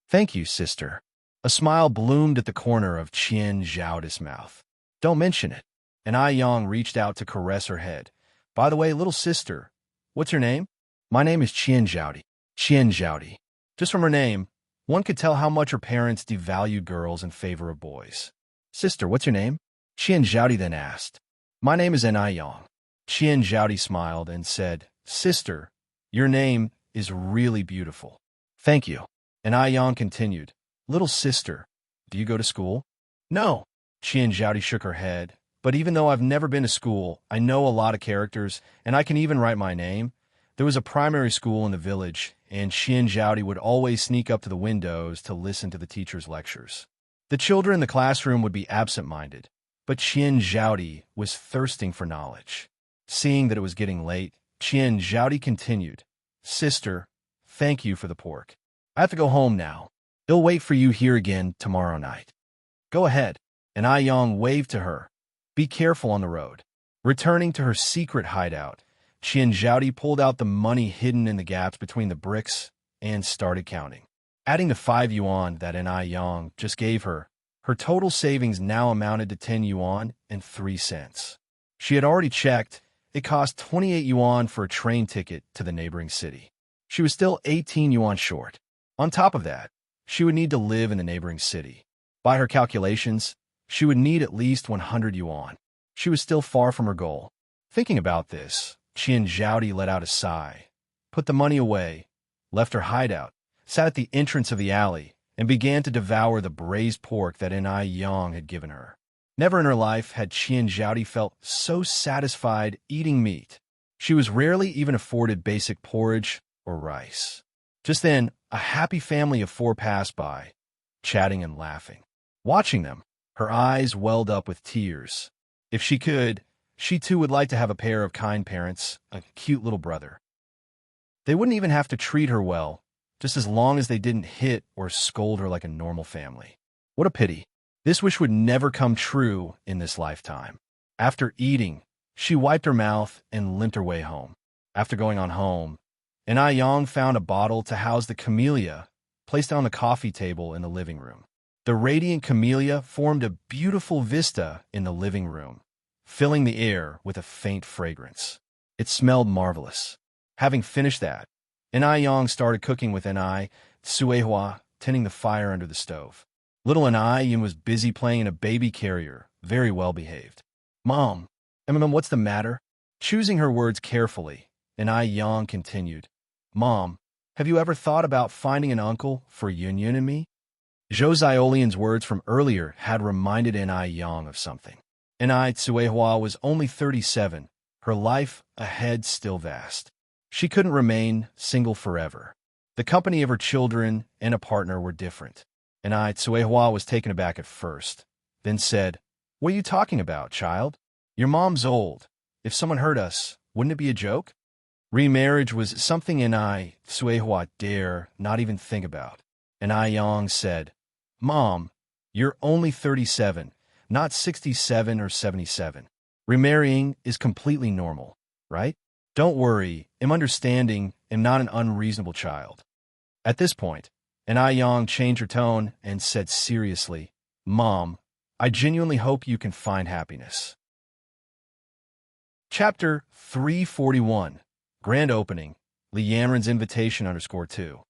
Thank you, sister. A smile bloomed at the corner of Qian Zhaodi's mouth. Don't mention it. Ai Yang reached out to caress her head. By the way, little sister, what's your name? My name is Qian Zhaodi. Qian Zhaodi. Just from her name, one could tell how much her parents devalued girls in favor of boys. Sister, what's your name? Qian Zhaodi then asked. My name is Ai Yang. Qian Zhaodi smiled and said, Sister, your name is really beautiful. Thank you. Ai Yang continued, Little sister, do you go to school? No. Qian Zhaodi shook her head. But even though I've never been to school, I know a lot of characters, and I can even write my name. There was a primary school in the village, and Qian Zhaodi would always sneak up to the windows to listen to the teacher's lectures. The children in the classroom would be absent-minded, but Qian Zhaodi was thirsting for knowledge. Seeing that it was getting late, Qian Zhaodi continued, Sister, thank you for the pork. I have to go home now. I'll wait for you here again tomorrow night. Go ahead. Ai Yang waved to her. Be careful on the road. Returning to her secret hideout, Qian Zhaodi pulled out the money hidden in the gaps between the bricks and started counting. Adding the 5 yuan that Ai Yang just gave her, her total savings now amounted to 10 yuan and 3 cents. She had already checked. It cost 28 yuan for a train ticket to the neighboring city. She was still 18 yuan short. On top of that, she would need to live in the neighboring city. By her calculations, she would need at least 100 yuan. She was still far from her goal. Thinking about this, Qian Zhaodi let out a sigh, put the money away, left her hideout, sat at the entrance of the alley, and began to devour the braised pork that Ai Yang had given her. Never in her life had Qian Zhaodi felt so satisfied eating meat. She was rarely even afforded basic porridge or rice. Just then, a happy family of 4 passed by, chatting and laughing. Watching them, her eyes welled up with tears. If she could, she too would like to have a pair of kind parents, a cute little brother. They wouldn't even have to treat her well, just as long as they didn't hit or scold her like a normal family. What a pity. This wish would never come true in this lifetime. After eating, she wiped her mouth and limped her way home. After going on home, Ai Yang found a bottle to house the camellia placed on the coffee table in the living room. The radiant camellia formed a beautiful vista in the living room, filling the air with a faint fragrance. It smelled marvelous. Having finished that, Ai Yang started cooking with Ai Tsuehua, tending the fire under the stove. Little Ai Yin was busy playing in a baby carrier, very well behaved. Mom, what's the matter? Choosing her words carefully, Ai Yang continued, Mom, have you ever thought about finding an uncle for Yun Yun and me? Zhou Ziolian's words from earlier had reminded Ai Yang of something. Ai Tsuehua was only 37. her life ahead still vast. She couldn't remain single forever. The company of her children and a partner were different. And Tsuehua was taken aback at first, then said, "What are you talking about, child? Your mom's old. If someone hurt us, wouldn't it be a joke?" Remarriage was something Tsuehua dare not even think about. And Yang said, "Mom, you're only 37, not 67 or 77. Remarrying is completely normal, right? Don't worry, I'm understanding, I'm not an unreasonable child." At this point, Yang changed her tone and said seriously, "Mom, I genuinely hope you can find happiness." Chapter 341, Grand Opening, Li Yamren's Invitation _2.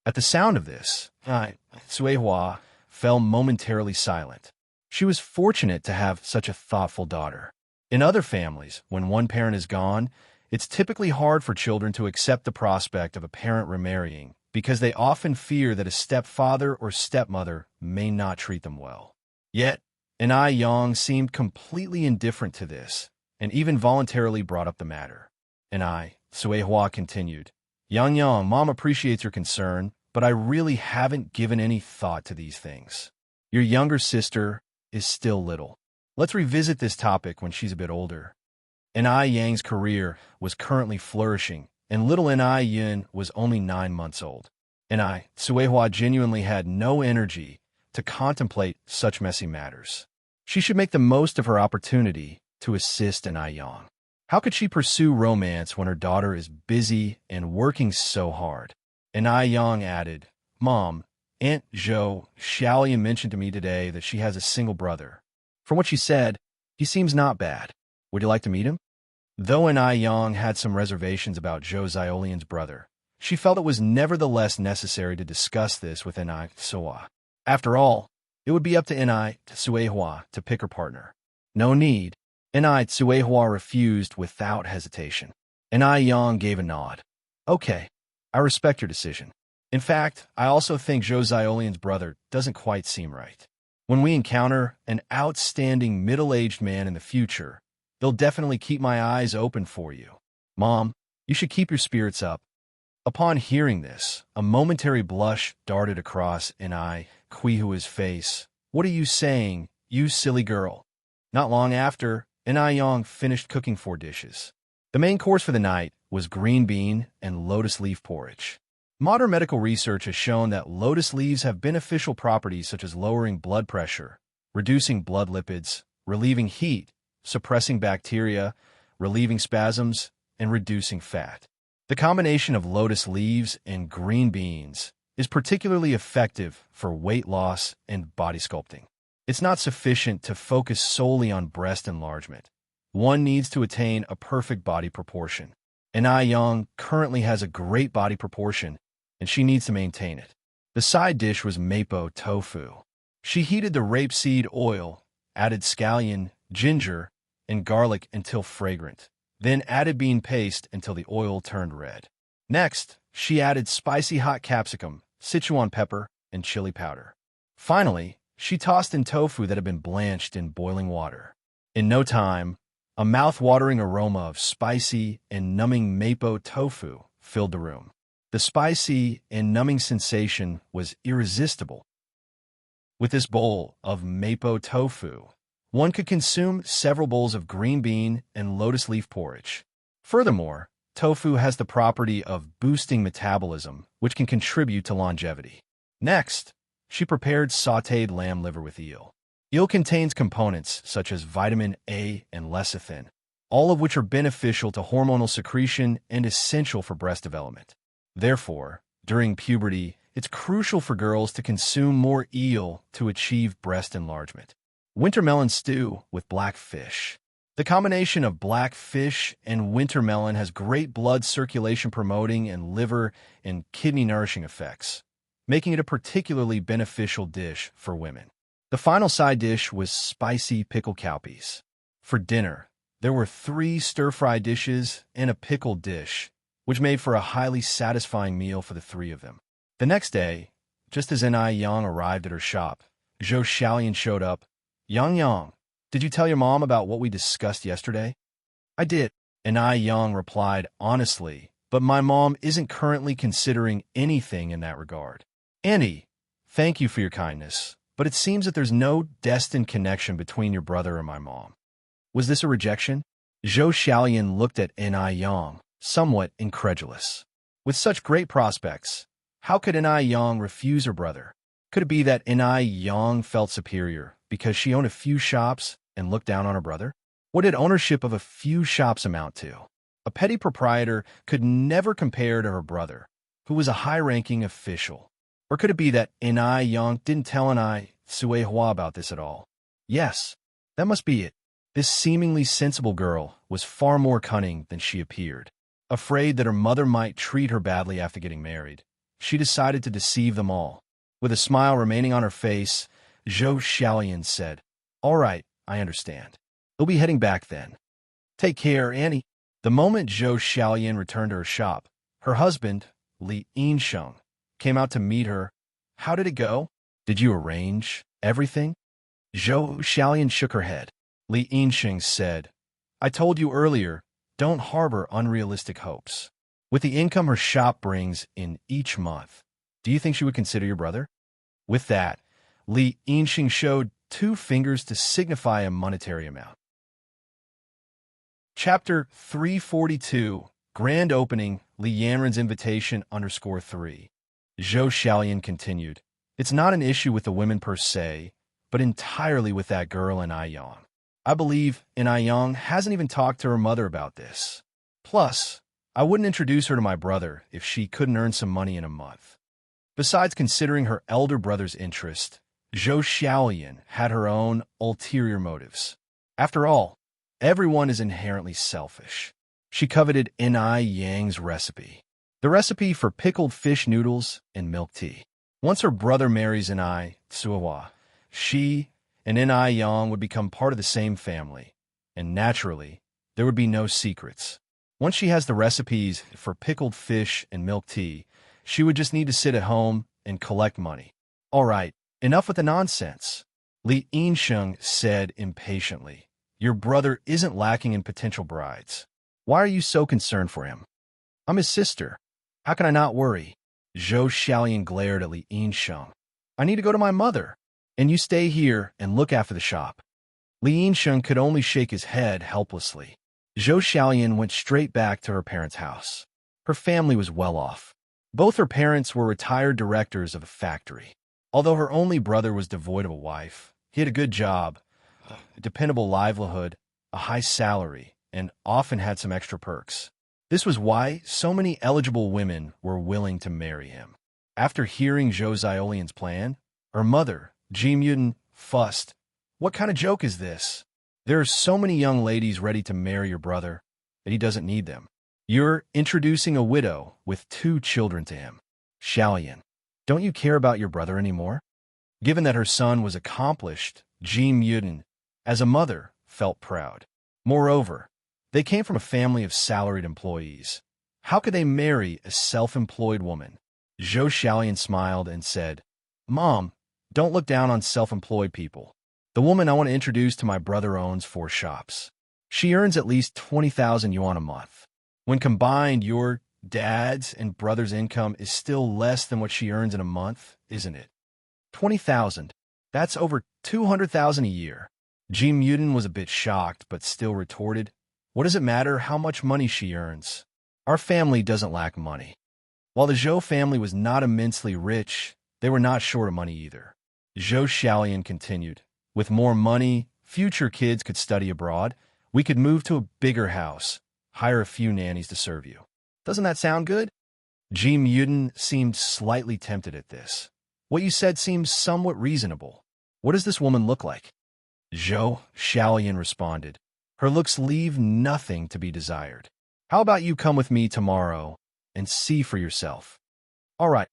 At the sound of this, Tsuehua fell momentarily silent. She was fortunate to have such a thoughtful daughter. In other families, when one parent is gone, it's typically hard for children to accept the prospect of a parent remarrying because they often fear that a stepfather or stepmother may not treat them well. Yet, Yang seemed completely indifferent to this and even voluntarily brought up the matter. Tsuehua continued, Yang, Mom appreciates your concern, but I really haven't given any thought to these things. Your younger sister is still little. Let's revisit this topic when she's a bit older." Yang's career was currently flourishing, and little Yin was only 9 months old. Tsuehua genuinely had no energy to contemplate such messy matters. She should make the most of her opportunity to assist Yang. How could she pursue romance when her daughter is busy and working so hard? Yang added, "Mom, Aunt Zhou Xiaolian mentioned to me today that she has a single brother. From what she said, he seems not bad. Would you like to meet him?" Though Yang had some reservations about Zhou Xiaolian's brother, she felt it was nevertheless necessary to discuss this with Tsuehua. After all, it would be up to Tsuehua to pick her partner. No need. Tsuehua refused without hesitation. Yang gave a nod. "Okay, I respect your decision. In fact, I also think Zhou Xiaolian's brother doesn't quite seem right. When we encounter an outstanding middle-aged man in the future, they'll definitely keep my eyes open for you. Mom, you should keep your spirits up." Upon hearing this, a momentary blush darted across Kuihua's face. "What are you saying, you silly girl?" Not long after, Yang finished cooking 4 dishes. The main course for the night was green bean and lotus leaf porridge. Modern medical research has shown that lotus leaves have beneficial properties such as lowering blood pressure, reducing blood lipids, relieving heat, suppressing bacteria, relieving spasms, and reducing fat. The combination of lotus leaves and green beans is particularly effective for weight loss and body sculpting. It's not sufficient to focus solely on breast enlargement. One needs to attain a perfect body proportion. Yang currently has a great body proportion, and she needs to maintain it. The side dish was mapo tofu. She heated the rapeseed oil, added scallion, ginger, and garlic until fragrant, then added bean paste until the oil turned red. Next, she added spicy hot capsicum, Sichuan pepper, and chili powder. Finally, she tossed in tofu that had been blanched in boiling water. In no time, a mouth-watering aroma of spicy and numbing mapo tofu filled the room. The spicy and numbing sensation was irresistible. With this bowl of mapo tofu, one could consume several bowls of green bean and lotus leaf porridge. Furthermore, tofu has the property of boosting metabolism, which can contribute to longevity. Next, she prepared sautéed lamb liver with eel. Eel contains components such as vitamin A and lecithin, all of which are beneficial to hormonal secretion and essential for breast development. Therefore, during puberty, it's crucial for girls to consume more eel to achieve breast enlargement. Winter melon stew with black fish. The combination of black fish and winter melon has great blood circulation promoting and liver and kidney nourishing effects, making it a particularly beneficial dish for women. The final side dish was spicy pickled cowpeas. For dinner, there were 3 stir-fry dishes and a pickled dish, which made for a highly satisfying meal for the 3 of them. The next day, just as Yang arrived at her shop, Zhou Xiaolian showed up. Yang, did you tell your mom about what we discussed yesterday?" "I did. And I Young replied honestly, but my mom isn't currently considering anything in that regard. Annie, thank you for your kindness, but it seems that there's no destined connection between your brother and my mom. Was this a rejection? Zhou Xiaoyan looked at N.I. Yang, somewhat incredulous. With such great prospects, how could N.I. Yang refuse her brother? Could it be that N.I. Yang felt superior because she owned a few shops and looked down on her brother? What did ownership of a few shops amount to? A petty proprietor could never compare to her brother, who was a high-ranking official. Or could it be that N.I. Yang didn't tell N.I. Suehua about this at all? Yes, that must be it. This seemingly sensible girl was far more cunning than she appeared. Afraid that her mother might treat her badly after getting married, she decided to deceive them all. With a smile remaining on her face, Zhou Xiaoyan said, "All right, I understand. We'll be heading back then. Take care, Annie." The moment Zhou Xiaoyan returned to her shop, her husband, Li Yinsheng, came out to meet her. "How did it go? Did you arrange everything?" Zhou Xiaoyan shook her head. Li Yinsheng said, "I told you earlier, don't harbor unrealistic hopes. With the income her shop brings in each month, do you think she would consider your brother?" With that, Li Yinsheng showed 2 fingers to signify a monetary amount. Chapter 342, Grand Opening, Li Yanren's Invitation _3. Zhou Xiaoyan continued, "It's not an issue with the women per se, but entirely with that girl in Yang. I believe Yang hasn't even talked to her mother about this. Plus, I wouldn't introduce her to my brother if she couldn't earn some money in a month." Besides considering her elder brother's interest, Zhou Xiaoyan had her own ulterior motives. After all, everyone is inherently selfish. She coveted N.I. Yang's recipe. The recipe for pickled fish noodles and milk tea. Once her brother marries N.I. Suehua, she and N.I. Yang would become part of the same family, and naturally, there would be no secrets. Once she has the recipes for pickled fish and milk tea, she would just need to sit at home and collect money. "All right, enough with the nonsense," Li Yinsheng said impatiently. "Your brother isn't lacking in potential brides. Why are you so concerned for him?" "I'm his sister. How can I not worry?" Zhou Xiaoyan glared at Li Yinsheng. "I need to go to my mother, and you stay here and look after the shop." Li Yinsheng could only shake his head helplessly. Zhou Xiaoyan went straight back to her parents' house. Her family was well off. Both her parents were retired directors of a factory. Although her only brother was devoid of a wife, he had a good job, a dependable livelihood, a high salary, and often had some extra perks. This was why so many eligible women were willing to marry him. After hearing Zhou Xiaolian's plan, her mother, Jim Yuden, fussed. "What kind of joke is this? There are so many young ladies ready to marry your brother, and he doesn't need them. You're introducing a widow with 2 children to him. Xiaoyan, don't you care about your brother anymore?" Given that her son was accomplished, Jim Yuden, as a mother, felt proud. Moreover, they came from a family of salaried employees. How could they marry a self-employed woman? Zhou Xiaoyan smiled and said, "Mom, don't look down on self-employed people. The woman I want to introduce to my brother owns 4 shops. She earns at least 20,000 yuan a month. When combined, your dad's and brother's income is still less than what she earns in a month, isn't it? 20,000. That's over 200,000 a year." Jim Yuden was a bit shocked, but still retorted, "What does it matter how much money she earns? Our family doesn't lack money." While the Zhou family was not immensely rich, they were not short of money either. Zhou Xiaoyan continued, "With more money, future kids could study abroad. We could move to a bigger house, hire a few nannies to serve you. Doesn't that sound good?" Jim Yuden seemed slightly tempted at this. "What you said seems somewhat reasonable. What does this woman look like?" Zhou Xiaoyan responded, "Her looks leave nothing to be desired. How about you come with me tomorrow and see for yourself?" "All right."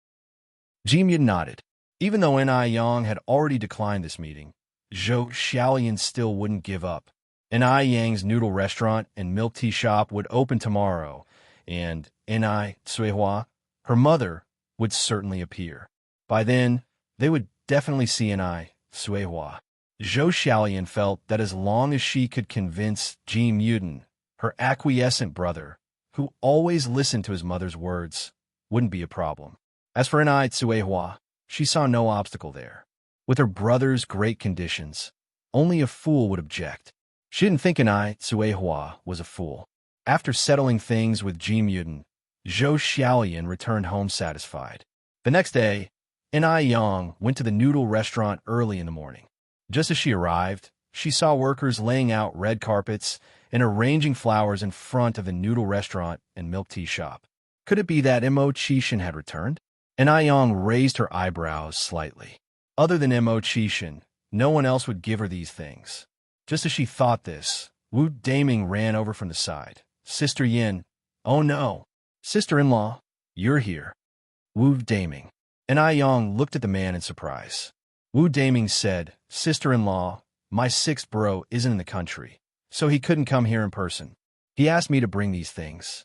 Jim Yuden nodded. Even though N.I. Yang had already declined this meeting, Zhou Xiaoyan still wouldn't give up. N.I. Yang's noodle restaurant and milk tea shop would open tomorrow, and N.I. Suehua, her mother, would certainly appear. By then, they would definitely see N.I. Suehua. Zhou Xiaoyan felt that as long as she could convince Jim Yuden, Her acquiescent brother, who always listened to his mother's words, wouldn't be a problem. As for Enai Tsuehua, she saw no obstacle there. With her brother's great conditions, only a fool would object. She didn't think Enai Tsuehua was a fool. After settling things with Ji Mutant, Zhou Xiaoyan returned home satisfied. The next day, Enai Yang went to the noodle restaurant early in the morning. Just as she arrived, she saw workers laying out red carpets and arranging flowers in front of the noodle restaurant and milk tea shop. Could it be that Mo Qishan had returned? Enai Yang raised her eyebrows slightly. Other than Mo Qishan, no one else would give her these things. Just as she thought this, Wu Daming ran over from the side. Sister Yin, oh no. Sister-in-law, you're here. Wu Daming. Enai Yang looked at the man in surprise. Wu Daming said, Sister-in-law, my sixth bro isn't in the country, so he couldn't come here in person. He asked me to bring these things.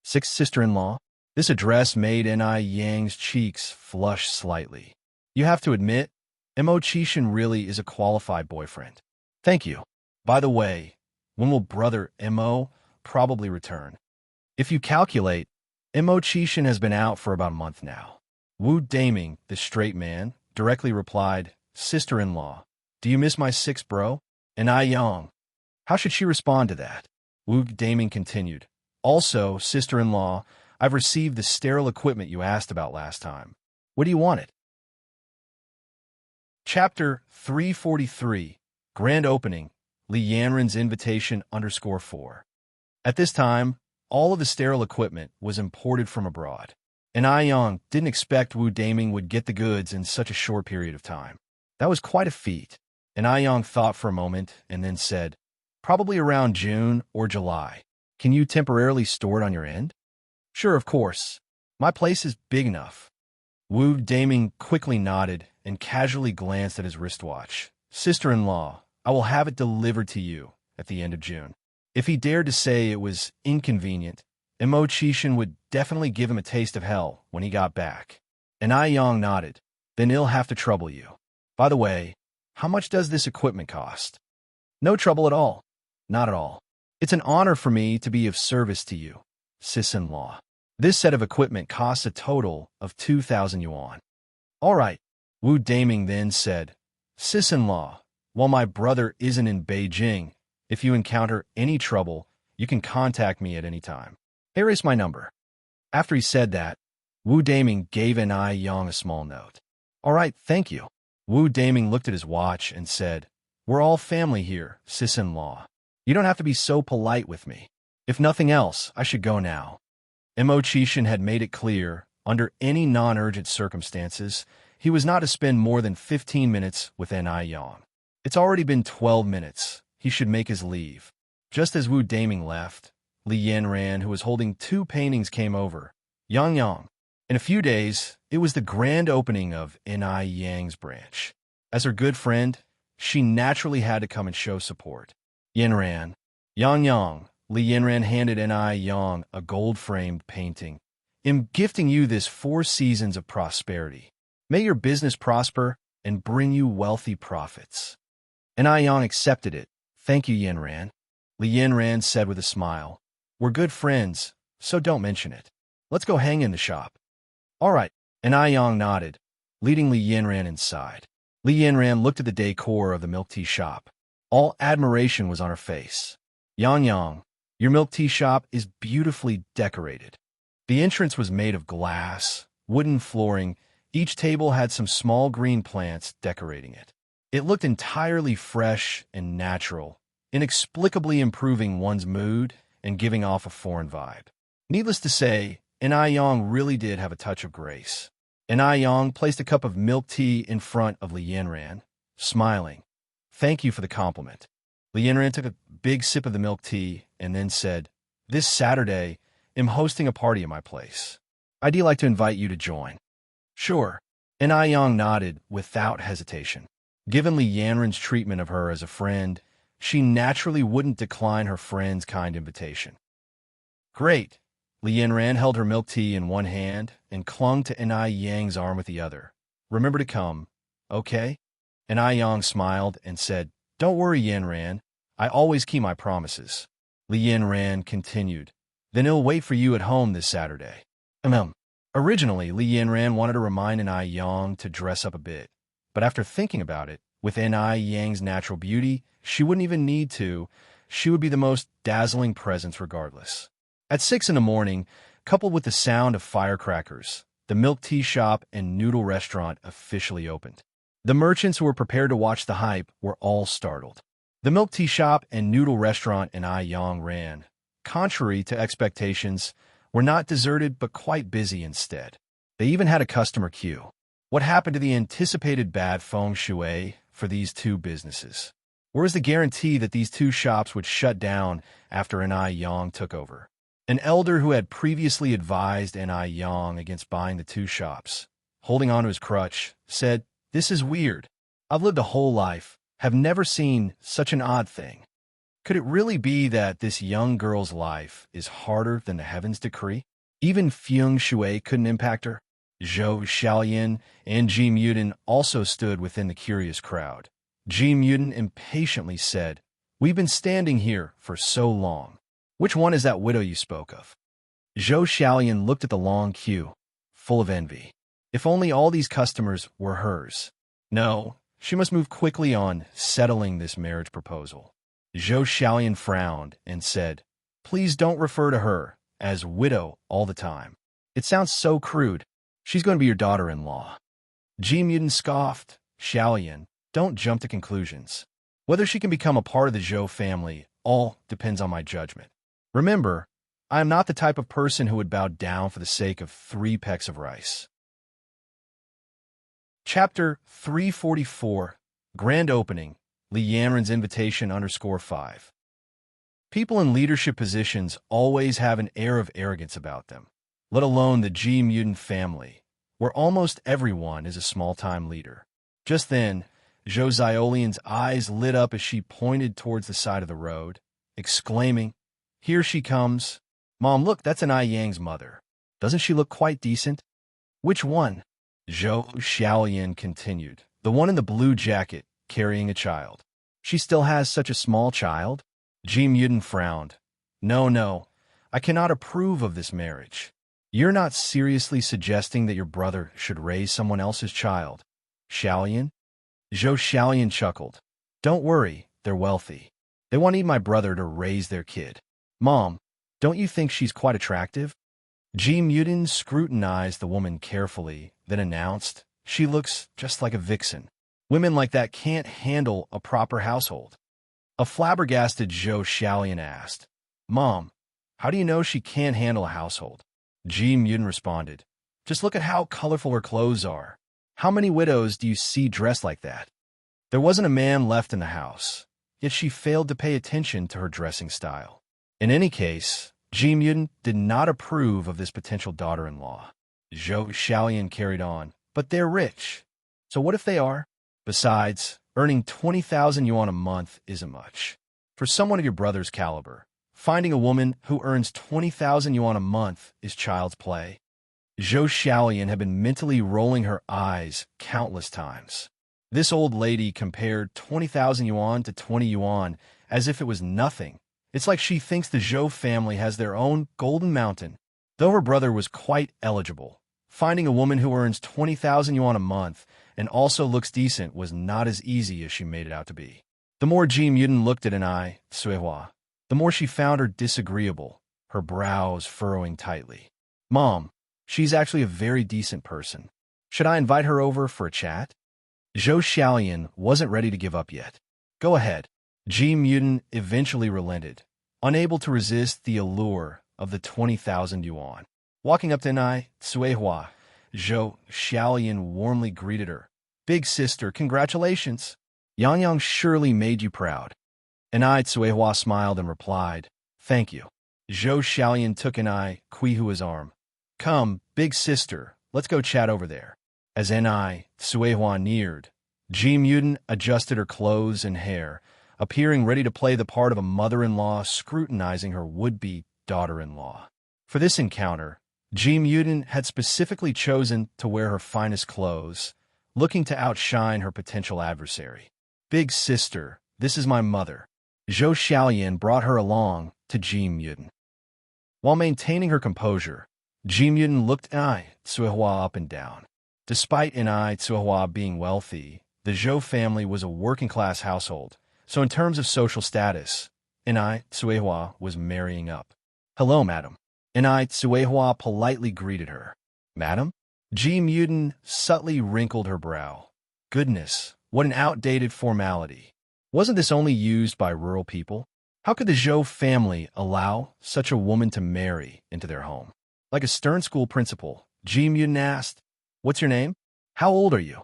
Sixth sister-in-law? This address made Enai Yang's cheeks flush slightly. You have to admit, Mo Qishan really is a qualified boyfriend. Thank you. By the way, when will brother Mo probably return? If you calculate, Mo Qishan has been out for about a month now. Wu Daming, the straight man, directly replied, Sister-in-law, do you miss my sixth bro? Enai Yang. How should she respond to that? Wu Daming continued, also, sister-in-law, I've received the sterile equipment you asked about last time. What do you want it? Chapter 343, Grand Opening, Li Yanren's Invitation _4. At this time, all of the sterile equipment was imported from abroad. Enai Yang didn't expect Wu Daming would get the goods in such a short period of time. That was quite a feat. Enai Yang thought for a moment and then said, probably around June or July. Can you temporarily store it on your end? Sure, of course. My place is big enough. Wu Daming quickly nodded and casually glanced at his wristwatch. Sister-in-law, I will have it delivered to you at the end of June. If he dared to say it was inconvenient, Mo Qishan would definitely give him a taste of hell when he got back. Enai Yang nodded. Then he'll have to trouble you. By the way, how much does this equipment cost? No trouble at all. Not at all. It's an honor for me to be of service to you, sis-in-law. This set of equipment costs a total of 2,000 yuan. All right, Wu Daming then said, Sis-in-law, while my brother isn't in Beijing, if you encounter any trouble, you can contact me at any time. Here is my number. After he said that, Wu Daming gave Enai Yang a small note. All right, thank you. Wu Daming looked at his watch and said, We're all family here, sis-in-law. You don't have to be so polite with me. If nothing else, I should go now. Mo Qishan had made it clear, under any non-urgent circumstances, he was not to spend more than 15 minutes with Enai Yang. It's already been 12 minutes. He should make his leave. Just as Wu Daming left, Li Yanran, who was holding 2 paintings, came over. Yang. In a few days, it was the grand opening of Enai Yang's branch. As her good friend, she naturally had to come and show support. Yanran. Yang. Li Yanran handed Enai Yang a gold-framed painting. I'm gifting you this 4 seasons of prosperity. May your business prosper and bring you wealthy profits. Enai Yang accepted it. Thank you, Yanran. Li Yanran said with a smile. We're good friends, so don't mention it. Let's go hang in the shop. All right. Enai Yang nodded, leading Li Yanran inside. Li Yanran looked at the decor of the milk tea shop. All admiration was on her face. Yang, your milk tea shop is beautifully decorated. The entrance was made of glass, wooden flooring. Each table had some small green plants decorating it. It looked entirely fresh and natural, inexplicably improving one's mood and giving off a foreign vibe. Needless to say, Enai Yang really did have a touch of grace. Enai Yang placed a cup of milk tea in front of Li Yanran, smiling. Thank you for the compliment. Li Yanran took a big sip of the milk tea and then said, This Saturday, I'm hosting a party at my place. I'd like to invite you to join. Sure. Enai Yang nodded without hesitation. Given Li Yanran's treatment of her as a friend, she naturally wouldn't decline her friend's kind invitation. Great. Li Yanran held her milk tea in one hand and clung to Enai Yang's arm with the other. Remember to come, okay? Enai Yang smiled and said, Don't worry, Yanran. I always keep my promises. Li Yanran continued. Then he'll wait for you at home this Saturday. Originally, Li Yanran wanted to remind N.I. Yang to dress up a bit, but after thinking about it, with N.I. Yang's natural beauty, she wouldn't even need to. She would be the most dazzling presence regardless. At 6 in the morning, coupled with the sound of firecrackers, the milk tea shop and noodle restaurant officially opened. The merchants who were prepared to watch the hype were all startled. The milk tea shop and noodle restaurant N.I. Yang ran, contrary to expectations, were not deserted but quite busy instead. They even had a customer queue. What happened to the anticipated bad feng shui for these two businesses? Where is the guarantee that these two shops would shut down after N.I. Yang took over? An elder who had previously advised N.I. Yang against buying the two shops, holding onto his crutch, said, "This is weird. I've lived a whole life, have never seen such an odd thing. Could it really be that this young girl's life is harder than the heavens decree? Even feng shui couldn't impact her?" Zhou Xiaoyan and Ji Muden also stood within the curious crowd. Ji Muden impatiently said, "We've been standing here for so long. Which one is that widow you spoke of?" Zhou Xiaoyan looked at the long queue, full of envy. If only all these customers were hers. No, she must move quickly on settling this marriage proposal. Zhou Xiaoyan frowned and said, "Please don't refer to her as widow all the time. It sounds so crude. She's going to be your daughter-in-law." Ji Muden scoffed, "Xiaoyan, don't jump to conclusions. Whether she can become a part of the Zhou family all depends on my judgment. Remember, I am not the type of person who would bow down for the sake of 3 pecks of rice." Chapter 344, Grand Opening, Li Yanran's Invitation _5. People in leadership positions always have an air of arrogance about them, let alone the Ji Muden family, where almost everyone is a small-time leader. Just then, Zhou Xiaolian's eyes lit up as she pointed towards the side of the road, exclaiming, "Here she comes. Mom, look, that's N.I. Yang's mother. Doesn't she look quite decent?" "Which one?" Zhou Xiaolian continued. "The one in the blue jacket, carrying a child." "She still has such a small child?" Ji Muden frowned. No, I cannot approve of this marriage. You're not seriously suggesting that your brother should raise someone else's child, Xiaolian?" Zhou Xiaolian chuckled. "Don't worry, they're wealthy. They won't need my brother to raise their kid. Mom, don't you think she's quite attractive?" Ji Muden scrutinized the woman carefully, then announced, "She looks just like a vixen. Women like that can't handle a proper household." A flabbergasted Zhou Xiaolian asked, "Mom, how do you know she can't handle a household?" Ji Muden responded, "Just look at how colorful her clothes are. How many widows do you see dressed like that?" There wasn't a man left in the house, yet she failed to pay attention to her dressing style. In any case, Ji Muden did not approve of this potential daughter-in-law. Zhou Xiaolian carried on, "But they're rich. So what if they are? Besides, earning 20,000 yuan a month isn't much. For someone of your brother's caliber, finding a woman who earns 20,000 yuan a month is child's play." Zhou Xiaolian had been mentally rolling her eyes countless times. This old lady compared 20,000 yuan to 20 yuan as if it was nothing. It's like she thinks the Zhou family has their own golden mountain. Though her brother was quite eligible, finding a woman who earns 20,000 yuan a month and also looks decent was not as easy as she made it out to be. The more Ji Muden looked at N.I. Suihua, the more she found her disagreeable, her brows furrowing tightly. "Mom, she's actually a very decent person. Should I invite her over for a chat?" Zhou Xiaolian wasn't ready to give up yet. "Go ahead." Ji Muden eventually relented, unable to resist the allure of the 20,000 yuan. Walking up to N.I. Suihua, Zhou Xiaolian warmly greeted her. "Big sister, congratulations. Yang surely made you proud." N.I. Suihua smiled and replied, "Thank you." Zhou Xiaolian took N.I. Kuihua's arm. "Come, big sister, let's go chat over there." As N.I. Suihua neared, Ji Muden adjusted her clothes and hair, appearing ready to play the part of a mother-in-law scrutinizing her would-be daughter-in-law. For this encounter, Ji Muden had specifically chosen to wear her finest clothes, looking to outshine her potential adversary. "Big sister, this is my mother." Zhou Xiaolian brought her along to Ji Muten. While maintaining her composure, Ji Muten looked Ai Tsuehua up and down. Despite Ai Tsuehua being wealthy, the Zhou family was a working-class household, so in terms of social status, Ai Tsuehua was marrying up. "Hello, madam." Ai Tsuehua politely greeted her. "Madam?" Ji Muten subtly wrinkled her brow. Goodness, what an outdated formality. Wasn't this only used by rural people? How could the Zhou family allow such a woman to marry into their home? Like a stern school principal, Ji Muten asked, "What's your name? How old are you?"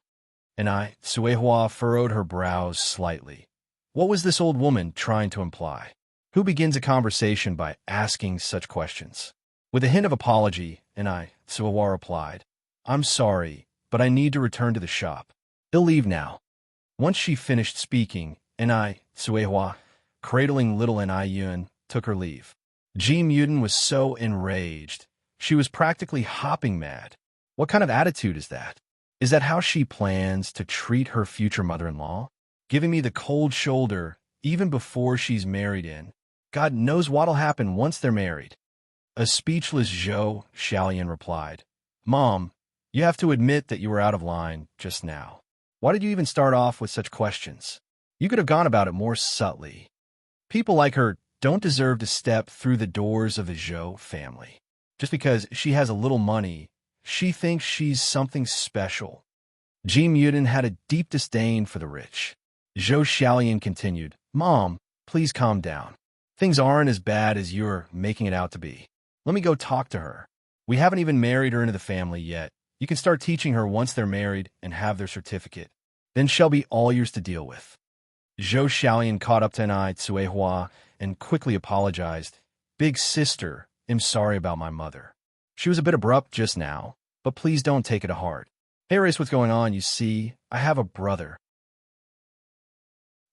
Ai Tsuehua furrowed her brows slightly. What was this old woman trying to imply? Who begins a conversation by asking such questions? With a hint of apology, Ai Tsuehua replied, "I'm sorry, but I need to return to the shop. He'll leave now." Once she finished speaking, Ai Tsuehua, cradling little Ai Yun, took her leave. Ji Muten was so enraged. She was practically hopping mad. What kind of attitude is that? Is that how she plans to treat her future mother-in-law? Giving me the cold shoulder even before she's married in. God knows what'll happen once they're married. A speechless Zhou Xiaolian replied, "Mom, you have to admit that you were out of line just now. Why did you even start off with such questions? You could have gone about it more subtly. People like her don't deserve to step through the doors of the Zhou family. Just because she has a little money, she thinks she's something special." Ji Muten had a deep disdain for the rich. Zhou Xiaolian continued, "Mom, please calm down. Things aren't as bad as you're making it out to be. Let me go talk to her. We haven't even married her into the family yet. You can start teaching her once they're married and have their certificate. Then she'll be all yours to deal with." Zhou Xiaolian caught up to Ai Tsuehua and quickly apologized. "Big sister, I'm sorry about my mother. She was a bit abrupt just now, but please don't take it to heart. Hey, Race, what's going on? You see, I have a brother."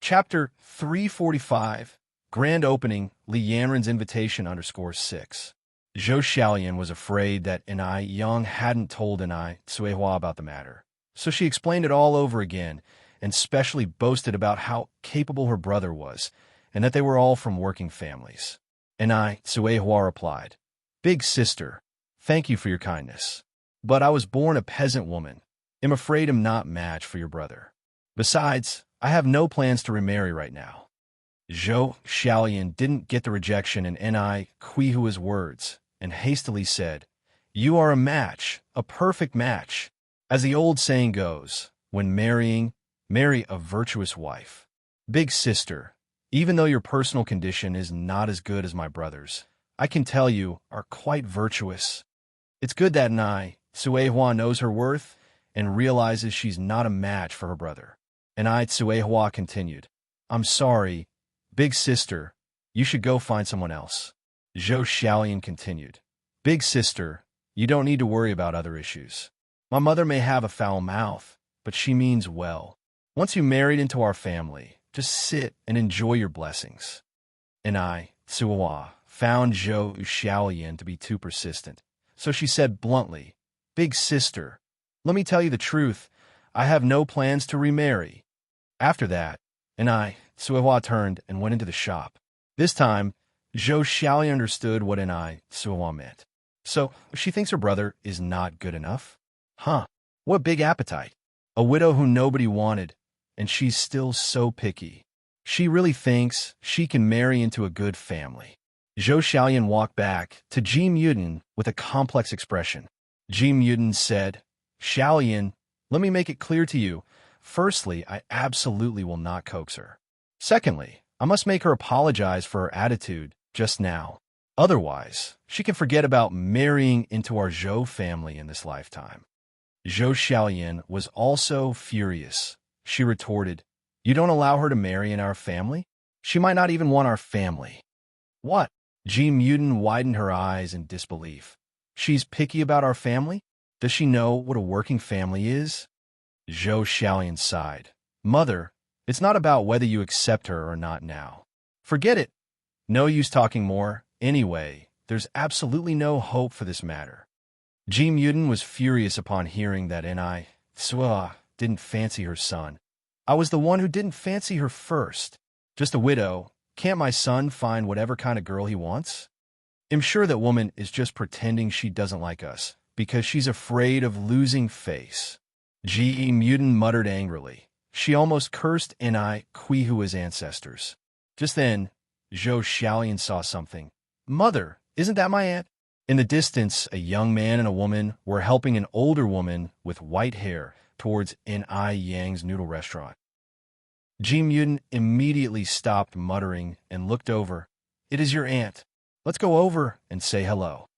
Chapter 345, Grand Opening, Li Yanren's Invitation _6. Zhou Xiaolian was afraid that Ai Yang hadn't told Ai Tsuehua about the matter, so she explained it all over again, and specially boasted about how capable her brother was, and that they were all from working families. Ai Tsuehua replied, "Big sister, thank you for your kindness. But I was born a peasant woman. I'm afraid I'm not match for your brother. Besides, I have no plans to remarry right now." Zhou Xiaolian didn't get the rejection in Ai Kuihua's words, and hastily said, "You are a match, a perfect match. As the old saying goes, when marrying, marry a virtuous wife. Big sister, even though your personal condition is not as good as my brother's, I can tell you are quite virtuous. It's good that Ai Tsuehua knows her worth and realizes she's not a match for her brother." And Ai Tsuehua continued, "I'm sorry, big sister, you should go find someone else." Zhou Xiaolian continued, "Big sister, you don't need to worry about other issues. My mother may have a foul mouth, but she means well. Once you married into our family, just sit and enjoy your blessings." And Ai Tsuehua found Zhou Xiaolian to be too persistent, so she said bluntly, "Big sister, let me tell you the truth, I have no plans to remarry." After that, Ai Tsuehua turned and went into the shop. This time, Zhou Xiaolian understood what Ai Tsuehua meant. So, she thinks her brother is not good enough? Huh, what big appetite. A widow who nobody wanted, and she's still so picky. She really thinks she can marry into a good family. Zhou Xiaolian walked back to Ji Muten with a complex expression. Ji Muten said, "Xiaolian, let me make it clear to you. Firstly, I absolutely will not coax her. Secondly, I must make her apologize for her attitude just now. Otherwise, she can forget about marrying into our Zhou family in this lifetime." Zhou Xiaolian was also furious. She retorted, "You don't allow her to marry in our family? She might not even want our family." "What?" Ji Muten widened her eyes in disbelief. "She's picky about our family? Does she know what a working family is?" Zhou Xiaolian sighed. "Mother, it's not about whether you accept her or not now. Forget it. No use talking more. Anyway, there's absolutely no hope for this matter." Ji Muten was furious upon hearing that Ai Tsuehua didn't fancy her son. "I was the one who didn't fancy her first. Just a widow, Can't my son find whatever kind of girl he wants? I'm sure that woman is just pretending she doesn't like us, because she's afraid of losing face. G.E. Mutin muttered angrily. She almost cursed his ancestors. Just then, Zhou Xiaolian saw something. Mother, isn't that my aunt? In the distance, a young man and a woman were helping an older woman with white hair towards N.I. Yang's noodle restaurant. Ji Mutin immediately stopped muttering and looked over. It is your aunt. Let's go over and say hello.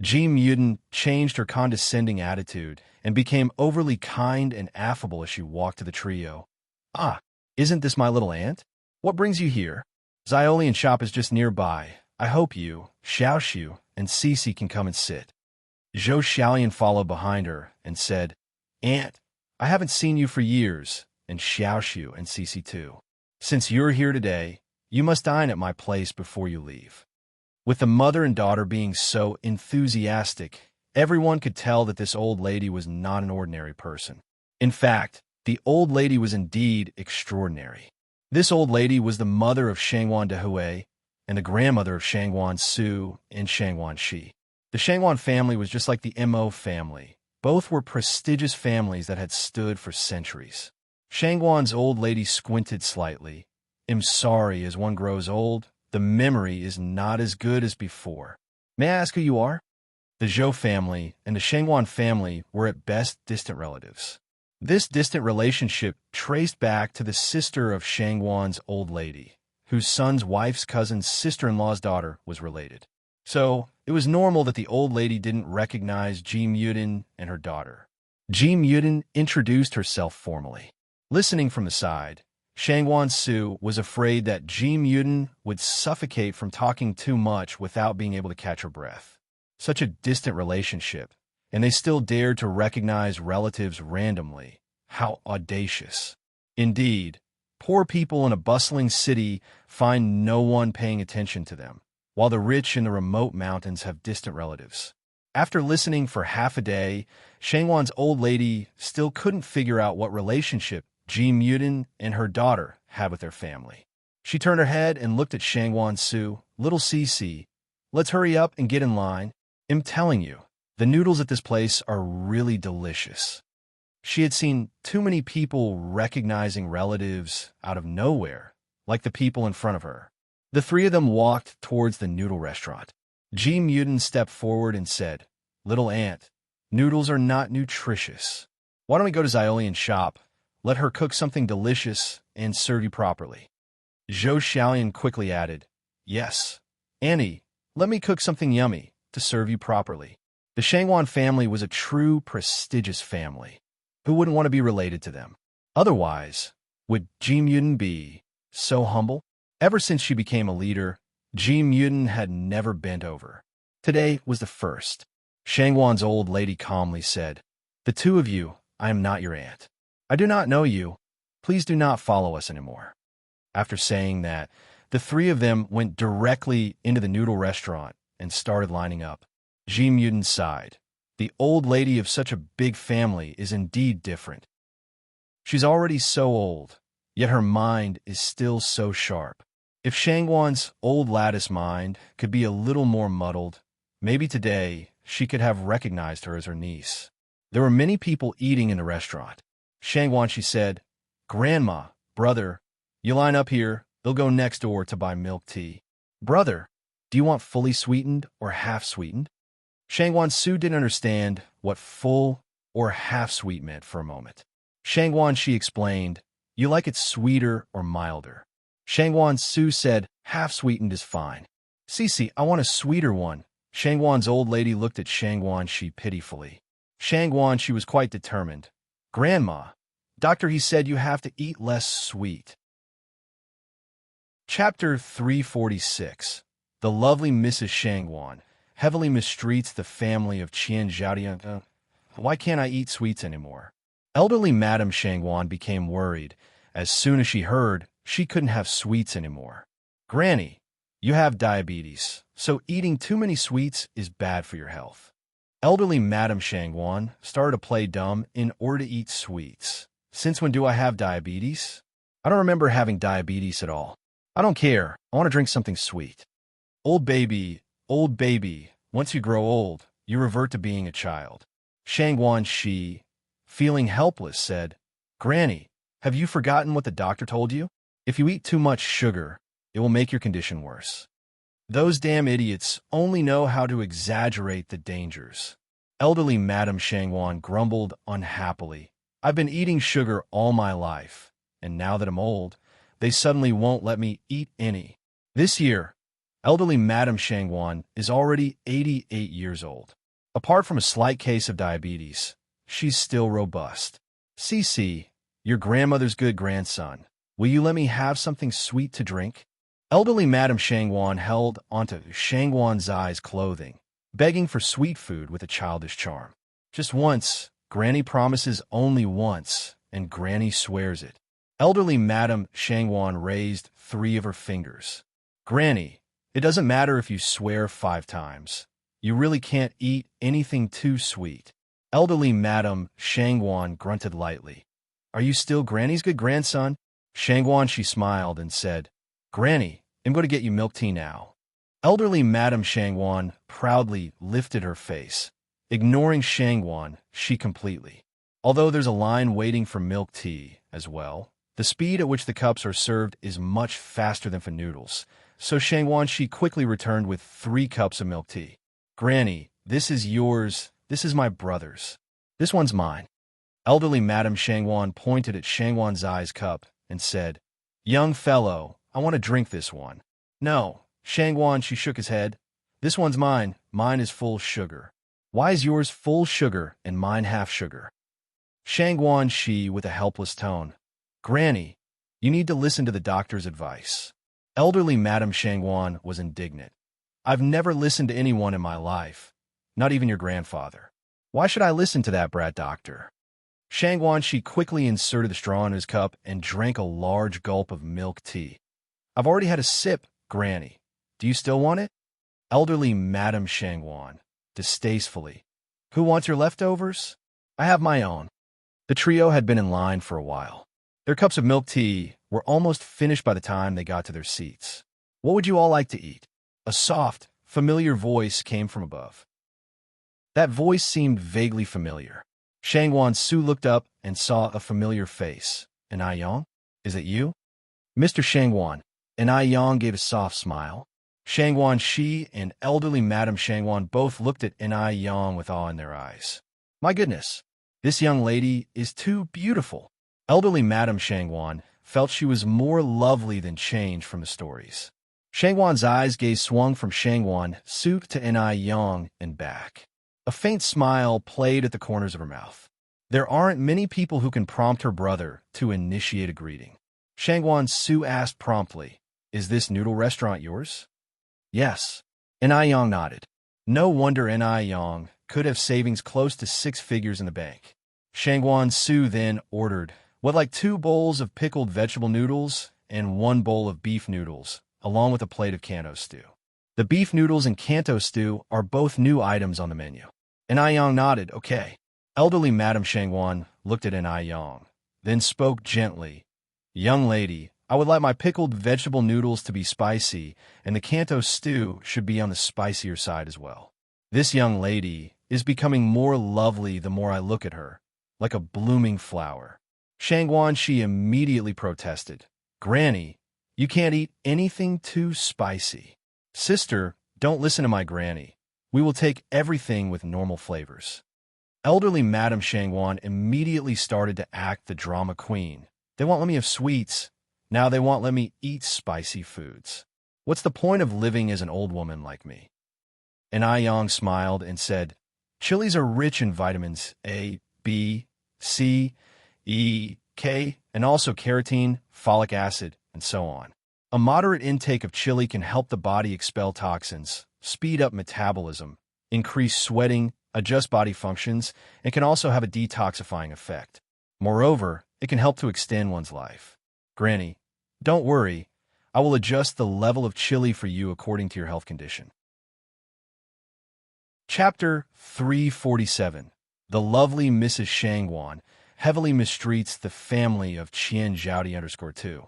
Ji Mutin changed her condescending attitude and became overly kind and affable as she walked to the trio. Ah, isn't this my little aunt? What brings you here? Xiaolian shop is just nearby. I hope you, Xiaoxiu, and Cici can come and sit. Zhou Xiaolian followed behind her and said, Aunt, I haven't seen you for years, and Xiaoxiu and Cici too. Since you're here today, you must dine at my place before you leave. With the mother and daughter being so enthusiastic, everyone could tell that this old lady was not an ordinary person. In fact, the old lady was indeed extraordinary. This old lady was the mother of Shangwan Dehui and the grandmother of Shangwan Su and Shangwan Shi. The Shangwan family was just like the Mo family. Both were prestigious families that had stood for centuries. Shangwan's old lady squinted slightly. I'm sorry, as one grows old, the memory is not as good as before. May I ask who you are? The Zhou family and the Shangwan family were at best distant relatives. This distant relationship traced back to the sister of Shangwan's old lady, whose son's wife's cousin's sister-in-law's daughter was related. So, it was normal that the old lady didn't recognize Ji Mutin and her daughter. Ji Mutin introduced herself formally. Listening from the side, Shangwan Su was afraid that Ji Mutin would suffocate from talking too much without being able to catch her breath. Such a distant relationship, and they still dared to recognize relatives randomly. How audacious. Indeed, poor people in a bustling city find no one paying attention to them, while the rich in the remote mountains have distant relatives. After listening for half a day, Shangwan's old lady still couldn't figure out what relationship Ji Mutin and her daughter had with their family. She turned her head and looked at Shangwan Su. Little Cici, let's hurry up and get in line. I'm telling you, the noodles at this place are really delicious. She had seen too many people recognizing relatives out of nowhere, like the people in front of her. The three of them walked towards the noodle restaurant. Ji Mutin stepped forward and said, Little aunt, noodles are not nutritious. Why don't we go to Xiaolian's shop? Let her cook something delicious and serve you properly. Zhou Xiaolian quickly added, Yes, Annie, let me cook something yummy to serve you properly. The Shangwan family was a true prestigious family. Who wouldn't want to be related to them? Otherwise, would Ji Mutin be so humble? Ever since she became a leader, Ji Mutin had never bent over. Today was the first. Shangwan's old lady calmly said, The two of you, I am not your aunt. I do not know you. Please do not follow us anymore. After saying that, the three of them went directly into the noodle restaurant and started lining up. Ji Mutin sighed. The old lady of such a big family is indeed different. She's already so old, yet her mind is still so sharp. If Shangwan's old lattice mind could be a little more muddled, maybe today she could have recognized her as her niece. There were many people eating in the restaurant. Shangwan, she said, Grandma, brother, you line up here, they'll go next door to buy milk tea. Brother, do you want fully sweetened or half sweetened? Shangwan Su didn't understand what full or half sweet meant for a moment. Shangwan, she explained, you like it sweeter or milder? Shangwan Su said, half sweetened is fine. Cici, I want a sweeter one. Shangwan's old lady looked at Shangwan Shi pitifully. Shangwan, she was quite determined. Grandma, doctor, he said you have to eat less sweet. Chapter 346. The lovely Mrs. Shangwan heavily mistreats the family of Qian Zhaodian. Why can't I eat sweets anymore? Elderly Madame Shangwan became worried as soon as she heard she couldn't have sweets anymore. Granny, you have diabetes, so eating too many sweets is bad for your health. Elderly Madame Shangwan started to play dumb in order to eat sweets. Since when do I have diabetes? I don't remember having diabetes at all. I don't care. I want to drink something sweet. Old baby, once you grow old, you revert to being a child. Shangguan Shi, feeling helpless, said, Granny, have you forgotten what the doctor told you? If you eat too much sugar, it will make your condition worse. Those damn idiots only know how to exaggerate the dangers. Elderly Madame Shangguan grumbled unhappily. I've been eating sugar all my life, and now that I'm old, they suddenly won't let me eat any. This year, elderly Madame Shangguan is already 88 years old. Apart from a slight case of diabetes, she's still robust. Cici, your grandmother's good grandson, will you let me have something sweet to drink? Elderly Madame Shangguan held onto Shangguan Zai's clothing, begging for sweet food with a childish charm. Just once, Granny promises only once, and Granny swears it. Elderly Madame Shangguan raised 3 of her fingers. Granny, it doesn't matter if you swear 5 times. You really can't eat anything too sweet. Elderly Madame Shangguan grunted lightly. Are you still Granny's good grandson? Shangguan, she smiled and said, Granny, I'm going to get you milk tea now. Elderly Madame Shangguan proudly lifted her face. Ignoring Shangguan, she completely. Although there's a line waiting for milk tea as well, the speed at which the cups are served is much faster than for noodles, so Shangguan she quickly returned with 3 cups of milk tea. Granny, this is yours, this is my brother's. This one's mine. Elderly Madame Shangguan pointed at Shangguan Zai's cup and said, Young fellow, I want to drink this one. No, Shangguan, she shook his head. This one's mine. Mine is full sugar. Why is yours full sugar and mine half sugar? Shangguan Shi with a helpless tone. Granny, you need to listen to the doctor's advice. Elderly Madame Shangguan was indignant. I've never listened to anyone in my life, not even your grandfather. Why should I listen to that brat doctor? Shangguan Shi quickly inserted the straw in his cup and drank a large gulp of milk tea. I've already had a sip, Granny. Do you still want it? Elderly Madame Shangguan, distastefully. Who wants your leftovers? I have my own. The trio had been in line for a while. Their cups of milk tea were almost finished by the time they got to their seats. What would you all like to eat? A soft, familiar voice came from above. That voice seemed vaguely familiar. Shangguan Su looked up and saw a familiar face. An Ai Yang? Is it you? Mr. Shangguan. An Ai Yang gave a soft smile. Shangguan Shi and elderly Madame Shangguan both looked at An Ai Yang with awe in their eyes. My goodness, this young lady is too beautiful. Elderly Madame Shangguan felt she was more lovely than changed from the stories. Shangguan's eyes gaze swung from Shangguan Su to An Ai Yang and back. A faint smile played at the corners of her mouth. There aren't many people who can prompt her brother to initiate a greeting. Shangguan Su asked promptly, Is this noodle restaurant yours? Yes. An Ai Yang nodded. No wonder An Ai Yang could have savings close to 6 figures in the bank. Shangguan Su then ordered, what, like 2 bowls of pickled vegetable noodles and 1 bowl of beef noodles, along with a plate of Kanto stew. The beef noodles and Kanto stew are both new items on the menu. An Ai Yang nodded, okay. Elderly Madame Shangguan looked at An Ai Yang, then spoke gently. Young lady, I would like my pickled vegetable noodles to be spicy, and the Kanto stew should be on the spicier side as well. This young lady is becoming more lovely the more I look at her, like a blooming flower. Shangguan Shi immediately protested. Granny, you can't eat anything too spicy. Sister, don't listen to my granny. We will take everything with normal flavors. Elderly Madame Shangguan immediately started to act the drama queen. They won't let me have sweets. Now they won't let me eat spicy foods. What's the point of living as an old woman like me? An Ai Yang smiled and said, Chilies are rich in vitamins A, B, C, E, K, and also carotene, folic acid, and so on. A moderate intake of chili can help the body expel toxins, speed up metabolism, increase sweating, adjust body functions, and can also have a detoxifying effect. Moreover, it can help to extend one's life. Granny, don't worry. I will adjust the level of chili for you according to your health condition. Chapter 347. The lovely Mrs. Shangguan heavily mistreats the family of Qian Zhaodi _2.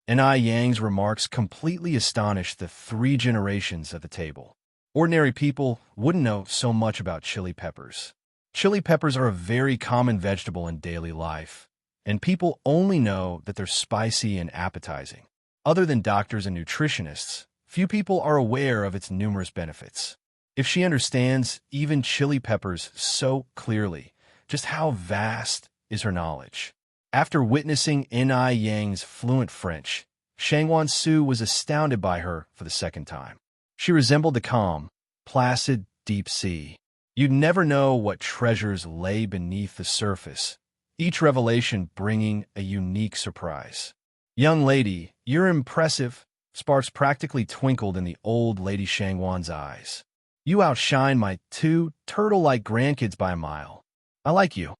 N.I. Yang's remarks completely astonished the 3 generations at the table. Ordinary people wouldn't know so much about chili peppers. Chili peppers are a very common vegetable in daily life, and people only know that they're spicy and appetizing. Other than doctors and nutritionists, few people are aware of its numerous benefits. If she understands even chili peppers so clearly, just how vast is her knowledge? After witnessing N.I. Yang's fluent French, Shangwan Su was astounded by her for the second time. She resembled the calm, placid, deep sea. You'd never know what treasures lay beneath the surface, each revelation bringing a unique surprise. "Young lady, you're impressive," sparks practically twinkled in the old lady Shangwan's eyes. "You outshine my 2 turtle-like grandkids by a mile. I like you."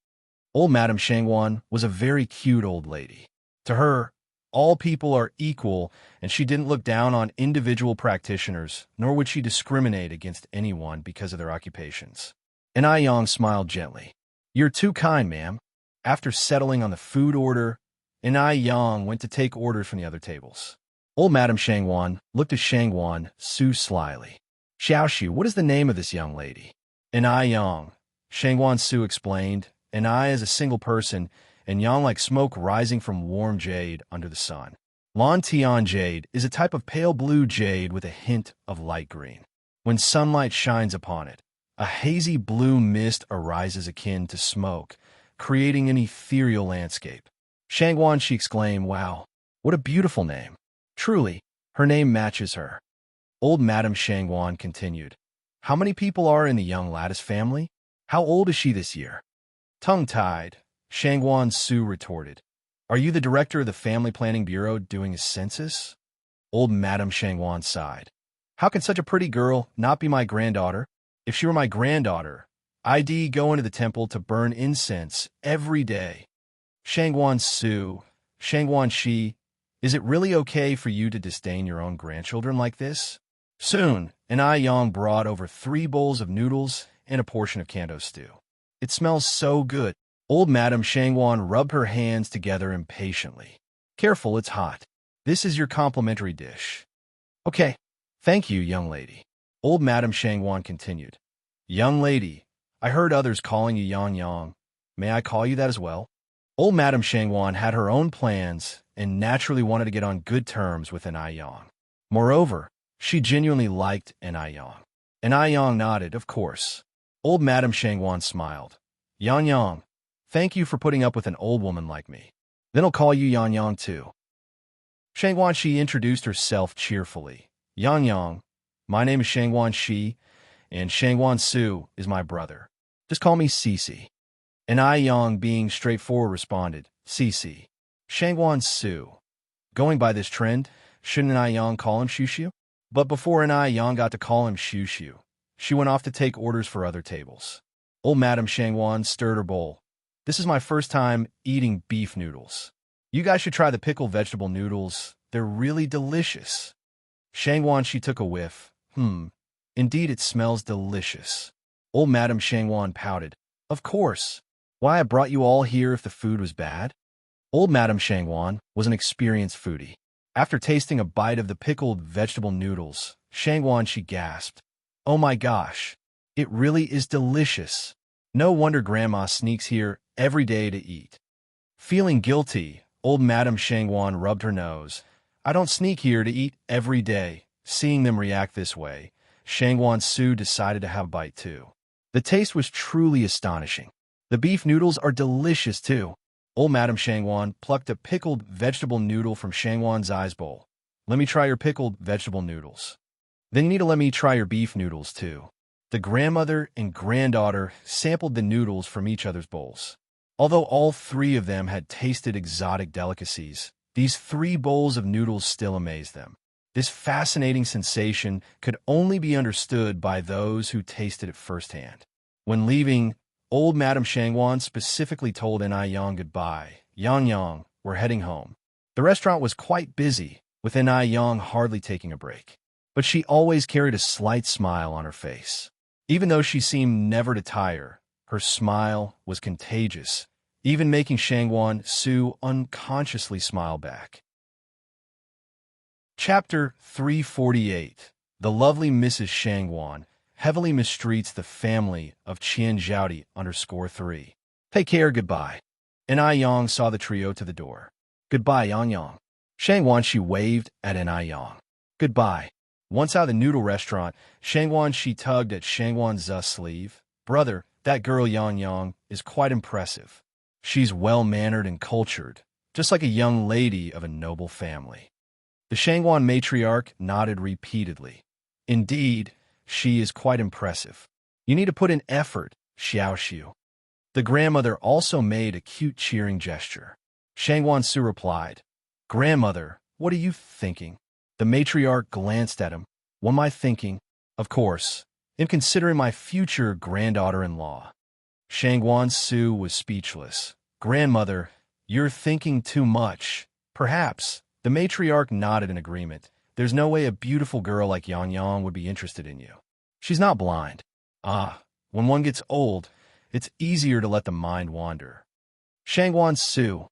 Old Madame Shangwan was a very cute old lady. To her, all people are equal, and she didn't look down on individual practitioners, nor would she discriminate against anyone because of their occupations. And Ai Yang smiled gently. "You're too kind, ma'am." After settling on the food order, Ai Yang went to take orders from the other tables. Old Madame Shangwan looked at Shangwan Su slyly. "Xiaoxu, what is the name of this young lady?" Ai Yang, Shangwan Su explained. An I is a single person, and yang like smoke rising from warm jade under the sun. Lan Tian jade is a type of pale blue jade with a hint of light green. When sunlight shines upon it, a hazy blue mist arises akin to smoke, creating an ethereal landscape. Shangwan, she exclaimed, "Wow, what a beautiful name." Truly, her name matches her. Old Madame Shangwan continued, "How many people are in the young Lattice family? How old is she this year?" Tongue-tied, Shangwan Su retorted, "Are you the director of the Family Planning Bureau doing a census?" Old Madame Shangwan sighed. "How can such a pretty girl not be my granddaughter? If she were my granddaughter, I'd go into the temple to burn incense every day." Shangwan Su, Shangwan Shi, is it really okay for you to disdain your own grandchildren like this? Soon, an Ai Yang brought over 3 bowls of noodles and a portion of Kanto stew. "It smells so good." Old Madame Shangwan rubbed her hands together impatiently. "Careful, it's hot. This is your complimentary dish." "Okay, thank you, young lady." Old Madame Shangwan continued. "Young lady, I heard others calling you Yang Yang. May I call you that as well?" Old Madame Shangwan had her own plans and naturally wanted to get on good terms with an Ai Yang. Moreover, she genuinely liked an Ai Yang. An Ai Yang nodded, "Of course." Old Madame Shangwan smiled. "Yang Yang, thank you for putting up with an old woman like me. Then I'll call you Yang Yang too." Shangwan Shi introduced herself cheerfully. "Yang Yang, my name is Shangwan Shi, and Shangwan Su is my brother. Just call me Cici." And Ai Yang, being straightforward, responded, "Cici." Shangwan Su. Going by this trend, shouldn't an Ai Yang call him Shushu? But before an Ai Yang got to call him Shushu, she went off to take orders for other tables. Old Madame Shangwan stirred her bowl. "This is my first time eating beef noodles. You guys should try the pickled vegetable noodles. They're really delicious." Shangwan, she took a whiff. Indeed it smells delicious." Old Madame Shangwan pouted. "Of course. Why, I brought you all here if the food was bad?" Old Madame Shangwan was an experienced foodie. After tasting a bite of the pickled vegetable noodles, Shangwan, she gasped, "Oh my gosh, it really is delicious. No wonder Grandma sneaks here every day to eat." Feeling guilty, Old Madame Shangwan rubbed her nose. "I don't sneak here to eat every day." Seeing them react this way, Shangwan Su decided to have a bite too. The taste was truly astonishing. The beef noodles are delicious too. Old Madame Shangwan plucked a pickled vegetable noodle from Shangwan's Zai's bowl. "Let me try your pickled vegetable noodles. Then you need to let me try your beef noodles too." The grandmother and granddaughter sampled the noodles from each other's bowls. Although all 3 of them had tasted exotic delicacies, these 3 bowls of noodles still amazed them. This fascinating sensation could only be understood by those who tasted it firsthand. When leaving, Old Madame Shangwan specifically told an Ai Yang goodbye. "Yang Yang, we're heading home." The restaurant was quite busy, with an Ai Yang hardly taking a break. But she always carried a slight smile on her face. Even though she seemed never to tire, her smile was contagious, even making Shangwan Su unconsciously smile back. Chapter 348. The lovely Mrs. Shangwan heavily mistreats the family of Qian Zhaodi _3. Take care, goodbye. And Ai Yang saw the trio to the door. Goodbye, Yang Yang. Shangwan she waved at an Ai Yang. Goodbye. Once out of the noodle restaurant, Shangwan she tugged at Shangwan's sleeve. Brother, that girl Yang Yang is quite impressive. She's well-mannered and cultured, just like a young lady of a noble family. The Shangwan matriarch nodded repeatedly. Indeed, she is quite impressive. You need to put in effort, Xiao Xiu. The grandmother also made a cute cheering gesture. Shangwan Su replied, Grandmother, what are you thinking? The matriarch glanced at him. What am I thinking? Of course, in considering my future granddaughter-in-law. Shangwan Su was speechless. Grandmother, you're thinking too much. Perhaps. The matriarch nodded in agreement. There's no way a beautiful girl like Yang Yang would be interested in you. She's not blind. When one gets old, it's easier to let the mind wander. Shangwan Su,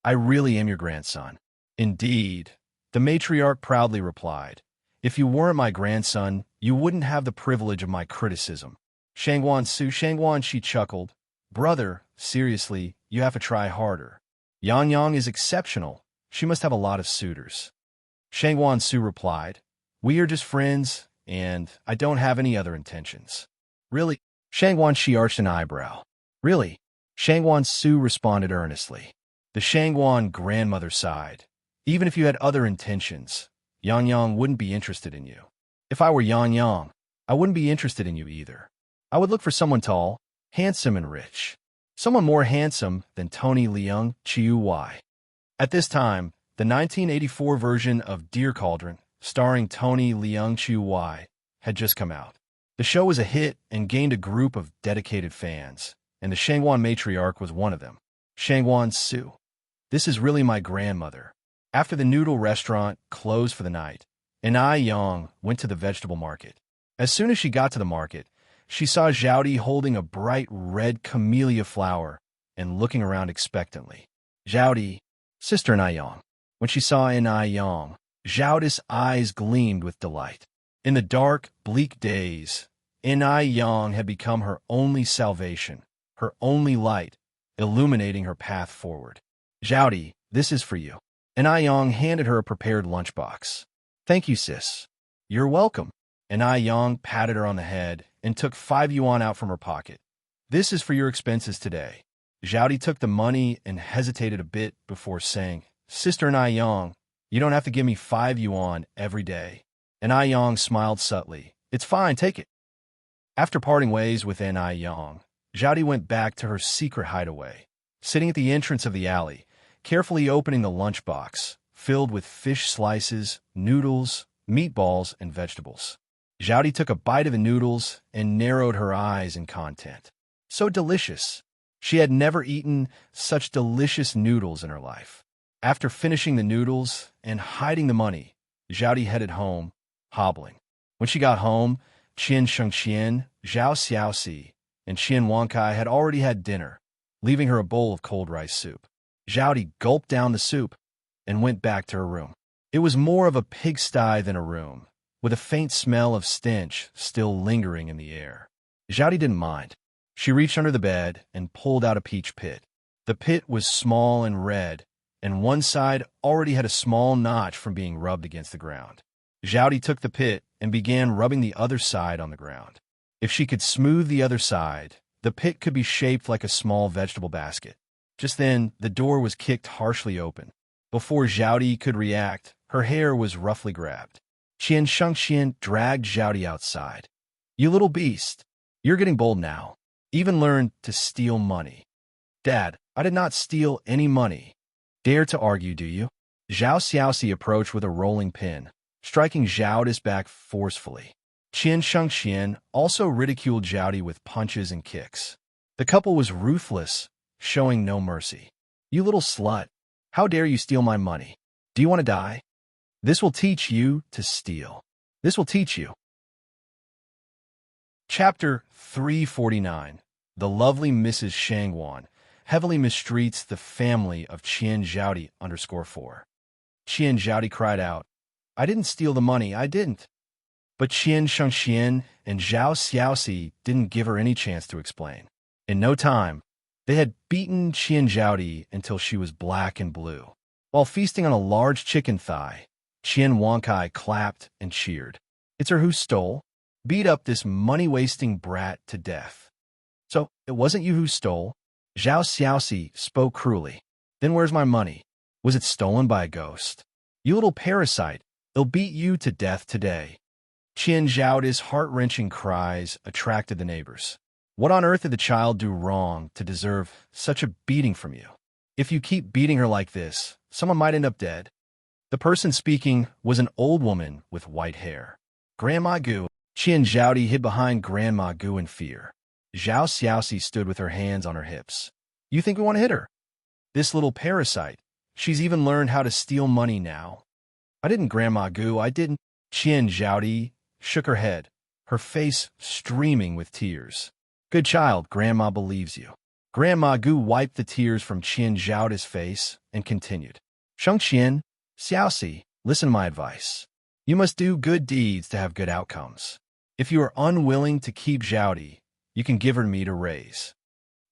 I really am your grandson. Indeed, the matriarch proudly replied. If you weren't my grandson, you wouldn't have the privilege of my criticism. Shangwan Su, Shangwan, she chuckled. Brother, seriously, you have to try harder. Yang Yang is exceptional. She must have a lot of suitors. Shangwan Su replied, We are just friends, and I don't have any other intentions. Really? Shangwan she arched an eyebrow. Really? Shangwan Su responded earnestly. The Shangwan grandmother sighed. Even if you had other intentions, Yang Yang wouldn't be interested in you. If I were Yang Yang, I wouldn't be interested in you either. I would look for someone tall, handsome, and rich. Someone more handsome than Tony Leung Chiu Wai. At this time, the 1984 version of Dear Cauldron, starring Tony Leung Chiu Wai, had just come out. The show was a hit and gained a group of dedicated fans, and the Shangwan matriarch was one of them. Shangwan Su. This is really my grandmother. After the noodle restaurant closed for the night, Ai Yang went to the vegetable market. As soon as she got to the market, she saw Zhaodi holding a bright red camellia flower and looking around expectantly. Zhaodi, Sister Ai Yang. When she saw Ai Yang, Zhaodi's eyes gleamed with delight. In the dark, bleak days, Ai Yang had become her only salvation, her only light, illuminating her path forward. Zhaodi, this is for you. Ai Yang handed her a prepared lunchbox. Thank you, sis. You're welcome. Ai Yang patted her on the head and took 5 yuan out from her pocket. This is for your expenses today. Zhaodi took the money and hesitated a bit before saying, Sister Ai Yang, you don't have to give me 5 yuan every day. Ai Yang smiled subtly. It's fine, take it. After parting ways with Ai Yang, Zhaodi went back to her secret hideaway, sitting at the entrance of the alley, carefully opening the lunchbox, filled with fish slices, noodles, meatballs, and vegetables. Zhaodi took a bite of the noodles and narrowed her eyes in content. So delicious. She had never eaten such delicious noodles in her life. After finishing the noodles and hiding the money, Zhaodi headed home, hobbling. When she got home, Qian Shengqian, Zhao Xiaoxi, and Qian Wankai had already had dinner, leaving her a bowl of cold rice soup. Zhaodi gulped down the soup and went back to her room. It was more of a pigsty than a room, with a faint smell of stench still lingering in the air. Zhaodi didn't mind. She reached under the bed and pulled out a peach pit. The pit was small and red, and one side already had a small notch from being rubbed against the ground. Zhaodi took the pit and began rubbing the other side on the ground. If she could smooth the other side, the pit could be shaped like a small vegetable basket. Just then, the door was kicked harshly open. Before Zhaodi could react, her hair was roughly grabbed. Qian Shengqian dragged Zhaodi outside. You little beast, you're getting bold now. Even learned to steal money. Dad, I did not steal any money. Dare to argue, do you? Zhao Xiaoxi approached with a rolling pin, striking Zhaodi's back forcefully. Qian Shengqian also ridiculed Zhaodi with punches and kicks. The couple was ruthless, showing no mercy. You little slut, how dare you steal my money? Do you want to die? This will teach you to steal. This will teach you. Chapter 349. The lovely Mrs. Shangwan heavily mistreats the family of Qian Zhaodi _4. Qian Zhaodi cried out, I didn't steal the money, I didn't. But Qian Shengxian and Zhao Xiaoxi didn't give her any chance to explain. In no time, they had beaten Qian Zhaodi until she was black and blue. While feasting on a large chicken thigh, Qian Wankai clapped and cheered. It's her who stole. Beat up this money-wasting brat to death. So, it wasn't you who stole? Zhao Xiaoxi spoke cruelly. Then where's my money? Was it stolen by a ghost? You little parasite, they'll beat you to death today. Qian Zhaodi's heart-wrenching cries attracted the neighbors. What on earth did the child do wrong to deserve such a beating from you? If you keep beating her like this, someone might end up dead. The person speaking was an old woman with white hair. Grandma Gu. Qian Zhaodi hid behind Grandma Gu in fear. Zhao Xiaoxi stood with her hands on her hips. You think we want to hit her? This little parasite. She's even learned how to steal money now. I didn't, Grandma Gu, I didn't. Qian Zhaodi shook her head, her face streaming with tears. Good child, Grandma believes you. Grandma Gu wiped the tears from Qian Zhaodi's face and continued. Shengxian, Xiaoxi, listen to my advice. You must do good deeds to have good outcomes. If you are unwilling to keep Zhaodi, you can give her to me to raise.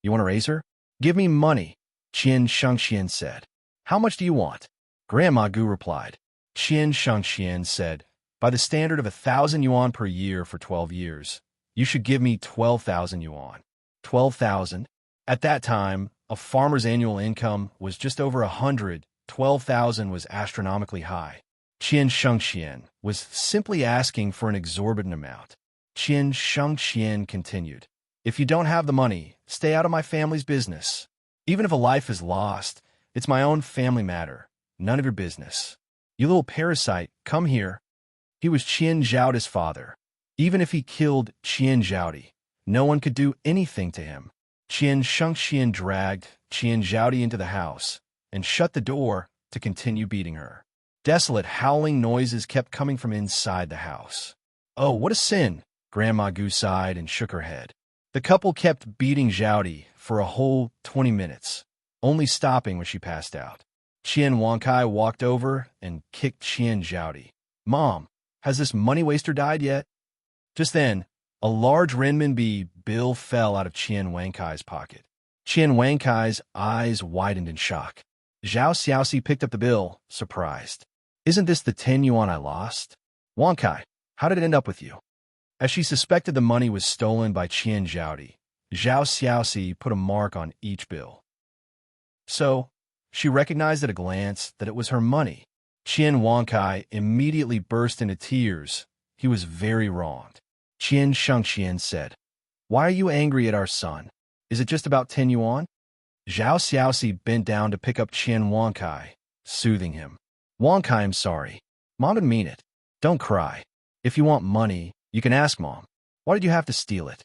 You want to raise her? Give me money, Qian Shengxian said. How much do you want? Grandma Gu replied. Qian Shengxian said, by the standard of 1,000 yuan per year for 12 years, you should give me 12,000 yuan. 12,000? At that time, a farmer's annual income was just over 100. 12,000 was astronomically high. Qian Shengxian was simply asking for an exorbitant amount. Qian Shengxian continued, if you don't have the money, stay out of my family's business. Even if a life is lost, it's my own family matter, none of your business. You little parasite, come here. He was Qian Zhaodi's father. Even if he killed Qian Zhaodi, no one could do anything to him. Qian Shengxian dragged Qian Zhaodi into the house and shut the door to continue beating her. Desolate, howling noises kept coming from inside the house. Oh, what a sin! Grandma Gu sighed and shook her head. The couple kept beating Zhaodi for a whole 20 minutes, only stopping when she passed out. Qian Wankai walked over and kicked Qian Zhaodi. Mom, has this money waster died yet? Just then, a large renminbi bill fell out of Qian Wankai's pocket. Qian Wankai's eyes widened in shock. Zhao Xiaoxi picked up the bill, surprised. Isn't this the 10 yuan I lost? Wankai, how did it end up with you? As she suspected the money was stolen by Qian Zhaodi, Zhao Xiaoxi put a mark on each bill. So, she recognized at a glance that it was her money. Qian Wankai immediately burst into tears. He was very wronged. Qian Shengxian said, why are you angry at our son? Is it just about 10 yuan? Zhao Xiaoxi bent down to pick up Qian Wankai, soothing him. Wankai, I'm sorry. Mom didn't mean it. Don't cry. If you want money, you can ask Mom. Why did you have to steal it?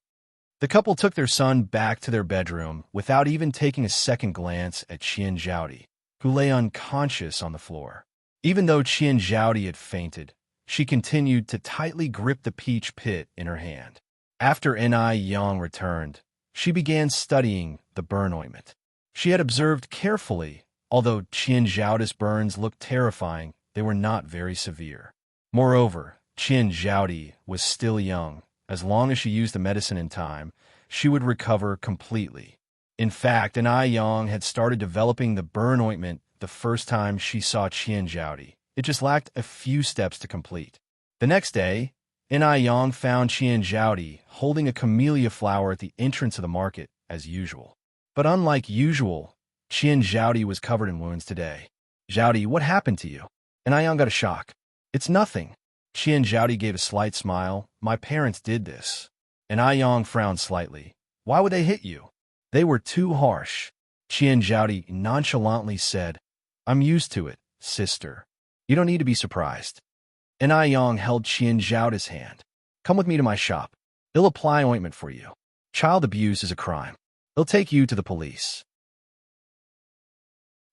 The couple took their son back to their bedroom without even taking a second glance at Qian Zhaodi, who lay unconscious on the floor. Even though Qian Zhaodi had fainted, she continued to tightly grip the peach pit in her hand. After Ni Yang returned, she began studying the burn ointment. She had observed carefully, although Qian Zhaodi's burns looked terrifying, they were not very severe. Moreover, Qian Zhaodi was still young. As long as she used the medicine in time, she would recover completely. In fact, Ni Yang had started developing the burn ointment the first time she saw Qian Zhaodi. It just lacked a few steps to complete. The next day, Ni Yang found Qian Zhaodi holding a camellia flower at the entrance of the market, as usual. But unlike usual, Qian Zhaodi was covered in wounds today. Zhaodi, what happened to you? Ni Yang got a shock. It's nothing. Qian Zhaodi gave a slight smile. My parents did this. Ni Yang frowned slightly. Why would they hit you? They were too harsh. Qian Zhaodi nonchalantly said, I'm used to it, sister. You don't need to be surprised. Ni Yang held Qian Zhaodi's hand. Come with me to my shop. They'll apply ointment for you. Child abuse is a crime. They'll take you to the police.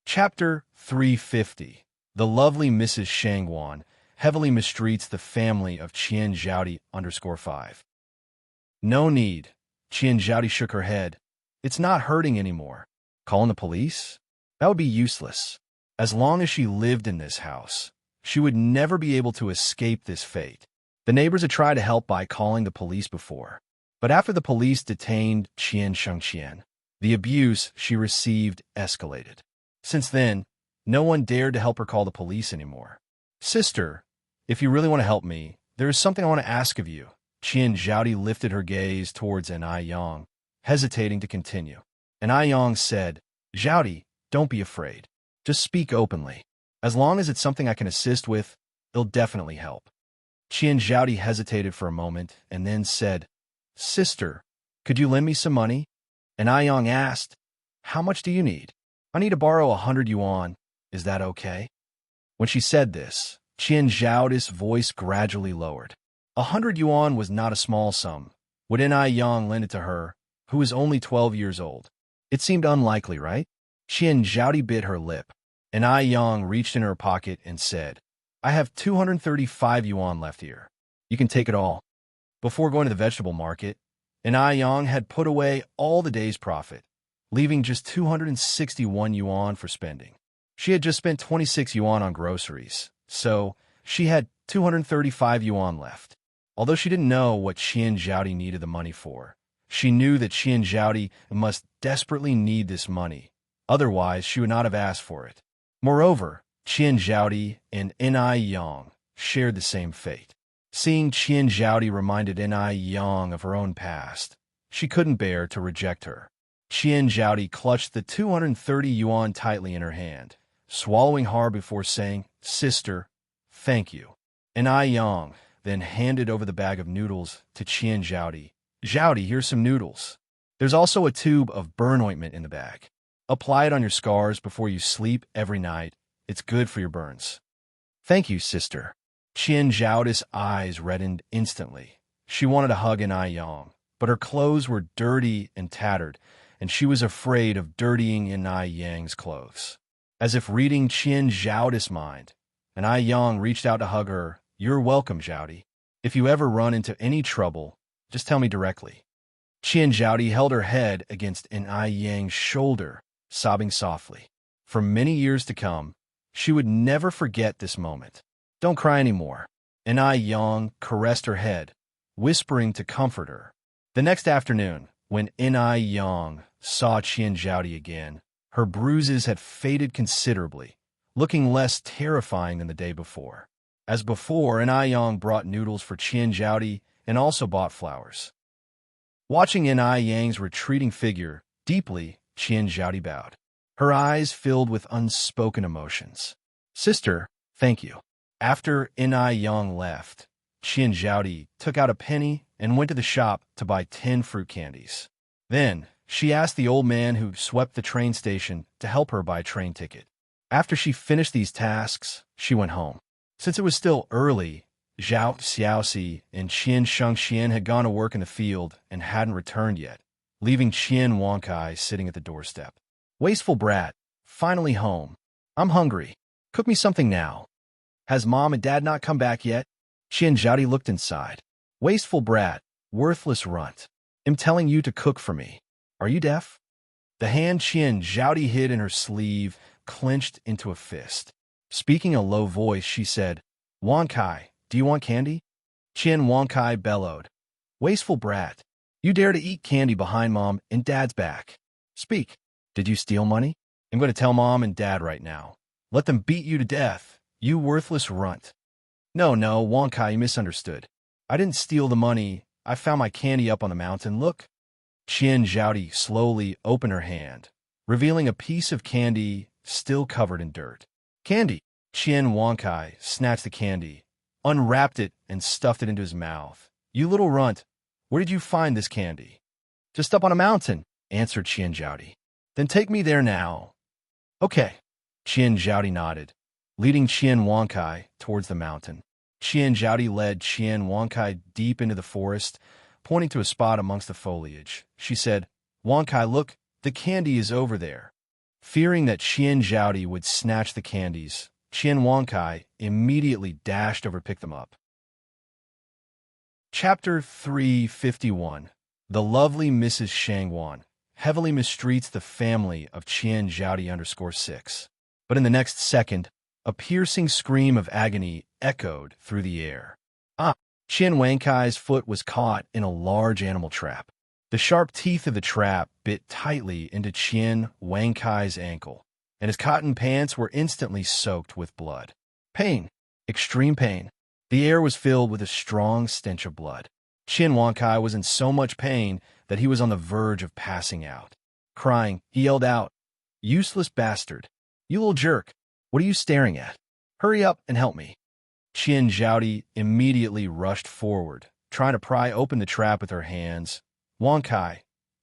Chapter 350. The lovely Mrs. Shangwan heavily mistreats the family of Qian Zhaodi _5. No need. Qian Zhaodi shook her head. It's not hurting anymore. Calling the police? That would be useless. As long as she lived in this house, She would never be able to escape this fate. The neighbors had tried to help by calling the police before. But after the police detained Qian Shengqian, the abuse she received escalated. Since then, no one dared to help her call the police anymore. Sister, if you really want to help me, there is something I want to ask of you. Qian Zhaodi lifted her gaze towards An Yang, hesitating to continue. An Yang said, Zhaodi, don't be afraid. Just speak openly. As long as it's something I can assist with, it'll definitely help. Qian Zhaodi hesitated for a moment and then said, Sister, could you lend me some money? An Yang asked, How much do you need? I need to borrow 100 yuan. Is that okay? When she said this, Qian Zhaodi's voice gradually lowered. 100 yuan was not a small sum. Would An Yang lend it to her, who was only 12 years old? It seemed unlikely, right? Qian Zhaodi bit her lip. An Yang reached in her pocket and said, I have 235 yuan left here. You can take it all. Before going to the vegetable market, An Yang had put away all the day's profit, leaving just 261 yuan for spending. She had just spent 26 yuan on groceries, so she had 235 yuan left. Although she didn't know what Qian Zhaodi needed the money for, she knew that Qian Zhaodi must desperately need this money. Otherwise, she would not have asked for it. Moreover, Qian Zhaodi and An Yang shared the same fate. Seeing Qian Zhaodi reminded An Yang of her own past. She couldn't bear to reject her. Qian Zhaodi clutched the 230 yuan tightly in her hand, swallowing hard before saying, Sister, thank you. An Yang then handed over the bag of noodles to Qian Zhaodi. Zhaodi, here's some noodles. There's also a tube of burn ointment in the bag. Apply it on your scars before you sleep every night. It's good for your burns. Thank you, sister. Qian Zhaodi's eyes reddened instantly. She wanted to hug An Yang, but her clothes were dirty and tattered, and she was afraid of dirtying An Yang's clothes. As if reading Qian Zhaodi's mind, An Yang reached out to hug her. You're welcome, Zhaodi. If you ever run into any trouble, just tell me directly. Qian Zhaodi held her head against An Yang's shoulder, sobbing softly. For many years to come, she would never forget this moment. Don't cry anymore. An Yang caressed her head, whispering to comfort her. The next afternoon, when An Yang saw Qian Zhaodi again, her bruises had faded considerably, looking less terrifying than the day before. As before, An Yang brought noodles for Qian Zhaodi and also bought flowers. Watching An Yang's retreating figure, deeply, Qian Zhaodi bowed. Her eyes filled with unspoken emotions. Sister, thank you. After An Yang left, Qian Zhaodi took out a penny and went to the shop to buy 10 fruit candies. Then, she asked the old man who swept the train station to help her buy a train ticket. After she finished these tasks, she went home. Since it was still early, Zhao Xiaoxi and Qian Shengqian had gone to work in the field and hadn't returned yet, leaving Qian Wankai sitting at the doorstep. Wasteful brat, finally home. I'm hungry. Cook me something now. Has Mom and Dad not come back yet? Qian Zhaodi looked inside. Wasteful brat, worthless runt. I'm telling you to cook for me. Are you deaf? The hand Qian Zhaodi hid in her sleeve clenched into a fist. Speaking in a low voice, she said, Wankai, do you want candy? Qian Wankai bellowed. Wasteful brat. You dare to eat candy behind Mom and Dad's back. Speak. Did you steal money? I'm going to tell Mom and Dad right now. Let them beat you to death, you worthless runt. No, Wankai, you misunderstood. I didn't steal the money. I found my candy up on the mountain. Look. Qian Zhaodi slowly opened her hand, revealing a piece of candy still covered in dirt. Candy. Qian Wankai snatched the candy, unwrapped it, and stuffed it into his mouth. You little runt, where did you find this candy? Just up on a mountain, answered Qian Zhaodi. Then take me there now. Okay. Qian Zhaodi nodded, leading Qian Wankai towards the mountain. Qian Zhaodi led Qian Wankai deep into the forest, pointing to a spot amongst the foliage. She said, Wankai, look, the candy is over there. Fearing that Qian Zhaodi would snatch the candies, Qian Wankai immediately dashed over to pick them up. Chapter 351. The lovely Mrs. Shangwan heavily mistreats the family of Qian Zhaodi _6. But in the next second, A piercing scream of agony echoed through the air. Ah! Qian Wankai's foot was caught in a large animal trap. The sharp teeth of the trap bit tightly into Qian Wankai's ankle, and his cotton pants were instantly soaked with blood. Pain. Extreme pain. The air was filled with a strong stench of blood. Qian Wankai was in so much pain that he was on the verge of passing out. Crying, he yelled out, "Useless bastard! You little jerk! What are you staring at? Hurry up and help me!" Qian Zhaodi immediately rushed forward, trying to pry open the trap with her hands. "Wankai,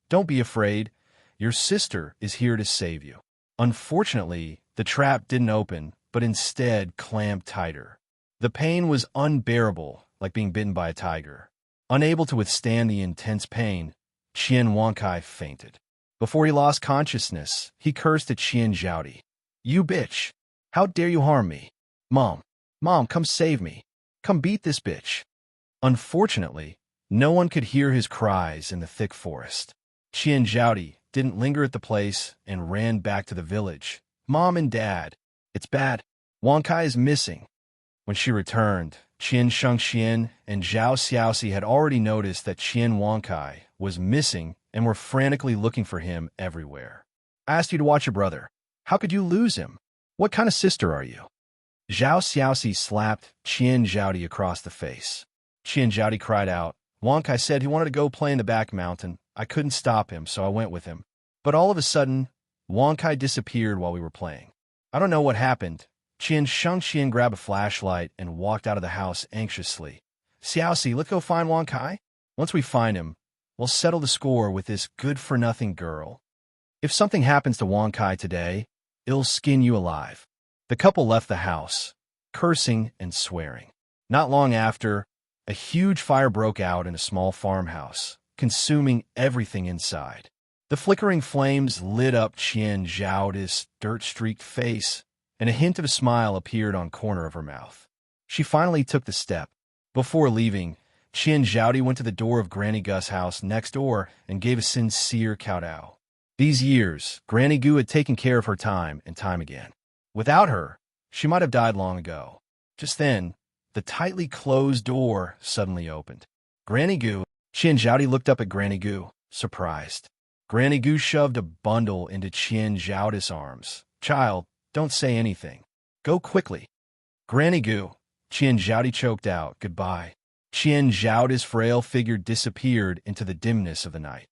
don't be afraid. Your sister is here to save you." Unfortunately, the trap didn't open, but instead clamped tighter. The pain was unbearable, like being bitten by a tiger. Unable to withstand the intense pain, Qian Wankai fainted. Before he lost consciousness, he cursed at Qian Zhaodi. "You bitch! How dare you harm me? Mom! Mom, come save me! Come beat this bitch!" Unfortunately, no one could hear his cries in the thick forest. Qian Zhaodi didn't linger at the place and ran back to the village. "Mom and Dad, it's bad. Wankai is missing." When she returned, Qian Shengxian and Zhao Xiaoxi had already noticed that Qian Wankai was missing and were frantically looking for him everywhere. "I asked you to watch your brother. How could you lose him? What kind of sister are you?" Zhao Xiaoxi slapped Qian Zhaodi across the face. Qian Zhaodi cried out, "Wankai said he wanted to go play in the back mountain. I couldn't stop him, so I went with him. But all of a sudden, Wankai disappeared while we were playing. I don't know what happened." Qian Shengxian grabbed a flashlight and walked out of the house anxiously. "Xiaoxi, let's go find Wankai. Once we find him, we'll settle the score with this good-for-nothing girl. If something happens to Wankai today, it'll skin you alive." The couple left the house, cursing and swearing. Not long after, a huge fire broke out in a small farmhouse, consuming everything inside. The flickering flames lit up Qian Zhaodi's dirt-streaked face, and a hint of a smile appeared on the corner of her mouth. She finally took the step. Before leaving, Qian Zhaodi went to the door of Granny Gu's house next door and gave a sincere kowtow. These years, Granny Gu had taken care of her time and time again. Without her, she might have died long ago. Just then, the tightly closed door suddenly opened. "Granny Gu." Qian Zhaodi looked up at Granny Gu, surprised. Granny Gu shoved a bundle into Qian Zhaodi's arms. "Child, don't say anything. Go quickly." "Granny Gu." Qian Zhaodi choked out, "Goodbye." Qian Zhaodi's frail figure disappeared into the dimness of the night.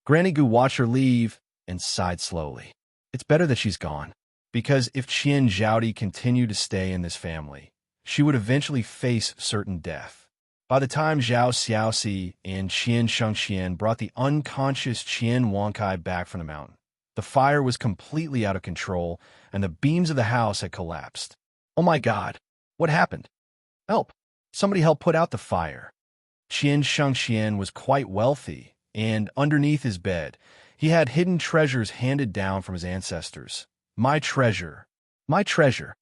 Granny Gu watched her leave and sighed slowly. It's better that she's gone, because if Qian Zhaodi continued to stay in this family, she would eventually face certain death. By the time Zhao Xiaoxi and Qian Shengxian brought the unconscious Qian Wankai back from the mountain, the fire was completely out of control, and the beams of the house had collapsed. "Oh my God! What happened? Help! Somebody help put out the fire." Qian Shengxian was quite wealthy, and underneath his bed, he had hidden treasures handed down from his ancestors. My treasure. My treasure.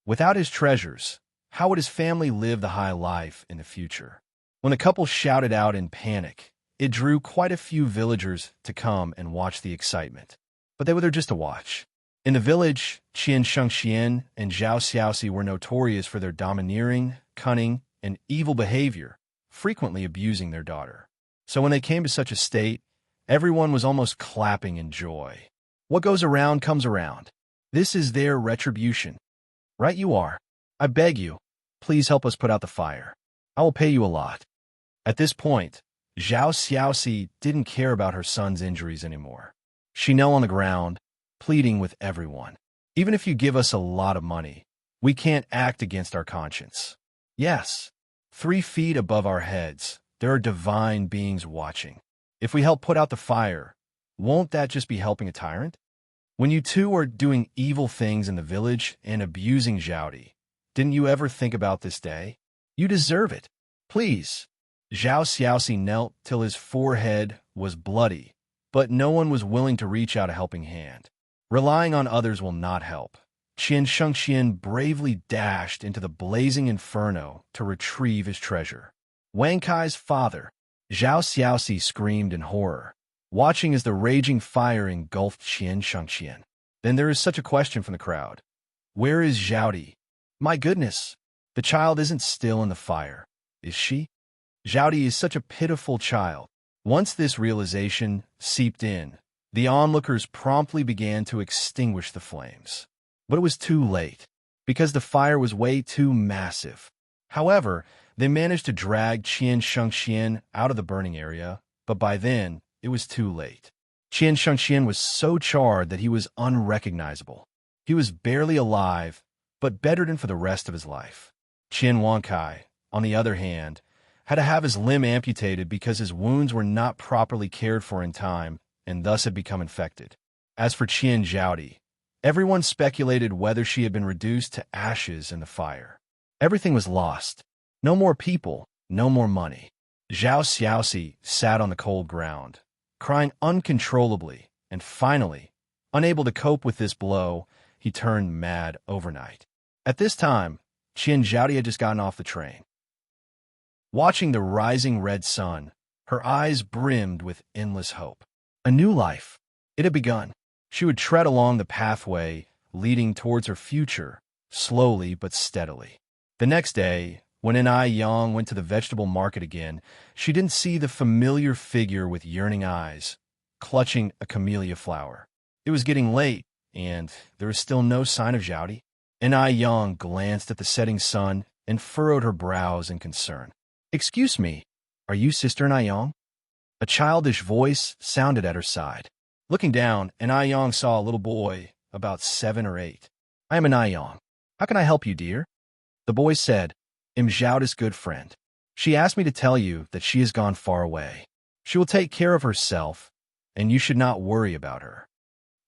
Without his treasures, how would his family live the high life in the future? When the couple shouted out in panic, it drew quite a few villagers to come and watch the excitement. But they were there just to watch. In the village, Qian Shengxian and Zhao Xiaoxi were notorious for their domineering, cunning, and evil behavior, frequently abusing their daughter. So when they came to such a state, everyone was almost clapping in joy. What goes around comes around. This is their retribution. Right you are. I beg you, please help us put out the fire. I will pay you a lot. At this point, Zhao Xiaoxi didn't care about her son's injuries anymore. She knelt on the ground, pleading with everyone. Even if you give us a lot of money, we can't act against our conscience. Yes, 3 feet above our heads, there are divine beings watching. If we help put out the fire, won't that just be helping a tyrant? When you two are doing evil things in the village and abusing Zhaodi, didn't you ever think about this day? You deserve it. Please. Zhao Xiaoxi knelt till his forehead was bloody, but no one was willing to reach out a helping hand. Relying on others will not help. Qian Shengxian bravely dashed into the blazing inferno to retrieve his treasure. Wankai's father. Zhao Xiaoxi screamed in horror, watching as the raging fire engulfed Qian Shengxian. Then there is such a question from the crowd. Where is Zhaodi? My goodness, the child isn't still in the fire, is she? Zhaodi is such a pitiful child. Once this realization seeped in, the onlookers promptly began to extinguish the flames. But it was too late, because the fire was way too massive. However, they managed to drag Qian Shengxian out of the burning area, but by then, it was too late. Qian Shengxian was so charred that he was unrecognizable. He was barely alive, but bedridden for the rest of his life. Qian Wankai, on the other hand, had to have his limb amputated because his wounds were not properly cared for in time and thus had become infected. As for Qian Zhaodi, everyone speculated whether she had been reduced to ashes in the fire. Everything was lost. No more people, no more money. Zhao Xiaoxi sat on the cold ground, crying uncontrollably, and finally, unable to cope with this blow, he turned mad overnight. At this time, Qian Zhaodi had just gotten off the train. Watching the rising red sun, her eyes brimmed with endless hope. A new life. It had begun. She would tread along the pathway leading towards her future, slowly but steadily. The next day, when Enai Yang went to the vegetable market again, she didn't see the familiar figure with yearning eyes, clutching a camellia flower. It was getting late, and there was still no sign of Zhaodi. Enai Yang glanced at the setting sun and furrowed her brows in concern. "Excuse me, are you Sister Enai Yang?" A childish voice sounded at her side. Looking down, Enai Yang saw a little boy, about 7 or 8. "I am Enai Yang. How can I help you, dear?" The boy said, "I'm Zhaodi's good friend. She asked me to tell you that she has gone far away. She will take care of herself, and you should not worry about her."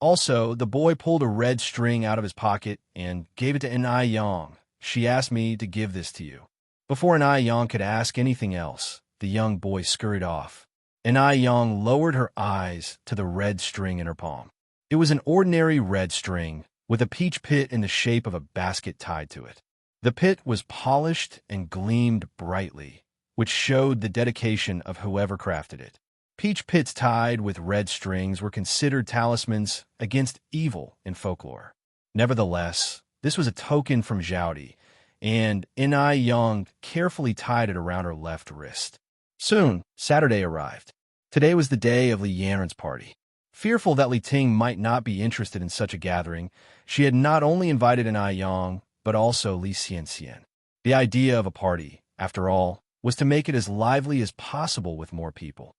Also, the boy pulled a red string out of his pocket and gave it to Enai Yang. "She asked me to give this to you." Before Enai Yang could ask anything else, the young boy scurried off. Enai Yang lowered her eyes to the red string in her palm. It was an ordinary red string, with a peach pit in the shape of a basket tied to it. The pit was polished and gleamed brightly, which showed the dedication of whoever crafted it. Peach pits tied with red strings were considered talismans against evil in folklore. Nevertheless, this was a token from Zhaodi, and Enai Yang carefully tied it around her left wrist. Soon, Saturday arrived. Today was the day of Li Yanren's party. Fearful that Li Ting might not be interested in such a gathering, she had not only invited Enai Yang, but also Li Xianxian. The idea of a party, after all, was to make it as lively as possible with more people.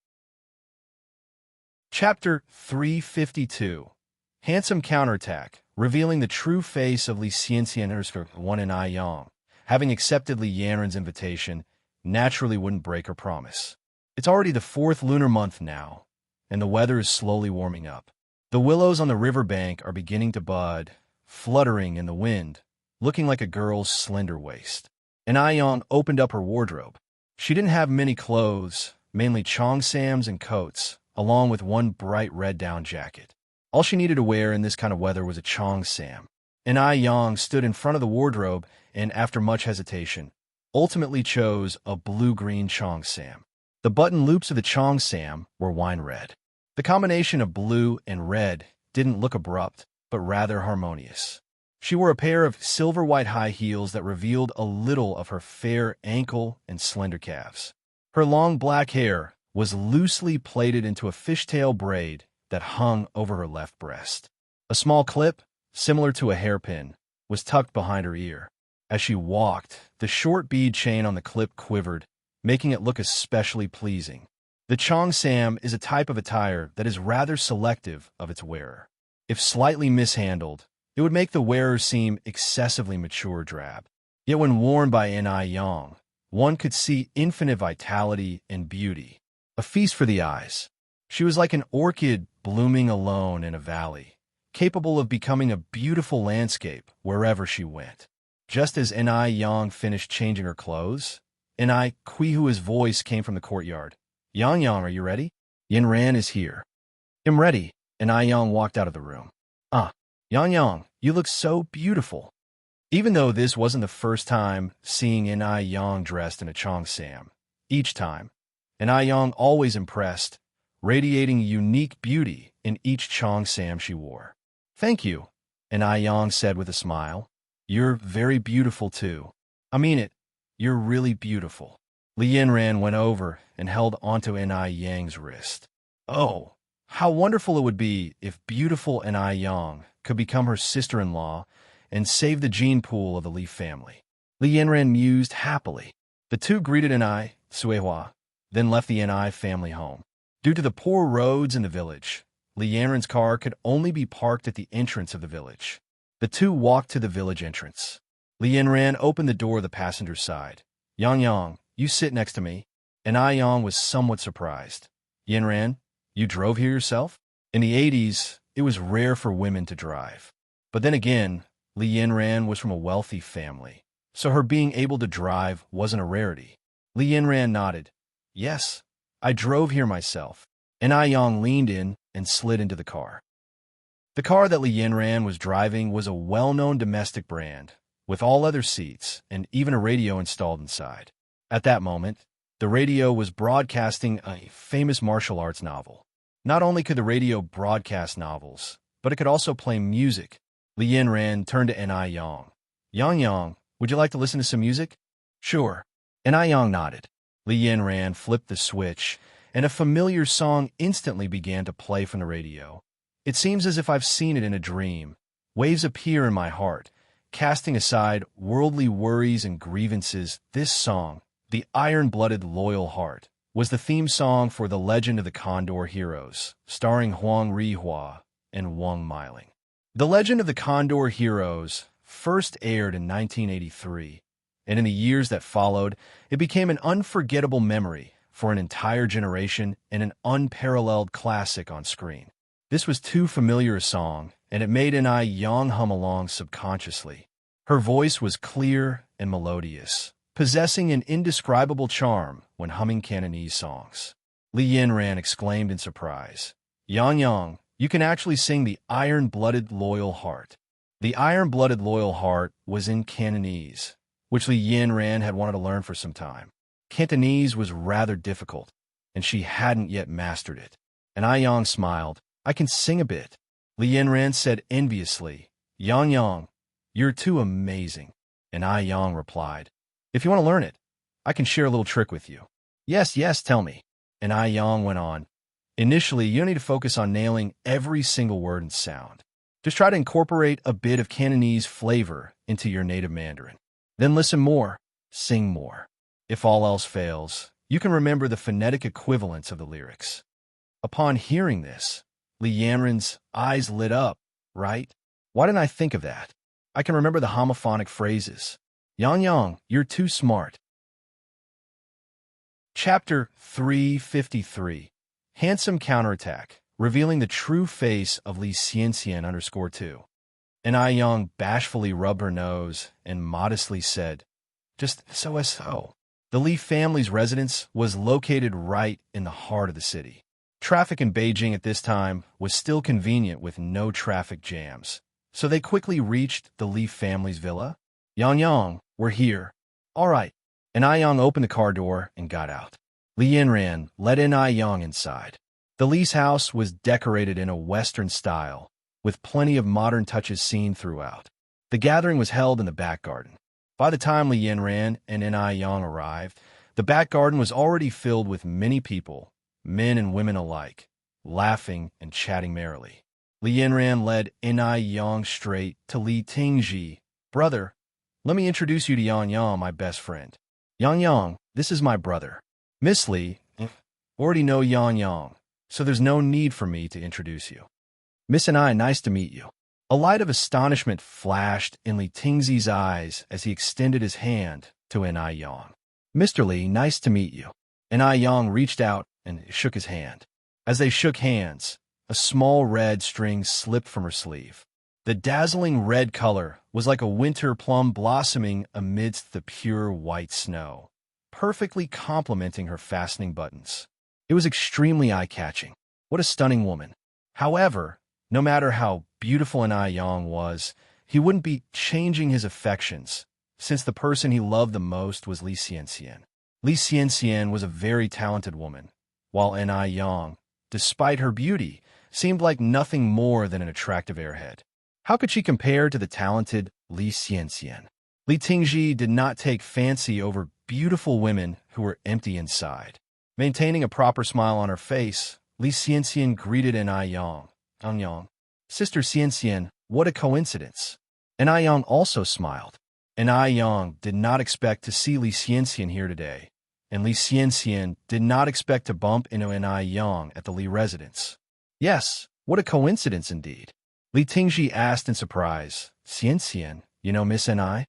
Chapter 352. Handsome Counterattack, revealing the true face of Li Xianxian's one Enai Yang, having accepted Li Yanren's invitation, naturally wouldn't break her promise. It's already the 4th lunar month now, and the weather is slowly warming up. The willows on the riverbank are beginning to bud, fluttering in the wind, looking like a girl's slender waist. Enai Yang opened up her wardrobe. She didn't have many clothes, mainly cheongsams and coats, along with one bright red down jacket. All she needed to wear in this kind of weather was a cheongsam. Enai Yang stood in front of the wardrobe and, after much hesitation, ultimately chose a blue-green cheongsam. The button loops of the cheongsam were wine red. The combination of blue and red didn't look abrupt, but rather harmonious. She wore a pair of silver-white high heels that revealed a little of her fair ankle and slender calves. Her long black hair was loosely plaited into a fishtail braid that hung over her left breast. A small clip, similar to a hairpin, was tucked behind her ear. As she walked, the short bead chain on the clip quivered, making it look especially pleasing. The cheongsam is a type of attire that is rather selective of its wearer. If slightly mishandled, it would make the wearer seem excessively mature drab. Yet when worn by Enai Yang, one could see infinite vitality and beauty, a feast for the eyes. She was like an orchid blooming alone in a valley, capable of becoming a beautiful landscape wherever she went. Just as Enai Yang finished changing her clothes, Enai Qihu's voice came from the courtyard. "Yang Yang, are you ready? Yanran is here." "I'm ready," Enai Yang walked out of the room. "Ah, Yang Yang, you look so beautiful." Even though this wasn't the first time seeing Enai Yang dressed in a cheongsam, each time, Enai Yang always impressed, radiating unique beauty in each cheongsam she wore. "Thank you," Enai Yang said with a smile. You're very beautiful, too. I mean it. You're really beautiful. Li Yanran went over and held onto Ni Yang's wrist. Oh, how wonderful it would be if beautiful Ni Yang could become her sister-in-law and save the gene pool of the Li family. Li Yanran mused happily. The two greeted Ni Suehua, then left the Ni family home. Due to the poor roads in the village, Li Yanran's car could only be parked at the entrance of the village. The two walked to the village entrance. Li Yanran opened the door of the passenger side. Yang Yang, you sit next to me. And Yang was somewhat surprised. Yanran, you drove here yourself? In the 80s, it was rare for women to drive. But then again, Li Yanran was from a wealthy family, so her being able to drive wasn't a rarity. Li Yanran nodded. Yes, I drove here myself. And Yang leaned in and slid into the car. The car that Li Yanran was driving was a well-known domestic brand, with all leather seats and even a radio installed inside. At that moment, the radio was broadcasting a famous martial arts novel. Not only could the radio broadcast novels, but it could also play music. Li Yanran turned to Ni Yang. Yang Yang, would you like to listen to some music? Sure. Ni Yang nodded. Li Yanran flipped the switch, and a familiar song instantly began to play from the radio. It seems as if I've seen it in a dream. Waves appear in my heart, casting aside worldly worries and grievances. This song, The Iron-Blooded Loyal Heart, was the theme song for The Legend of the Condor Heroes, starring Huang Rihua and Wang Miling. The Legend of the Condor Heroes first aired in 1983, and in the years that followed, it became an unforgettable memory for an entire generation and an unparalleled classic on screen. This was too familiar a song, and it made Ni Yang hum along subconsciously. Her voice was clear and melodious, possessing an indescribable charm when humming Cantonese songs. Li Yanran exclaimed in surprise. Yang Yang, you can actually sing The Iron-Blooded Loyal Heart. The Iron-Blooded Loyal Heart was in Cantonese, which Li Yanran had wanted to learn for some time. Cantonese was rather difficult, and she hadn't yet mastered it. And Yang smiled. I can sing a bit. Li Yanran said enviously. Yang Yang, you're too amazing. And Yang replied, if you want to learn it, I can share a little trick with you. Yes, yes, tell me. And Yang went on. Initially, you don't need to focus on nailing every single word and sound. Just try to incorporate a bit of Cantonese flavor into your native Mandarin. Then listen more, sing more. If all else fails, you can remember the phonetic equivalents of the lyrics. Upon hearing this, Li Yanran's eyes lit up, right? Why didn't I think of that? I can remember the homophonic phrases. Yang Yang, you're too smart. Chapter 353. Handsome Counterattack, revealing the true face of Li Xianxian _2. And Yang bashfully rubbed her nose and modestly said, just so. The Li family's residence was located right in the heart of the city. Traffic in Beijing at this time was still convenient with no traffic jams, so they quickly reached the Li family's villa. Yang Yang, we're here. All right. And Yang opened the car door and got out. Li Yanran led Yang inside. The Li's house was decorated in a Western style, with plenty of modern touches seen throughout. The gathering was held in the back garden. By the time Li Yanran and Yang arrived, the back garden was already filled with many people, men and women alike, laughing and chatting merrily. Li Yanran led Yang straight to Li Tingji. Brother, let me introduce you to Yang Yang, my best friend. Yang Yang, this is my brother. Miss Li, already know Yang Yang, so there's no need for me to introduce you. Miss and I, nice to meet you. A light of astonishment flashed in Li Tingzi's eyes as he extended his hand to Yang. Mr. Li, nice to meet you. Yang reached out and shook his hand. As they shook hands, a small red string slipped from her sleeve. The dazzling red color was like a winter plum blossoming amidst the pure white snow, perfectly complementing her fastening buttons. It was extremely eye-catching. What a stunning woman. However, no matter how beautiful Yang was, he wouldn't be changing his affections, since the person he loved the most was Li Xianxian. Li Xianxian was a very talented woman, while Yang, despite her beauty, seemed like nothing more than an attractive airhead. How could she compare to the talented Li Xianxian. Li Tingji did not take fancy over beautiful women who were empty inside. Maintaining a proper smile on her face, Li Xianxian greeted Anyang. Anyang. Sister Xianxian, what a coincidence. Anyang also smiled. Anyang did not expect to see Li Xianxian here today, and Li Xianxian did not expect to bump into Anyang at the Li residence. Yes, what a coincidence indeed. Li Tingji asked in surprise, Xianxian, you know Miss Ni?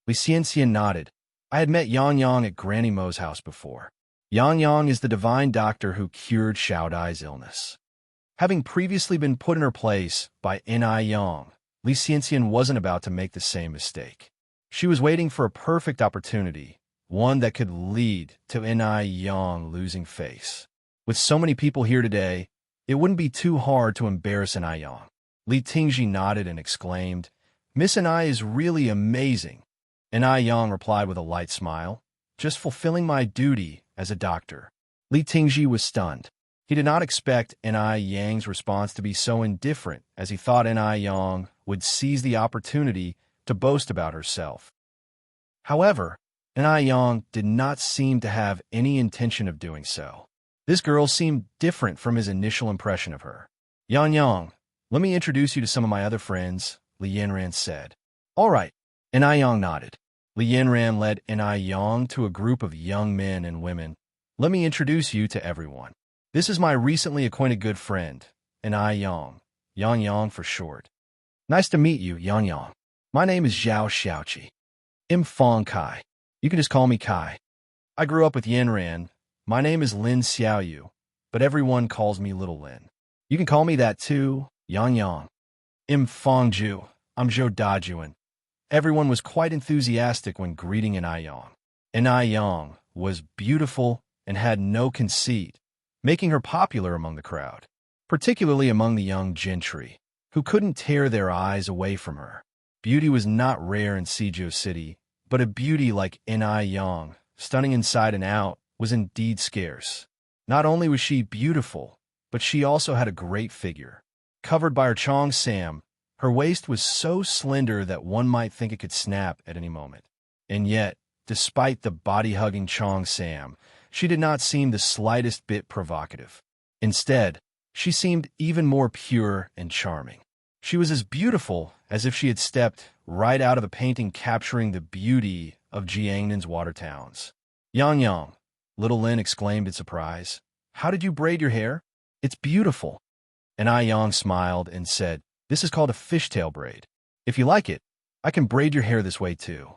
Li Xianxian nodded. I had met Yang Yang at Granny Mo's house before. Yang Yang is the divine doctor who cured Xiao Dai's illness. Having previously been put in her place by Yang, Li Xianxian wasn't about to make the same mistake. She was waiting for a perfect opportunity, one that could lead to Yang losing face. With so many people here today, it wouldn't be too hard to embarrass Yang. Li Tingji nodded and exclaimed, Miss Ni is really amazing. Yang replied with a light smile, just fulfilling my duty as a doctor. Li Tingji was stunned. He did not expect Yang's response to be so indifferent, as he thought Yang would seize the opportunity to boast about herself. However, Yang did not seem to have any intention of doing so. This girl seemed different from his initial impression of her. Yang, let me introduce you to some of my other friends, Li Yanran said. All right. Yang nodded. Li Yanran led Yang to a group of young men and women. Let me introduce you to everyone. This is my recently acquainted good friend, Yang. Yang Yang for short. Nice to meet you, Yang Yang. My name is Zhao Xiaoqi. I'm Fong Kai. You can just call me Kai. I grew up with Yanran. My name is Lin Xiaoyu, but everyone calls me Little Lin. You can call me that too, Yang Yang. I'm Fong Ju. I'm Zhou Dajuan. Everyone was quite enthusiastic when greeting Yang. Yang was beautiful and had no conceit, making her popular among the crowd, particularly among the young gentry, who couldn't tear their eyes away from her. Beauty was not rare in Suzhou City, but a beauty like Yang, stunning inside and out, was indeed scarce. Not only was she beautiful, but she also had a great figure. Covered by her chong sam, her waist was so slender that one might think it could snap at any moment. And yet, despite the body-hugging chong sam, she did not seem the slightest bit provocative. Instead, she seemed even more pure and charming. She was as beautiful as if she had stepped right out of a painting capturing the beauty of Jiangnan's water towns. Yang Yang, Little Lin exclaimed in surprise. How did you braid your hair? It's beautiful. And Yang smiled and said, This is called a fishtail braid. If you like it, I can braid your hair this way too.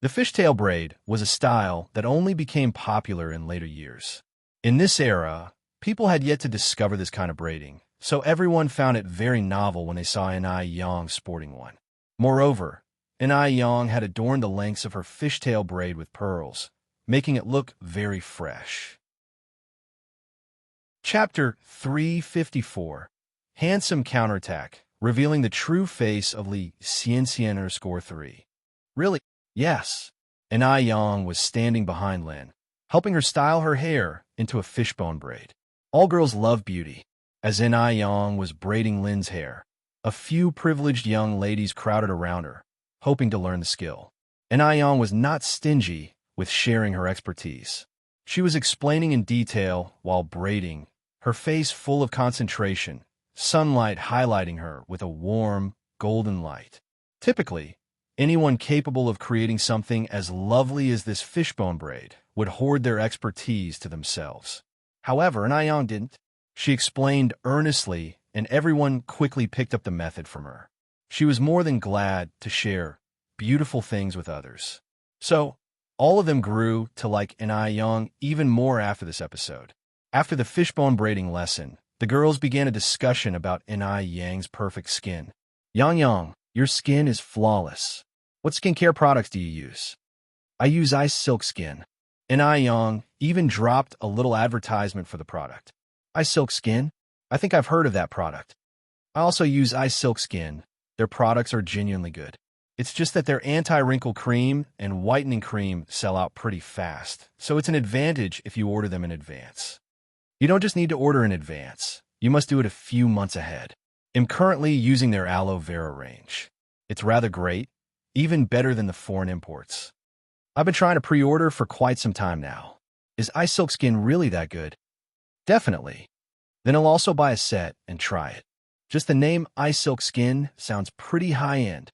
The fishtail braid was a style that only became popular in later years. In this era, people had yet to discover this kind of braiding, so everyone found it very novel when they saw Yang sporting one. Moreover, Yang had adorned the lengths of her fishtail braid with pearls, making it look very fresh. Chapter 354. Handsome Counterattack, revealing the true face of Li Xianxian 3. Really? Yes. Yang was standing behind Lin, helping her style her hair into a fishbone braid. All girls love beauty. As Yang was braiding Lin's hair, a few privileged young ladies crowded around her, hoping to learn the skill. Yang was not stingy with sharing her expertise. She was explaining in detail while braiding, her face full of concentration, sunlight highlighting her with a warm, golden light. Typically, anyone capable of creating something as lovely as this fishbone braid would hoard their expertise to themselves. However, Yang didn't. She explained earnestly, and everyone quickly picked up the method from her. She was more than glad to share beautiful things with others. So, all of them grew to like Yang even more after this episode. After the fishbone braiding lesson, the girls began a discussion about Yang's perfect skin. Yang, your skin is flawless. What skincare products do you use? I use Ice Silk Skin. Yang even dropped a little advertisement for the product. Ice Silk Skin? I think I've heard of that product. I also use Ice Silk Skin. Their products are genuinely good. It's just that their anti-wrinkle cream and whitening cream sell out pretty fast, so it's an advantage if you order them in advance. You don't just need to order in advance. You must do it a few months ahead. I'm currently using their aloe vera range. It's rather great, even better than the foreign imports. I've been trying to pre-order for quite some time now. Is ice silk skin really that good? Definitely. Then I'll also buy a set and try it. Just the name ice silk skin sounds pretty high-end.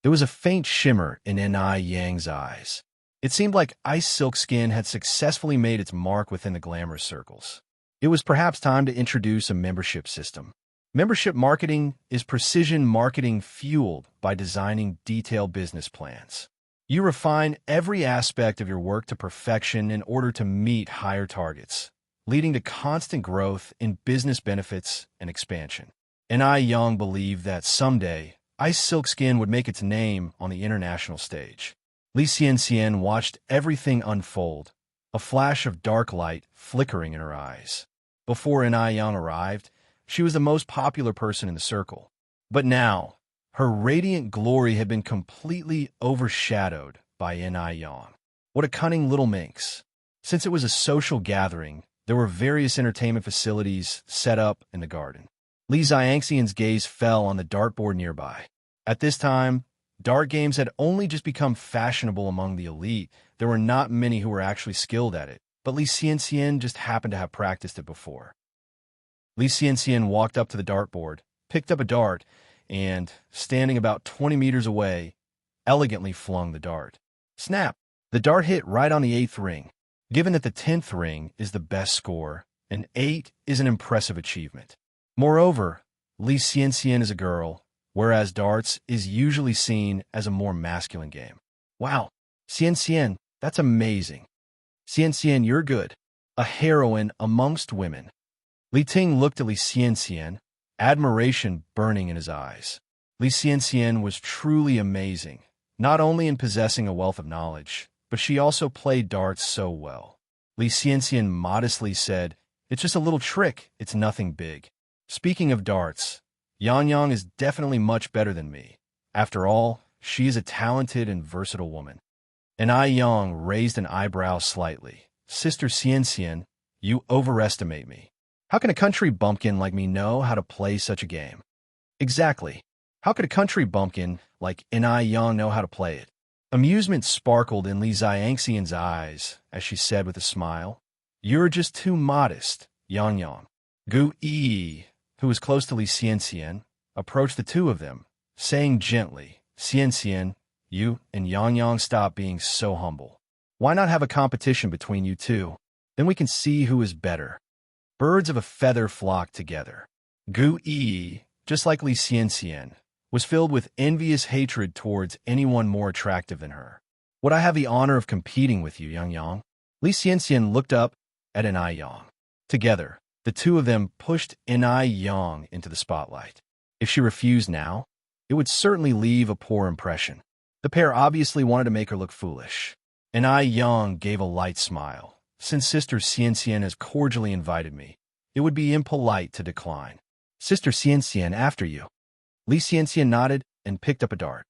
There was a faint shimmer in Ni Yang's eyes. It seemed like ice silk skin had successfully made its mark within the glamorous circles. It was perhaps time to introduce a membership system. Membership marketing is precision marketing fueled by designing detailed business plans. You refine every aspect of your work to perfection in order to meet higher targets, leading to constant growth in business benefits and expansion. Ni Yang believed that someday, ice silk skin would make its name on the international stage. Li Xianxian watched everything unfold, a flash of dark light flickering in her eyes. Before Ni Yang arrived, she was the most popular person in the circle. But now, her radiant glory had been completely overshadowed by Ni Yang. What a cunning little minx. Since it was a social gathering, there were various entertainment facilities set up in the garden. Li Xianxian's gaze fell on the dartboard nearby. At this time, dart games had only just become fashionable among the elite. There were not many who were actually skilled at it, but Li Xianxian just happened to have practiced it before. Li Xianxian walked up to the dartboard, picked up a dart, and, standing about 20 meters away, elegantly flung the dart. Snap! The dart hit right on the 8th ring. Given that the 10th ring is the best score, an 8 is an impressive achievement. Moreover, Li Xianxian is a girl, whereas darts is usually seen as a more masculine game. Wow, Xianxian, that's amazing. Xianxian, you're good. A heroine amongst women. Li Ting looked at Li Xianxian, admiration burning in his eyes. Li Xianxian was truly amazing, not only in possessing a wealth of knowledge, but she also played darts so well. Li Xianxian modestly said, "It's just a little trick, it's nothing big." Speaking of darts, Yang Yang is definitely much better than me. After all, she is a talented and versatile woman. Ni Yang raised an eyebrow slightly. Sister Xianxian, you overestimate me. How can a country bumpkin like me know how to play such a game? Exactly. How could a country bumpkin like Ni Yang know how to play it? Amusement sparkled in Li Xianxian's eyes as she said with a smile, "You're just too modest, Yang Yang." Gu Yi, who was close to Li Xianxian, approached the two of them, saying gently, "Xianxian, you and Yang Yang stop being so humble. Why not have a competition between you two? Then we can see who is better." Birds of a feather flocked together. Gu Yi, just like Li Xianxian, was filled with envious hatred towards anyone more attractive than her. "Would I have the honor of competing with you, Yang Yang?" Li Xianxian looked up at Ni Yang. Together, the two of them pushed Ni Yang into the spotlight. If she refused now, it would certainly leave a poor impression. The pair obviously wanted to make her look foolish. Ni Yang gave a light smile. "Since Sister Xianxian has cordially invited me, it would be impolite to decline. Sister Xianxian, after you." Li Xianxian nodded and picked up a dart.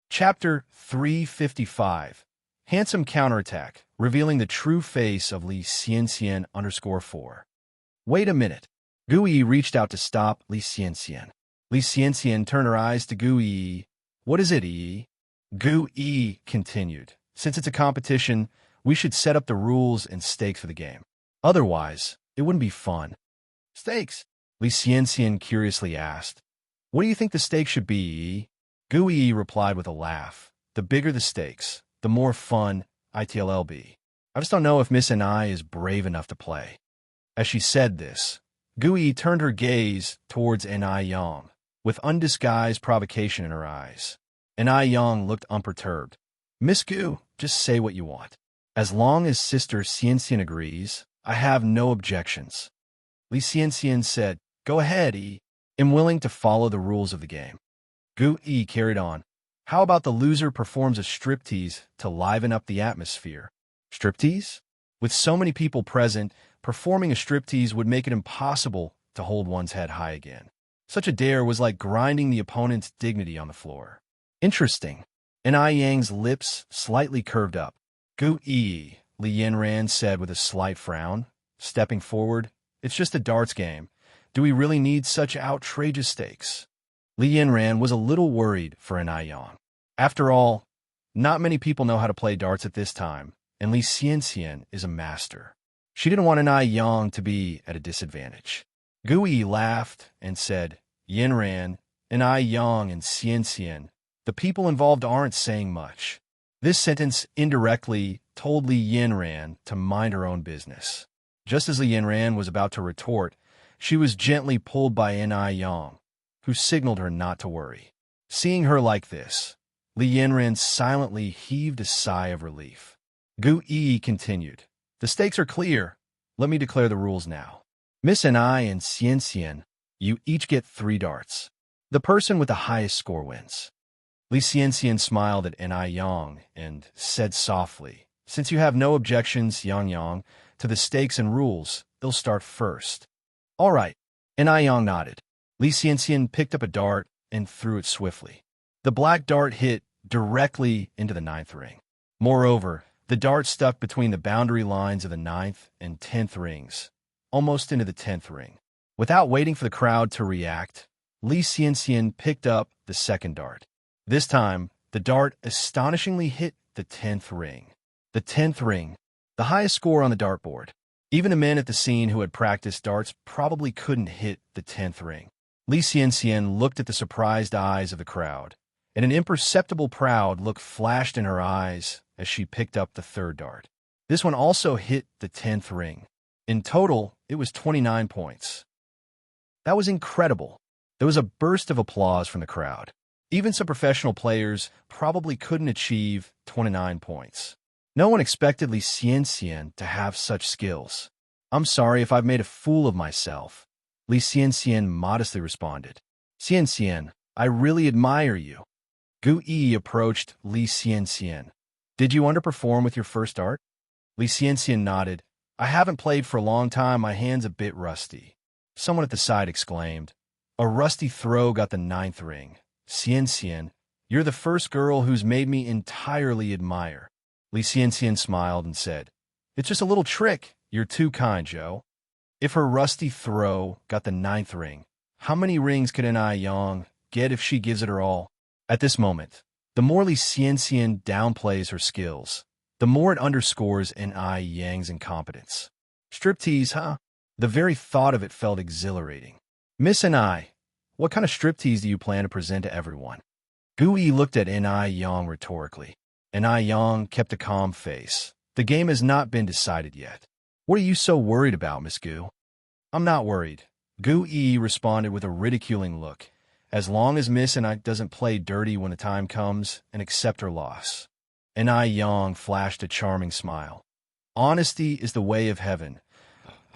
Chapter 355. Handsome Counterattack, revealing the true face of Li Xianxian _4. Wait a minute. Gu Yi reached out to stop Li Xianxian. Li Xianxian turned her eyes to Gu Yi. "What is it, Yi?" Gu Yi continued. "Since it's a competition, we should set up the rules and stakes for the game. Otherwise, it wouldn't be fun." "Stakes?" Li Xianxian curiously asked. "What do you think the stakes should be, Yi?" Gu Yi replied with a laugh. "The bigger the stakes, the more fun it'll be. I just don't know if Miss Ni is brave enough to play." As she said this, Gu Yi turned her gaze towards Ni Yang, with undisguised provocation in her eyes. Ni Yang looked unperturbed. "Miss Gu, just say what you want. As long as Sister Xianxian agrees, I have no objections." Li Xianxian said, "Go ahead, Yi. I'm willing to follow the rules of the game." Gu Yi carried on. "How about the loser performs a striptease to liven up the atmosphere?" Striptease? With so many people present, performing a striptease would make it impossible to hold one's head high again. Such a dare was like grinding the opponent's dignity on the floor. Interesting. Ni Yang's lips slightly curved up. "Gu Yi," Li Yanran said with a slight frown, stepping forward. "It's just a darts game. Do we really need such outrageous stakes?" Li Yinran was a little worried for An Yang. After all, not many people know how to play darts at this time, and Li Xianxian is a master. She didn't want An Yang to be at a disadvantage. Gu Yi laughed and said, Yinran, An Yang, and Xianxian, the people involved aren't saying much. This sentence indirectly told Li Yinran to mind her own business. Just as Li Yinran was about to retort, she was gently pulled by An Yang, who signaled her not to worry. Seeing her like this, Li Yinran silently heaved a sigh of relief. Gu Yi continued, The stakes are clear. Let me declare the rules now. Miss and Xianxian, you each get 3 darts. The person with the highest score wins. Li Xianxian smiled at An Yang and said softly, Since you have no objections, Yang, to the stakes and rules, they'll start first. All right. An Yang nodded. Li Xianxian picked up a dart and threw it swiftly. The black dart hit directly into the 9th ring. Moreover, the dart stuck between the boundary lines of the 9th and 10th rings, almost into the 10th ring. Without waiting for the crowd to react, Li Xianxian picked up the 2nd dart. This time, the dart astonishingly hit the 10th ring. The 10th ring, the highest score on the dartboard. Even the men at the scene who had practiced darts probably couldn't hit the 10th ring. Li Xianxian looked at the surprised eyes of the crowd, and an imperceptible proud look flashed in her eyes as she picked up the 3rd dart. This one also hit the 10th ring. In total, it was 29 points. That was incredible. There was a burst of applause from the crowd. Even some professional players probably couldn't achieve 29 points. No one expected Li Xianxian to have such skills. I'm sorry if I've made a fool of myself, Li Xianxian modestly responded. Xianxian, I really admire you. Gu Yi approached Li Xianxian. Did you underperform with your first dart? Li Xianxian nodded. I haven't played for a long time, my hand's a bit rusty. Someone at the side exclaimed. A rusty throw got the 9th ring. Xianxian, you're the first girl who's made me entirely admire. Li Xianxian smiled and said, It's just a little trick. You're too kind, Joe. If her rusty throw got the 9th ring, how many rings could An Yang get if she gives it her all? At this moment, the more Li Xianxian downplays her skills, the more it underscores An Yang's incompetence. Striptease, huh? The very thought of it felt exhilarating. Miss An, what kind of striptease do you plan to present to everyone? Gu Yi looked at An Yang rhetorically. An Yang kept a calm face. The game has not been decided yet. What are you so worried about, Miss Gu? I'm not worried. Gu Yi responded with a ridiculing look. As long as Miss An doesn't play dirty when the time comes and accept her loss. An Yang flashed a charming smile. Honesty is the way of heaven.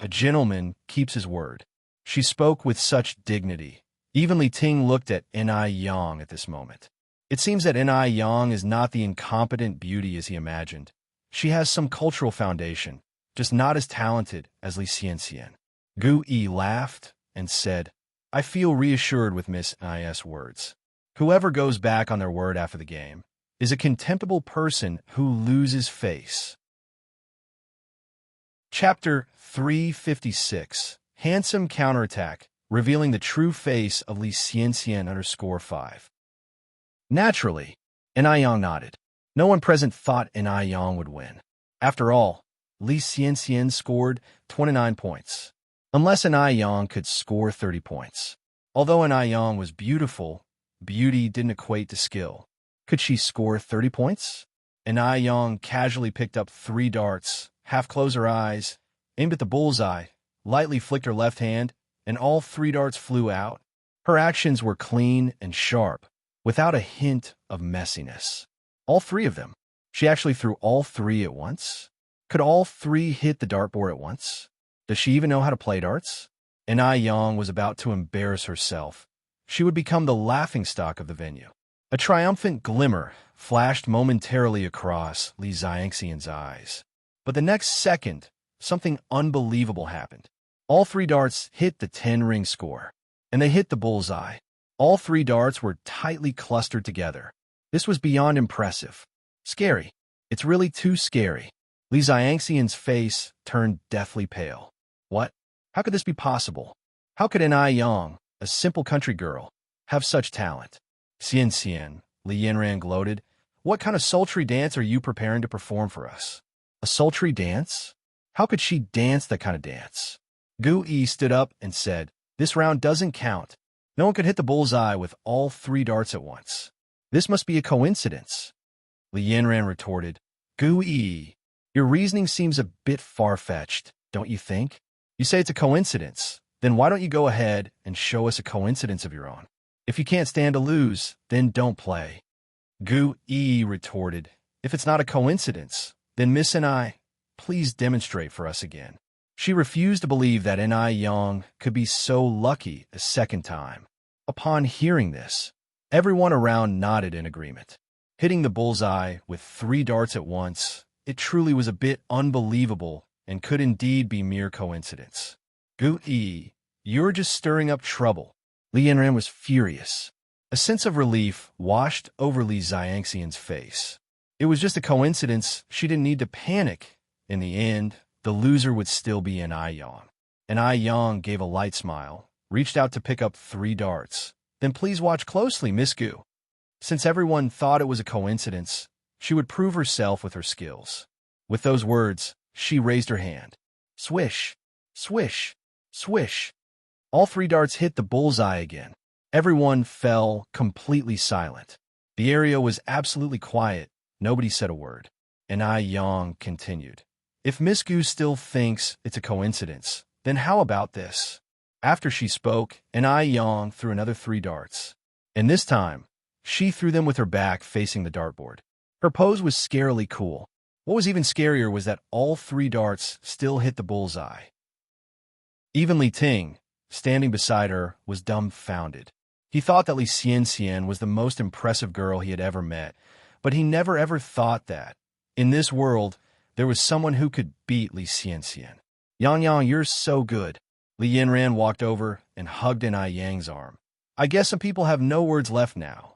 A gentleman keeps his word. She spoke with such dignity. Even Li Ting looked at An Yang at this moment. It seems that An Yang is not the incompetent beauty as he imagined. She has some cultural foundation, just not as talented as Li Xianxian. Gu Yi laughed and said, I feel reassured with Miss I's words. Whoever goes back on their word after the game is a contemptible person who loses face. Chapter 356, Handsome Counterattack, revealing the true face of Li Xianxian _5. Naturally, An Yang nodded. No one present thought An Yang would win. After all, Li Xianxian scored 29 points. Unless An Yang could score 30 points. Although An Yang was beautiful, beauty didn't equate to skill. Could she score 30 points? An Yang casually picked up 3 darts, half-closed her eyes, aimed at the bullseye, lightly flicked her left hand, and all 3 darts flew out. Her actions were clean and sharp, without a hint of messiness. All 3 of them. She actually threw all 3 at once? Could all 3 hit the dartboard at once? Does she even know how to play darts? An Yang was about to embarrass herself. She would become the laughingstock of the venue. A triumphant glimmer flashed momentarily across Li Xianxian's eyes. But the next second, something unbelievable happened. All 3 darts hit the 10-ring score, and they hit the bullseye. All 3 darts were tightly clustered together. This was beyond impressive. Scary. It's really too scary. Li Xianxian's face turned deathly pale. What? How could this be possible? How could An Yang, a simple country girl, have such talent. Xian Xian, Li Yanran gloated. What kind of sultry dance are you preparing to perform for us? A sultry dance? How could she dance that kind of dance? Gu Yi stood up and said, this round doesn't count. No one could hit the bullseye with all 3 darts at once. This must be a coincidence. Li Yanran retorted, Gu Yi, your reasoning seems a bit far-fetched, don't you think? You say it's a coincidence. Then why don't you go ahead and show us a coincidence of your own? If you can't stand to lose, then don't play. Gu Yi retorted, if it's not a coincidence, then Miss and I, please demonstrate for us again. She refused to believe that N.I. Yang could be so lucky a second time. Upon hearing this, everyone around nodded in agreement. Hitting the bullseye with 3 darts at once, it truly was a bit unbelievable and could indeed be mere coincidence. Gu Yi, you're just stirring up trouble. Li Yanran was furious. A sense of relief washed over Li Xiangxian's face. It was just a coincidence. She didn't need to panic. In the end, the loser would still be N.I. Yang. N.I. Yang gave a light smile, reached out to pick up 3 darts. Then please watch closely, Miss Gu. Since everyone thought it was a coincidence, she would prove herself with her skills. With those words, she raised her hand. Swish, swish, swish. All 3 darts hit the bullseye again. Everyone fell completely silent. The area was absolutely quiet. Nobody said a word. N.I. Yang continued. If Miss Gu still thinks it's a coincidence, then how about this? After she spoke, N.I. Yang threw another 3 darts. And this time, she threw them with her back facing the dartboard. Her pose was scarily cool. What was even scarier was that all 3 darts still hit the bullseye. Even Li Ting, standing beside her, was dumbfounded. He thought that Li Xianxian was the most impressive girl he had ever met, but he never ever thought that, in this world, there was someone who could beat Li Xianxian. Yang Yang, you're so good. Li Yanran walked over and hugged N.I. Yang's arm. I guess some people have no words left now.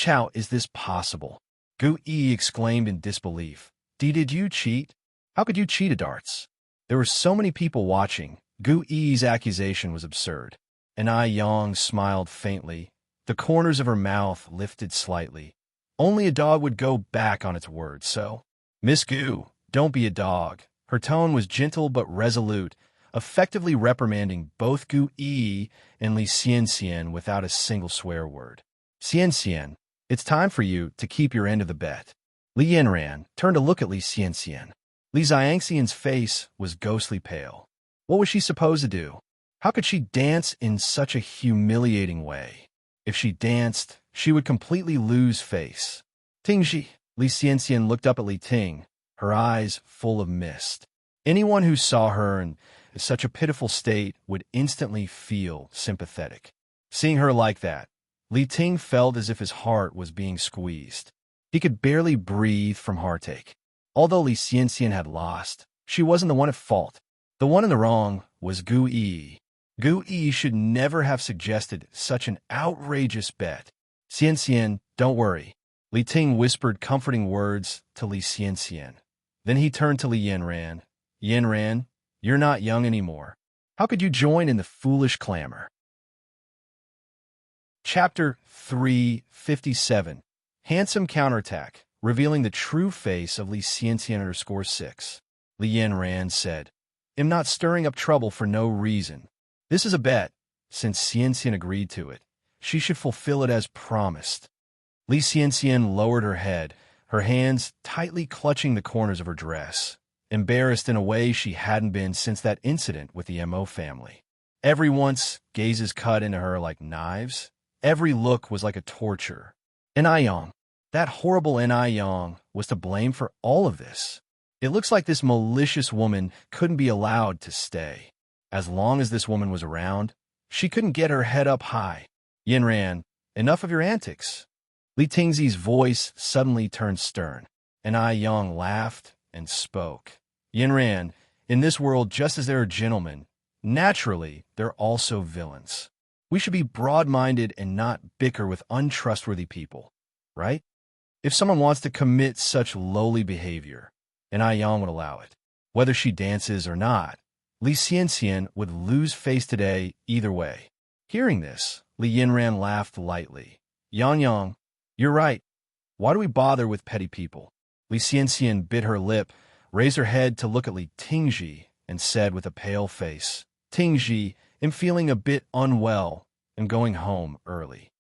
How is this possible? Gu Yi exclaimed in disbelief. Did you cheat? How could you cheat at darts? There were so many people watching. Gu Yi's accusation was absurd. N.I. Yang smiled faintly. The corners of her mouth lifted slightly. Only a dog would go back on its word, so... Miss Gu, don't be a dog. Her tone was gentle but resolute, effectively reprimanding both Gu Yi and Li Xianxian without a single swear word. Xianxian, it's time for you to keep your end of the bet. Li Yanran turned to look at Li Xianxian. Li Xiangxian's face was ghostly pale. What was she supposed to do? How could she dance in such a humiliating way? If she danced, she would completely lose face. Tingxi, Li Xianxian looked up at Li Ting, her eyes full of mist. Anyone who saw her in such a pitiful state would instantly feel sympathetic. Seeing her like that, Li Ting felt as if his heart was being squeezed. He could barely breathe from heartache. Although Li Xianxian had lost, she wasn't the one at fault. The one in the wrong was Gu Yi. Gu Yi should never have suggested such an outrageous bet. Xianxian, don't worry. Li Ting whispered comforting words to Li Xianxian. Then he turned to Li Yanran. Yanran, you're not young anymore. How could you join in the foolish clamor? Chapter 357. Handsome Counterattack, revealing the true face of Li Xianxian _6. Li Yanran said, I'm not stirring up trouble for no reason. This is a bet. Since Xianxian agreed to it, she should fulfill it as promised. Li Xianxian lowered her head, her hands tightly clutching the corners of her dress, embarrassed in a way she hadn't been since that incident with the Mo family. Everyone's gazes cut into her like knives. Every look was like a torture. N.I. Yang, that horrible N.I. Yang, was to blame for all of this. It looks like this malicious woman couldn't be allowed to stay. As long as this woman was around, she couldn't get her head up high. Yanran, enough of your antics. Li Tingxi's voice suddenly turned stern. N.I. Yang laughed and spoke. Yanran, in this world, just as there are gentlemen, naturally, there are also villains. We should be broad-minded and not bicker with untrustworthy people, right? If someone wants to commit such lowly behavior, N.I. Yang would allow it. Whether she dances or not, Li Xianxian would lose face today either way. Hearing this, Li Yinran laughed lightly. Yang Yang, you're right. Why do we bother with petty people? Li Xianxian bit her lip, raised her head to look at Li Tingji, and said with a pale face, Tingji, am feeling a bit unwell and going home early.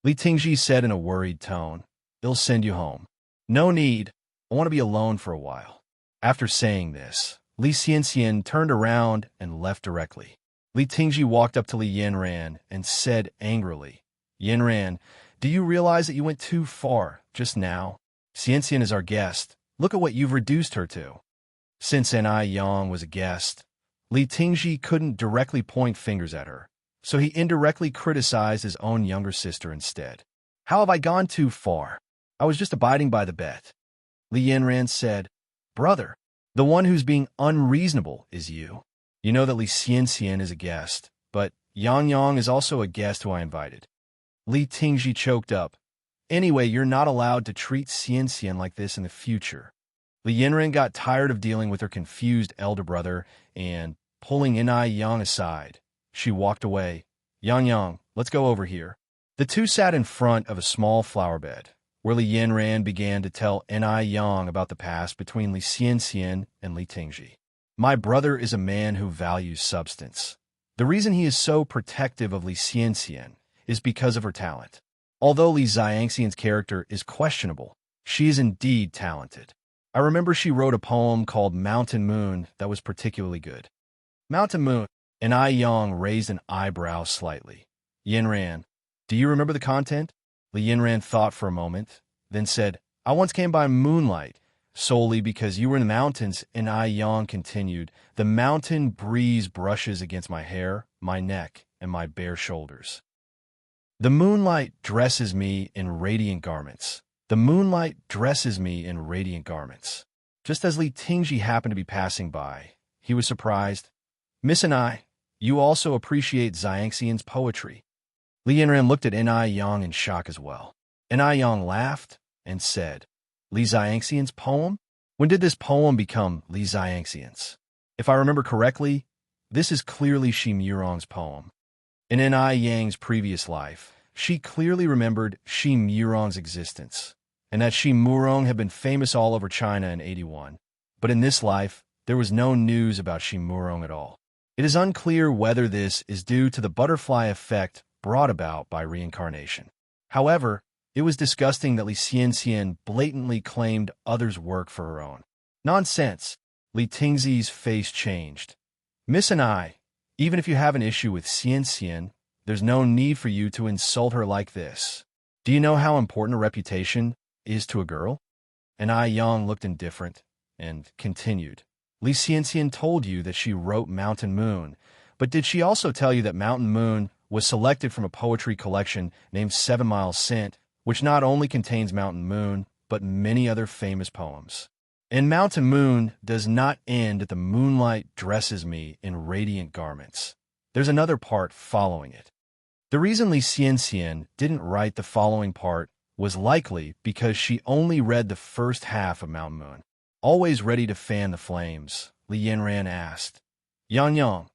Li Tingji said in a worried tone, they'll send you home. No need. I want to be alone for a while. After saying this, Li Xianxian turned around and left directly. Li Tingji walked up to Li Yinran and said angrily, Yinran, do you realize that you went too far just now? Xianxian is our guest. Look at what you've reduced her to. Since Ni Yang was a guest, Li Tingji couldn't directly point fingers at her, so he indirectly criticized his own younger sister instead. How have I gone too far? I was just abiding by the bet. Li Yinran said, Brother, the one who's being unreasonable is you. You know that Li Xianxian is a guest, but Yang Yang is also a guest who I invited. Li Tingji choked up. Anyway, you're not allowed to treat Xianxian like this in the future. Li Yinran got tired of dealing with her confused elder brother and, pulling Ni Yang aside, she walked away. Yang Yang, let's go over here. The two sat in front of a small flower bed, where Li Yinran began to tell Ni Yang about the past between Li Xianxian and Li Tingji. My brother is a man who values substance. The reason he is so protective of Li Xianxian is because of her talent. Although Li Xiangxian's character is questionable, she is indeed talented. I remember she wrote a poem called Mountain Moon that was particularly good. Mountain Moon. Ni Yang raised an eyebrow slightly. Yinran, do you remember the content? Li Yinran thought for a moment, then said, I once came by moonlight, solely because you were in the mountains. Ni Yang continued, the mountain breeze brushes against my hair, my neck, and my bare shoulders. The moonlight dresses me in radiant garments. The moonlight dresses me in radiant garments. Just as Li Tingji happened to be passing by, he was surprised. Miss Ni, you also appreciate Xiangxian's poetry. Li Yinran looked at Ni Yang in shock as well. Ni Yang laughed and said, Li Xiangxian's poem? When did this poem become Li Xiangxian's? If I remember correctly, this is clearly Shi Murong's poem. In Ni Yang's previous life, she clearly remembered Shi Murong's existence, and that Shi Murong had been famous all over China in 81. But in this life, there was no news about Shi Murong at all. It is unclear whether this is due to the butterfly effect brought about by reincarnation. However, it was disgusting that Li Xianxian blatantly claimed others' work for her own. Nonsense! Li Tingzi's face changed. Miss and I, even if you have an issue with Xianxian, there's no need for you to insult her like this. Do you know how important a reputation is to a girl? And Yang looked indifferent and continued. Li Xianxian told you that she wrote Mountain Moon, but did she also tell you that Mountain Moon was selected from a poetry collection named 7 Mile Scent, which not only contains Mountain Moon, but many other famous poems? And Mountain Moon does not end at the moonlight dresses me in radiant garments. There's another part following it. The reason Li Xianxian didn't write the following part was likely because she only read the first half of Mountain Moon. Always ready to fan the flames, Li Yinran asked, Yang Yang,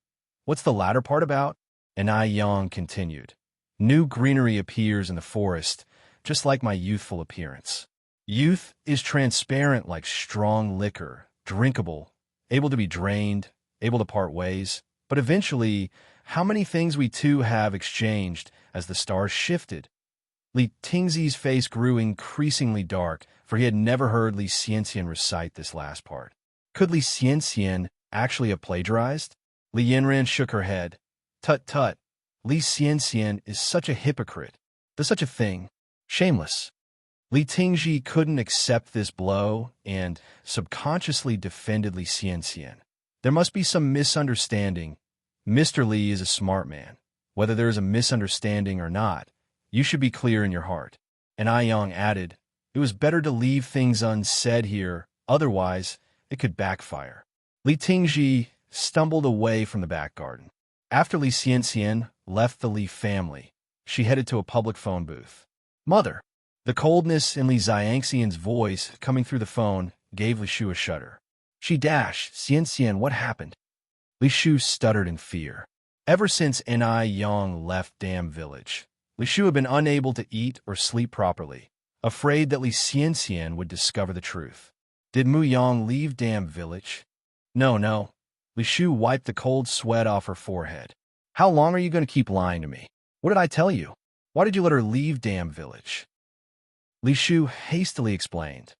what's the latter part about? And Yang continued, new greenery appears in the forest, just like my youthful appearance. Youth is transparent like strong liquor, drinkable, able to be drained, able to part ways. But eventually, how many things we two have exchanged as the stars shifted? Li Tingzi's face grew increasingly dark, for he had never heard Li Xianxian recite this last part. Could Li Xianxian actually have plagiarized? Li Yinran shook her head. Tut tut, Li Xianxian is such a hypocrite. Does such a thing. Shameless. Li Tingji couldn't accept this blow and subconsciously defended Li Xianxian. There must be some misunderstanding. Mr. Li is a smart man. Whether there is a misunderstanding or not, you should be clear in your heart. And Yang added, it was better to leave things unsaid here, otherwise it could backfire. Li Tingji stumbled away from the back garden. After Li Xianxian left the Li family, she headed to a public phone booth. Mother! The coldness in Li Xiangxian's voice coming through the phone gave Li Shu a shudder. She dashed, Xianxian, what happened? Li Shu stuttered in fear. Ever since Ni Yang left Dam Village, Li Shu had been unable to eat or sleep properly, afraid that Li Xianxian would discover the truth. Did Mu Yang leave Dam Village? No, no. Li Shu wiped the cold sweat off her forehead. How long are you going to keep lying to me? What did I tell you? Why did you let her leave Dam Village? Li Shu hastily explained.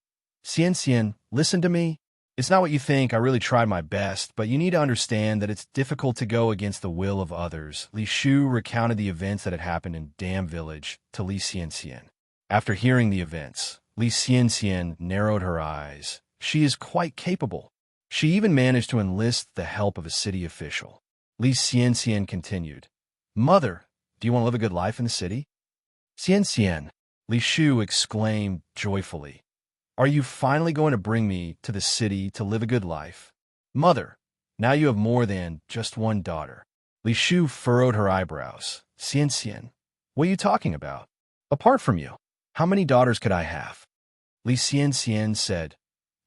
Xianxian, listen to me. It's not what you think. I really tried my best, but you need to understand that it's difficult to go against the will of others. Li Shu recounted the events that had happened in Dam Village to Li Xianxian. After hearing the events, Li Xianxian narrowed her eyes. She is quite capable. She even managed to enlist the help of a city official. Li Xianxian continued. Mother, do you want to live a good life in the city? Xianxian, Li Shu exclaimed joyfully. Are you finally going to bring me to the city to live a good life? Mother, now you have more than just one daughter. Li Shu furrowed her eyebrows. Xianxian, what are you talking about? Apart from you, how many daughters could I have? Li Xianxian said,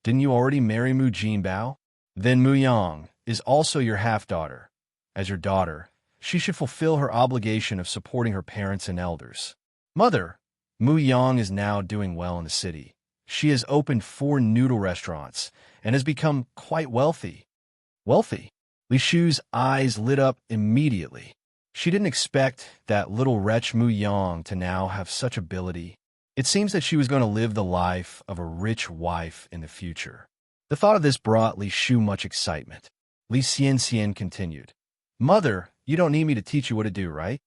Didn't you already marry Mu Jinbao? Then Mu Yang is also your half-daughter. As your daughter, she should fulfill her obligation of supporting her parents and elders. Mother, Mu Yang is now doing well in the city. She has opened 4 noodle restaurants and has become quite wealthy. Wealthy? Li Shu's eyes lit up immediately. She didn't expect that little wretch Mu Yang to now have such ability. It seems that she was going to live the life of a rich wife in the future. The thought of this brought Li Shu much excitement. Li Xianxian continued. Mother, you don't need me to teach you what to do, right?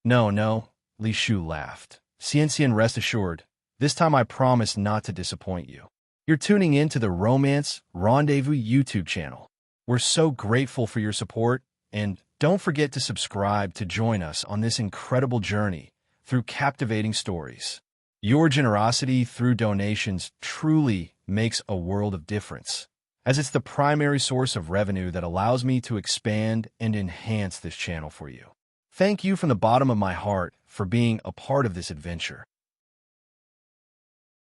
No, no, Li Shu laughed. Xianxian, rest assured, this time I promise not to disappoint you. You're tuning in to the Romance Rendezvous YouTube channel. We're so grateful for your support, and don't forget to subscribe to join us on this incredible journey through captivating stories. Your generosity through donations truly makes a world of difference, as it's the primary source of revenue that allows me to expand and enhance this channel for you. Thank you from the bottom of my heart for being a part of this adventure.